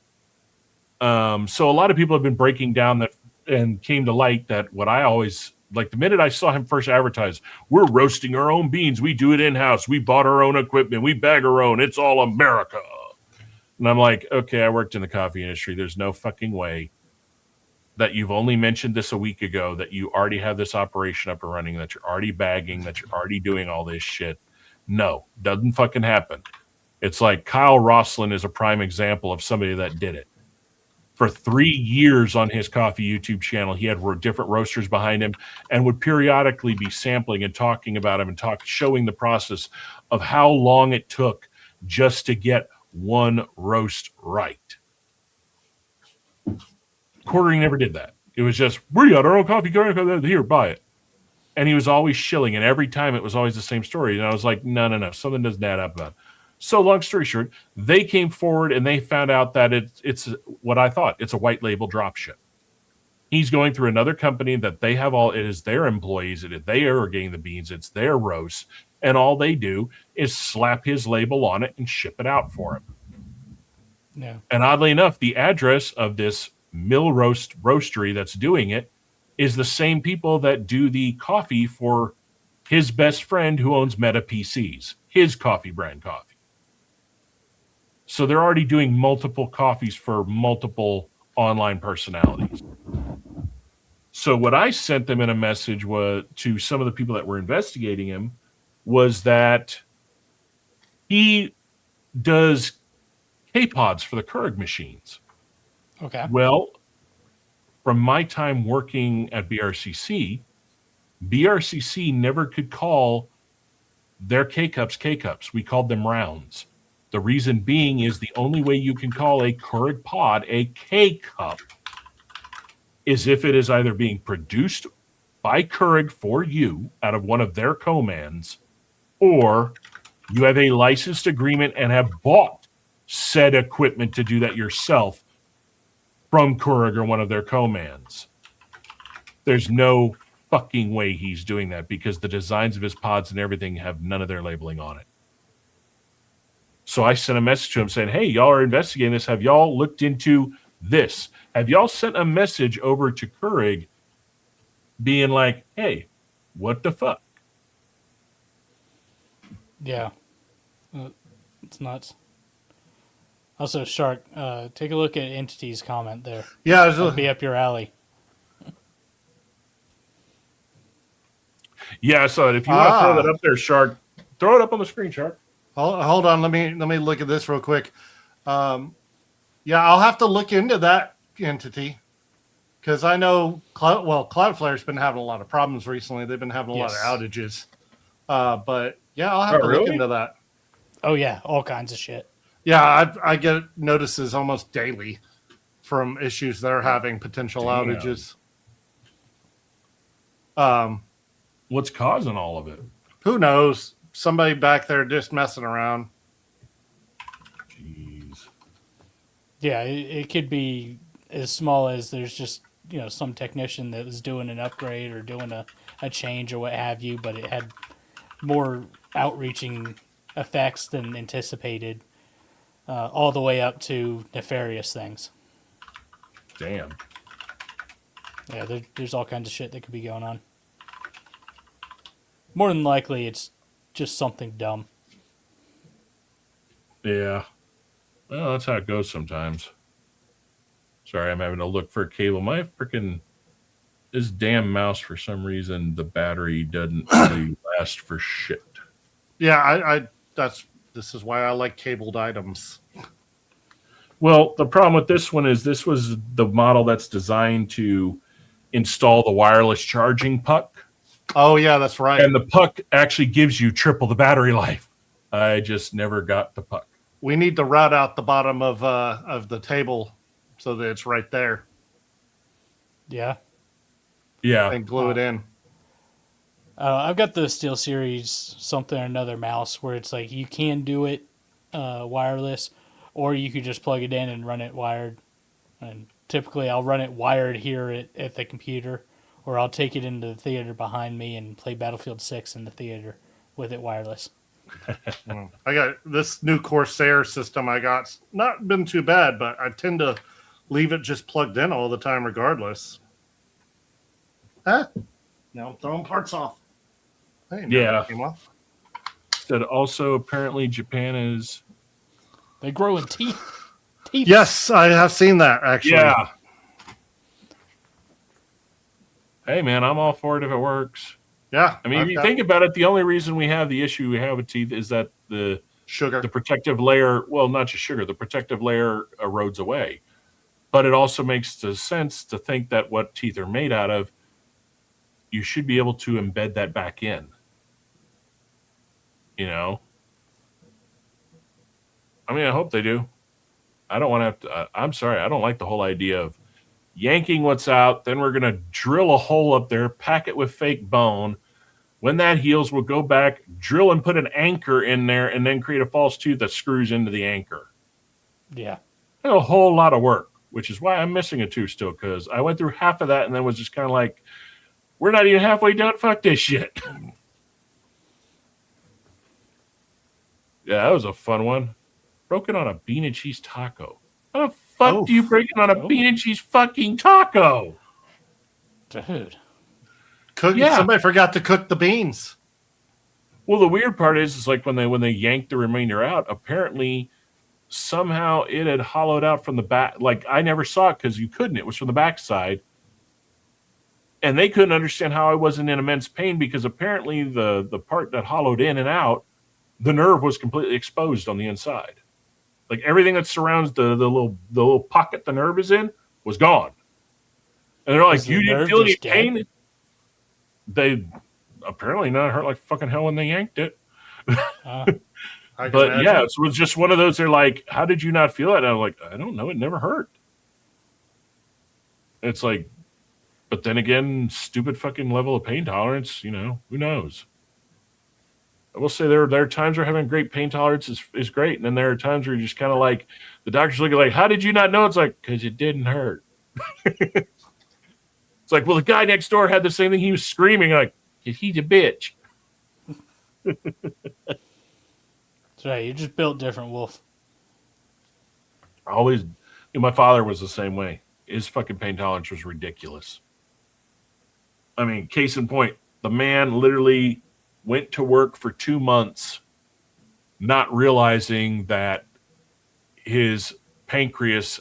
So a lot of people have been breaking down that and came to light that what I always, like the minute I saw him first advertise, we're roasting our own beans. We do it in-house. We bought our own equipment. We bag our own. It's all America. And I'm like, okay, I worked in the coffee industry. There's no fucking way that you've only mentioned this a week ago, that you already have this operation up and running, that you're already bagging, that you're already doing all this shit. No, doesn't fucking happen. It's like Kyle Roslin is a prime example of somebody that did it. For 3 years on his coffee YouTube channel, he had different roasters behind him and would periodically be sampling and talking about him and showing the process of how long it took just to get one roast right. Quartering never did that. It was just, we got our own coffee, here, buy it. And he was always shilling, and every time it was always the same story. And I was like, no, something doesn't add up about it. So long story short, they came forward and they found out that it's what I thought. It's a white label dropship. He's going through another company that they have it is their employees. They are getting the beans. It's their roast. And all they do is slap his label on it and ship it out for him. Yeah. And oddly enough, the address of this mill roastery that's doing it is the same people that do the coffee for his best friend who owns Meta PCs, his coffee brand coffee. So they're already doing multiple coffees for multiple online personalities. So what I sent them in a message to some of the people that were investigating him was that he does K-Pods for the Keurig machines. Okay. Well, from my time working at BRCC, BRCC never could call their K-Cups K-Cups. We called them rounds. The reason being is the only way you can call a Keurig pod a K-Cup is if it is either being produced by Keurig for you out of one of their commands, or you have a licensed agreement and have bought said equipment to do that yourself from Keurig or one of their commands. There's no fucking way he's doing that because the designs of his pods and everything have none of their labeling on it. So I sent a message to him saying, hey, y'all are investigating this. Have y'all looked into this? Have y'all sent a message over to Keurig being like, hey, what the fuck? Yeah. It's nuts. Also, Shark, take a look at Entity's comment there. Yeah, it'll be up your alley. Yeah, I saw it. If you want to throw that up there, Shark, throw it up on the screen, Shark. Hold on. Let me look at this real quick. Yeah, I'll have to look into that Entity because I know Cloudflare's been having a lot of problems recently. They've been having a lot of outages. But yeah, I'll have to look into that. Oh yeah, all kinds of shit. Yeah, I get notices almost daily from issues they're having, potential outages. What's causing all of it? Who knows? Somebody back there just messing around. Jeez. Yeah, it could be as small as there's just, some technician that was doing an upgrade or doing a change or what have you, but it had more outreaching effects than anticipated, all the way up to nefarious things. Damn. Yeah, there's all kinds of shit that could be going on. More than likely, it's just something dumb. Yeah. Well, that's how it goes sometimes. Sorry, I'm having to look for a cable. This damn mouse, for some reason, the battery doesn't really last for shit. Yeah, this is why I like cabled items. Well, the problem with this one is this was the model that's designed to install the wireless charging puck. Oh, yeah, that's right. And the puck actually gives you triple the battery life. I just never got the puck. We need to route out the bottom of the table so that it's right there. Yeah. Yeah. And glue it in. I've got the SteelSeries something or another mouse where it's like you can do it wireless, or you could just plug it in and run it wired. And typically I'll run it wired here at the computer, or I'll take it into the theater behind me and play Battlefield 6 in the theater with it wireless. I got this new Corsair system I got. It's not been too bad, but I tend to leave it just plugged in all the time regardless. Huh? Now I'm throwing parts off. Hey, yeah. Came off. Said also apparently Japan is... They grow in teeth. Yes, I have seen that actually. Yeah. Hey, man, I'm all for it if it works. Yeah. I mean, if you think about it, the only reason we have the issue we have with teeth is that the sugar, the protective layer, well, not just sugar, the protective layer erodes away. But it also makes the sense to think that what teeth are made out of, you should be able to embed that back in. I mean, I hope they do. I don't want to have to, I'm sorry, I don't like the whole idea of yanking what's out, then we're going to drill a hole up there, pack it with fake bone. When that heals, we'll go back, drill and put an anchor in there, and then create a false tooth that screws into the anchor. Yeah. That's a whole lot of work, which is why I'm missing a tooth still, because I went through half of that and then was just kind of like, we're not even halfway done. Fuck this shit. Yeah, that was a fun one. Broken on a bean and cheese taco. How the fuck do you break it on a bean and cheese fucking taco? Dude. Somebody forgot to cook the beans. Well, the weird part is like when they yanked the remainder out, apparently somehow it had hollowed out from the back. Like I never saw it because you couldn't. It was from the backside. And they couldn't understand how I wasn't in immense pain because apparently the part that hollowed in and out, the nerve was completely exposed on the inside. Like everything that surrounds the little pocket the nerve is in was gone. And they're like, you didn't feel any pain? they apparently not hurt like fucking hell when they yanked it. I can But imagine. yeah, it was just one of those. They're like, "How did you not feel it?" And I'm like, "I don't know. It never hurt." It's like, but then again, stupid fucking level of pain tolerance. You know, who knows? I will say there are times where having great pain tolerance is great, and then there are times where you're just kind of like the doctor's looking like, "How did you not know?" It's like, because it didn't hurt. It's like, well, the guy next door had the same thing. He was screaming like, "He's a bitch." That's right. You just built different, Wolf. Always, my father was the same way. His fucking pain tolerance was ridiculous. I mean, case in point, the man literally went to work for 2 months, not realizing that his pancreas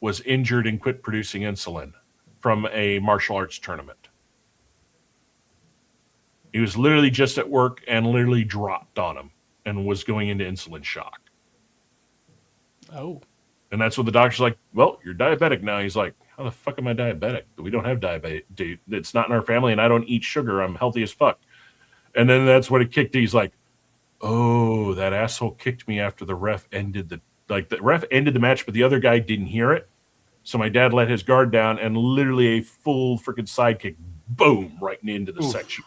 was injured and quit producing insulin from a martial arts tournament. He was literally just at work and literally dropped on him and was going into insulin shock. Oh. And that's what the doctor's like, well, you're diabetic now. He's like, how the fuck am I diabetic? We don't have diabetes. Dude, it's not in our family, and I don't eat sugar. I'm healthy as fuck. And then that's what it kicked. He's like, oh, that asshole kicked me after the ref ended the ref ended the match, but the other guy didn't hear it. So my dad let his guard down, and literally a full freaking sidekick, boom, right into the section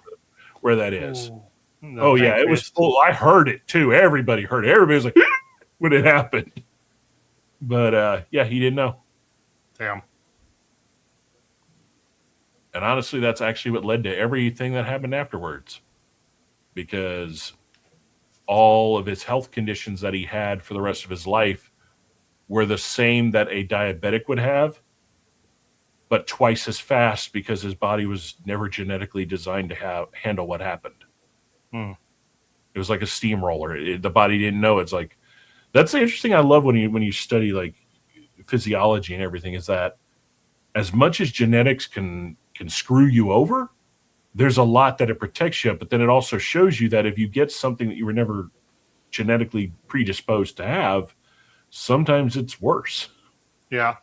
where that is. No, yeah, it was full. I heard it too. Everybody heard it. Everybody was like, when it happened. But yeah, he didn't know. Damn. And honestly, that's actually what led to everything that happened afterwards. Because all of his health conditions that he had for the rest of his life were the same that a diabetic would have, but twice as fast because his body was never genetically designed to handle what happened. It was like a steamroller. The body didn't know. It's like, that's the interesting I love when you study like physiology and everything, is that as much as genetics can screw you over, there's a lot that it protects you, but then it also shows you that if you get something that you were never genetically predisposed to have, sometimes it's worse. Yeah.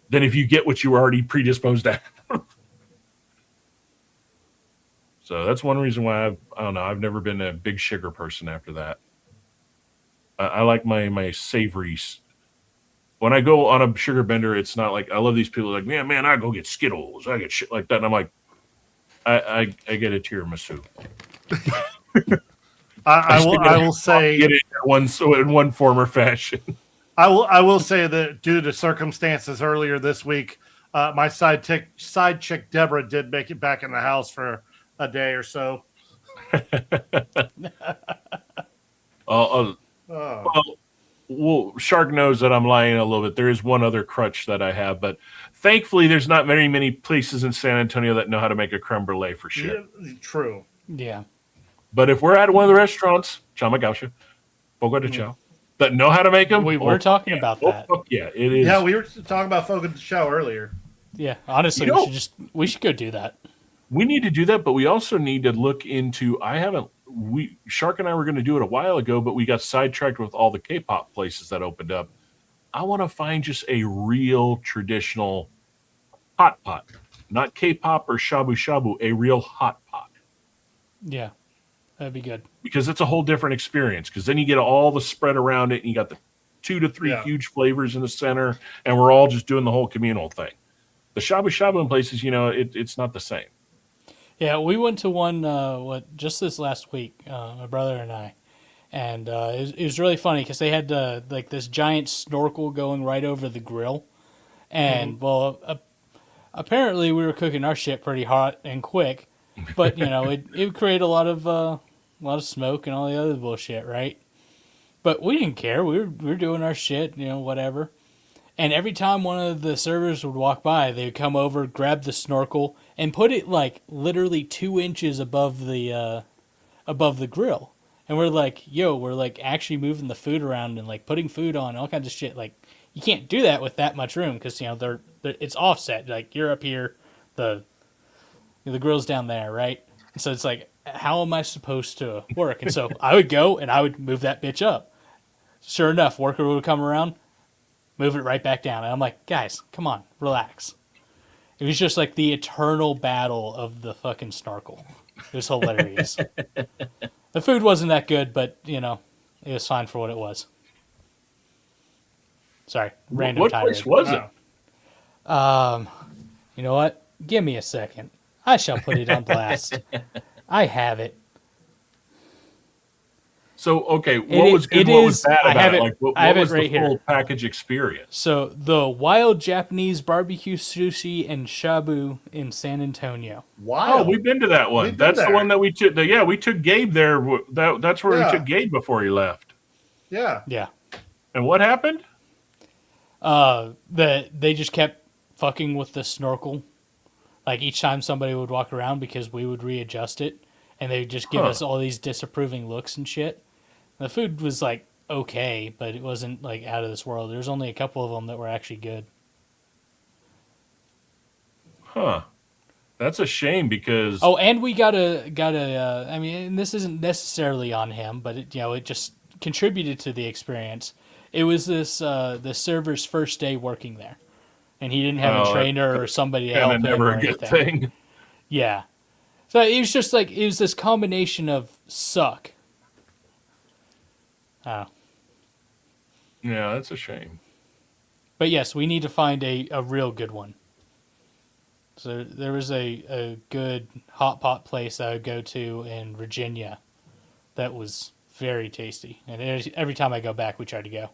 Than if you get what you were already predisposed to have. So that's one reason why I don't know, I've never been a big sugar person after that. I like my savories. When I go on a sugar bender, it's not like, I love these people like, man, I go get Skittles. I get shit like that. And I'm like, I get a tiramisu. I will say, get it in one form or fashion. I will say that due to circumstances earlier this week, my side chick Deborah did make it back in the house for a day or so. Well, Shark knows that I'm lying a little bit. There is one other crutch that I have, but thankfully there's not very many places in San Antonio that know how to make a creme brulee for shit. Yeah, true. Yeah. But if we're at one of the restaurants, Chamagausha, Fogo de Chao, that know how to make them, we were talking about that. Fuck yeah, it is. Yeah, we were talking about Fogo de Chao earlier. Yeah, honestly, we should go do that. We need to do that, but we also need to look into. Shark and I were going to do it a while ago, but we got sidetracked with all the K-pop places that opened up. I want to find just a real traditional hot pot, not K-pop or shabu shabu, a real hot pot. Yeah, that'd be good. Because it's a whole different experience. Because then you get all the spread around it, and you got the 2 to 3 huge flavors in the center, and we're all just doing the whole communal thing. The shabu shabu in places, it's not the same. Yeah, we went to one just this last week, my brother and I, and it was really funny because they had like this giant snorkel going right over the grill, and apparently we were cooking our shit pretty hot and quick, but it would create a lot of smoke and all the other bullshit, right? But we didn't care. We were doing our shit, whatever. And every time one of the servers would walk by, they would come over, grab the snorkel, and put it like literally 2 inches above the grill. And we're like, we're like actually moving the food around and like putting food on, all kinds of shit. Like you can't do that with that much room because they're it's offset. Like you're up here, the grill's down there, right? And so it's like, how am I supposed to work? And so I would go and I would move that bitch up. Sure enough, worker would come around, move it right back down. And I'm like, guys, come on, relax. It was just like the eternal battle of the fucking snorkel. It was hilarious. The food wasn't that good, but it was fine for what it was. Sorry, random What tirade. place was it? You know what? Give me a second. I shall put it on blast. I have it. So, okay, what was good? What was bad about it? Like, what was the full package experience? So, the Wild Japanese Barbecue Sushi and Shabu in San Antonio. Wow. Oh, we've been to that one. That's the one that we took. We took Gabe there. That's where we took Gabe before he left. Yeah. Yeah. And what happened? They just kept fucking with the snorkel. Like, each time somebody would walk around because we would readjust it, and they would just give us all these disapproving looks and shit. The food was, like, okay, but it wasn't, like, out of this world. There was only a couple of them that were actually good. Huh. That's a shame because... Oh, and we got a I mean, and this isn't necessarily on him, but it just contributed to the experience. It was the server's first day working there, and he didn't have a trainer or somebody to help him never or a good anything. thing. Yeah. So it was just like, it was this combination of suck. Yeah, that's a shame. But yes, we need to find a real good one. So there was a good hot pot place I would go to in Virginia that was very tasty. And every time I go back, we try to go.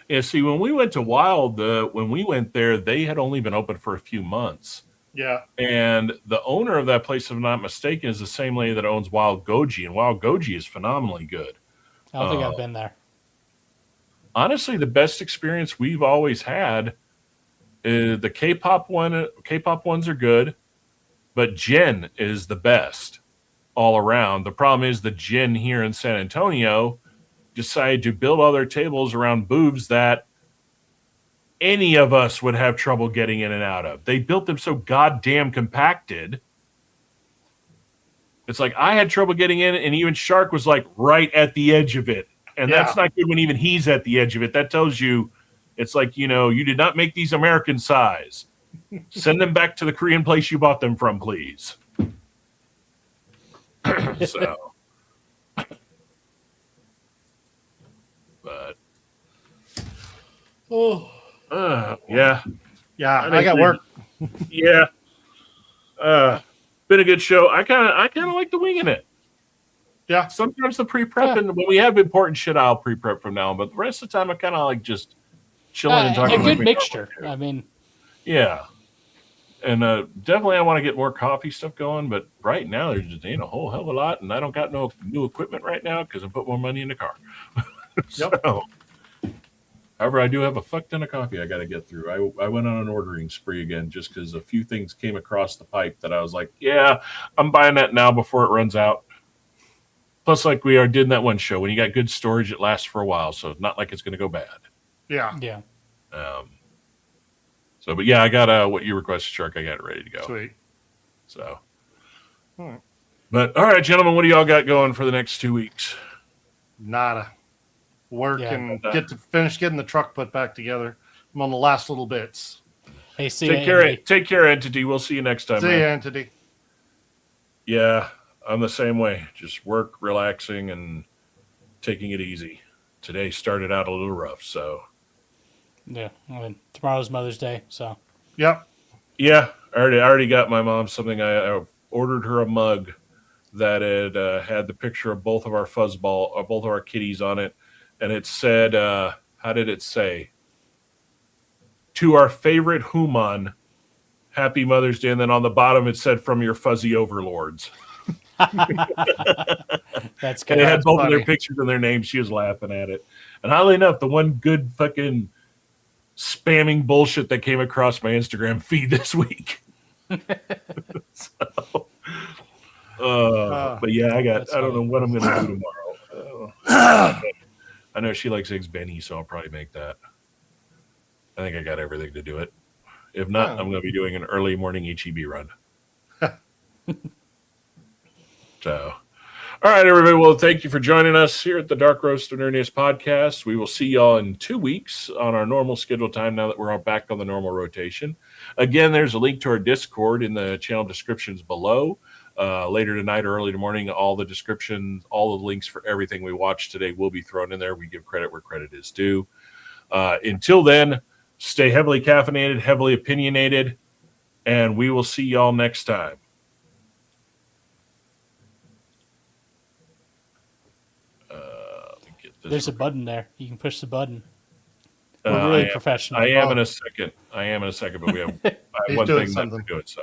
Yeah, see, when we went to Wild, when we went there, they had only been open for a few months. Yeah. And the owner of that place, if I'm not mistaken, is the same lady that owns Wild Goji, and Wild Goji is phenomenally good. I don't think I've been there. Honestly, the best experience we've always had is the K-pop one. K-pop ones are good, but gin is the best all around. The problem is the gin here in San Antonio decided to build all their tables around booths that any of us would have trouble getting in and out of. They built them so goddamn compacted. It's like I had trouble getting in, and even Shark was like right at the edge of it. And that's not good when even he's at the edge of it. That tells you, it's like, you did not make these American size. Send them back to the Korean place you bought them from, please. So. But. Oh. Yeah. Yeah, I got work. Yeah. Been a good show. I kind of like the winging it. Yeah. Sometimes the pre-prep, and when we have important shit, I'll pre-prep from now on. But the rest of the time, I kind of like just chilling and talking. A good mixture. I mean. Yeah. And definitely I want to get more coffee stuff going. But right now, there just ain't a whole hell of a lot. And I don't got no new equipment right now because I put more money in the car. So, however, I do have a fuck ton of coffee I got to get through. I went on an ordering spree again just because a few things came across the pipe that I was like, yeah, I'm buying that now before it runs out. Plus, like we did in that one show, when you got good storage, it lasts for a while, so it's not like it's going to go bad. Yeah. Yeah. But yeah, I got what you requested, Shark. I got it ready to go. Sweet. So. All right. But, all right, gentlemen, what do y'all got going for the next 2 weeks? Nada. Work and finish getting the truck put back together. I'm on the last little bits. Hey, Take care, Entity. We'll see you next time. See you, Entity. Yeah, I'm the same way. Just work, relaxing, and taking it easy. Today started out a little rough, so. Yeah, I mean, tomorrow's Mother's Day, so. Yep. Yeah, I already got my mom something. I ordered her a mug that had the picture of both of our both of our kitties on it. And it said, how did it say? To our favorite human, Happy Mother's Day. And then on the bottom, it said, from your fuzzy overlords. That's good. And it had both of their pictures and their names. She was laughing at it. And oddly enough, the one good fucking spamming bullshit that came across my Instagram feed this week. So, but yeah, I don't know what I'm going to do tomorrow. I know she likes eggs Benny, so I'll probably make that. I think I got everything to do it. If not, I'm going to be doing an early morning HEB run. So, All right, everybody. Well, thank you for joining us here at the Dark Roast and Nerdiness podcast. We will see y'all in 2 weeks on our normal scheduled time now that we're all back on the normal rotation. Again, there's a link to our Discord in the channel descriptions below. Later tonight or early in the morning, all the descriptions, all the links for everything we watched today will be thrown in there. We give credit where credit is due. Until then, stay heavily caffeinated, heavily opinionated, and we will see y'all next time. There's a button there. You can push the button. We're really professional. I am in a second, but we have I have one thing left to do it. So.